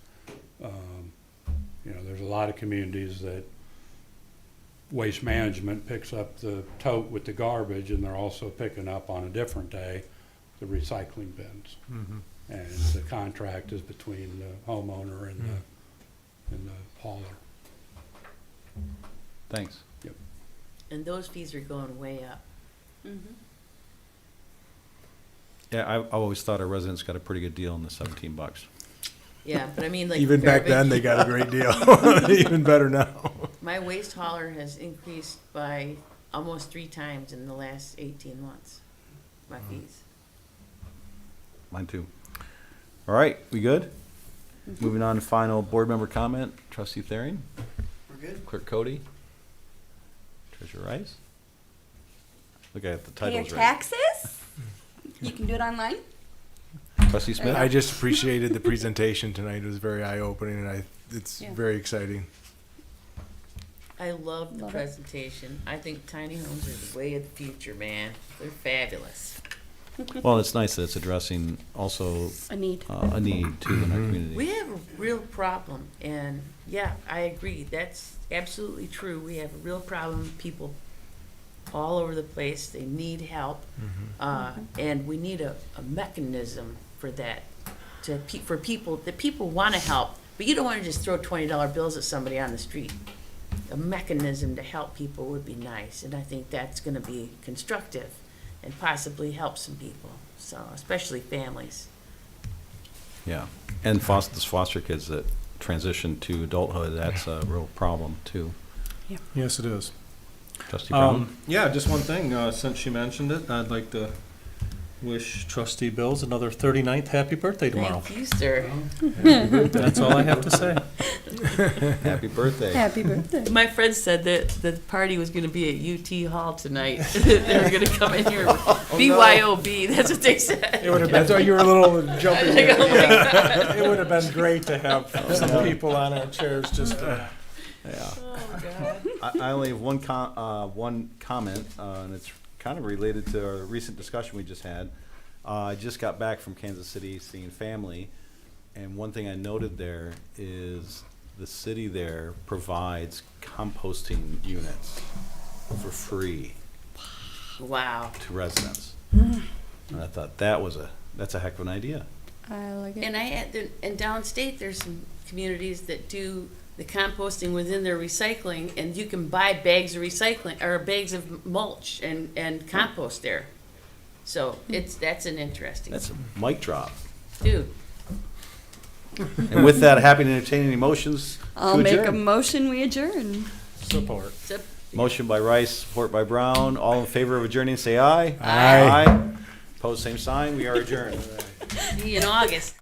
Speaker 8: There's a lot of communities that Waste Management picks up the tote with the garbage, and they're also picking up on a different day the recycling bins. And the contract is between the homeowner and the hauler.
Speaker 1: Thanks.
Speaker 4: and those fees are going way up.
Speaker 1: Yeah, I've always thought our residents got a pretty good deal on the $17.
Speaker 4: Yeah, but I mean, like.
Speaker 6: Even back then, they got a great deal. Even better now.
Speaker 4: My waste hauler has increased by almost 3 times in the last 18 months, my fees.
Speaker 1: Mine too. All right, we good? Moving on to final board member comment. Trustee Thering,
Speaker 10: We're good.
Speaker 1: Clerk Cody, Treasurer Rice. Look, I got the
Speaker 2: Pay your
Speaker 1: titles right.
Speaker 2: taxes? You can do it online.
Speaker 1: Trustee Smith.
Speaker 6: I just appreciated the presentation tonight. It was very eye-opening, and it's
Speaker 2: Yeah.
Speaker 6: very exciting.
Speaker 4: I love the
Speaker 2: Love it.
Speaker 4: presentation. I think tiny homes are the way of the future, man. They're fabulous.
Speaker 1: Well, it's nice that it's addressing also
Speaker 2: A need.
Speaker 1: a need too in our community.
Speaker 4: We have a real problem, and yeah, I agree. That's absolutely true. We have a real problem. People all over the place, they need help, and we need a mechanism for that. For people, that people want to help, but you don't want to just throw $20 bills at somebody on the street. A mechanism to help people would be nice, and I think that's going to be constructive and possibly help some people. So, especially families.
Speaker 1: Yeah, and foster kids that transition to adulthood, that's a real problem too.
Speaker 11: Yes, it is.
Speaker 1: Trustee Brown?
Speaker 7: Yeah, just one thing, since she mentioned it, I'd like to wish Trustee Bills another 39th happy birthday tomorrow.
Speaker 4: Thank you, sir.
Speaker 7: That's all I have to say.
Speaker 1: Happy birthday.
Speaker 2: Happy birthday.
Speaker 4: My friend said that the party was going to be at UT Hall tonight. They were going to come in here, BYOB. That's what they said.
Speaker 11: It would have been, that's why you were a little jumping
Speaker 4: Like,
Speaker 11: in.
Speaker 4: oh my
Speaker 11: Yeah. It would have been great to have some people on our chairs just to.
Speaker 1: Yeah.
Speaker 4: Oh, God.
Speaker 1: I only have one comment, and it's kind of related to our recent discussion we just had. I just got back from Kansas City seeing family, and one thing I noted there is the city there provides composting units for free
Speaker 4: Wow.
Speaker 1: to residents. And I thought that's a heck of an idea.
Speaker 2: I like it.
Speaker 4: And downstate, there's some communities that do the composting within their recycling, and you can buy bags of recycling or bags of mulch and compost there. So that's an interesting.
Speaker 1: That's a mic drop.
Speaker 4: Dude.
Speaker 1: And with that, happy to entertain any motions
Speaker 2: I'll
Speaker 1: to
Speaker 2: make a
Speaker 1: adjourn.
Speaker 2: motion, we adjourn.
Speaker 11: Support.
Speaker 1: Motion by Rice, support by Brown. All in favor of adjourning, say aye.
Speaker 6: Aye.
Speaker 1: Opposed, same sign. We are adjourned.
Speaker 4: See you in August.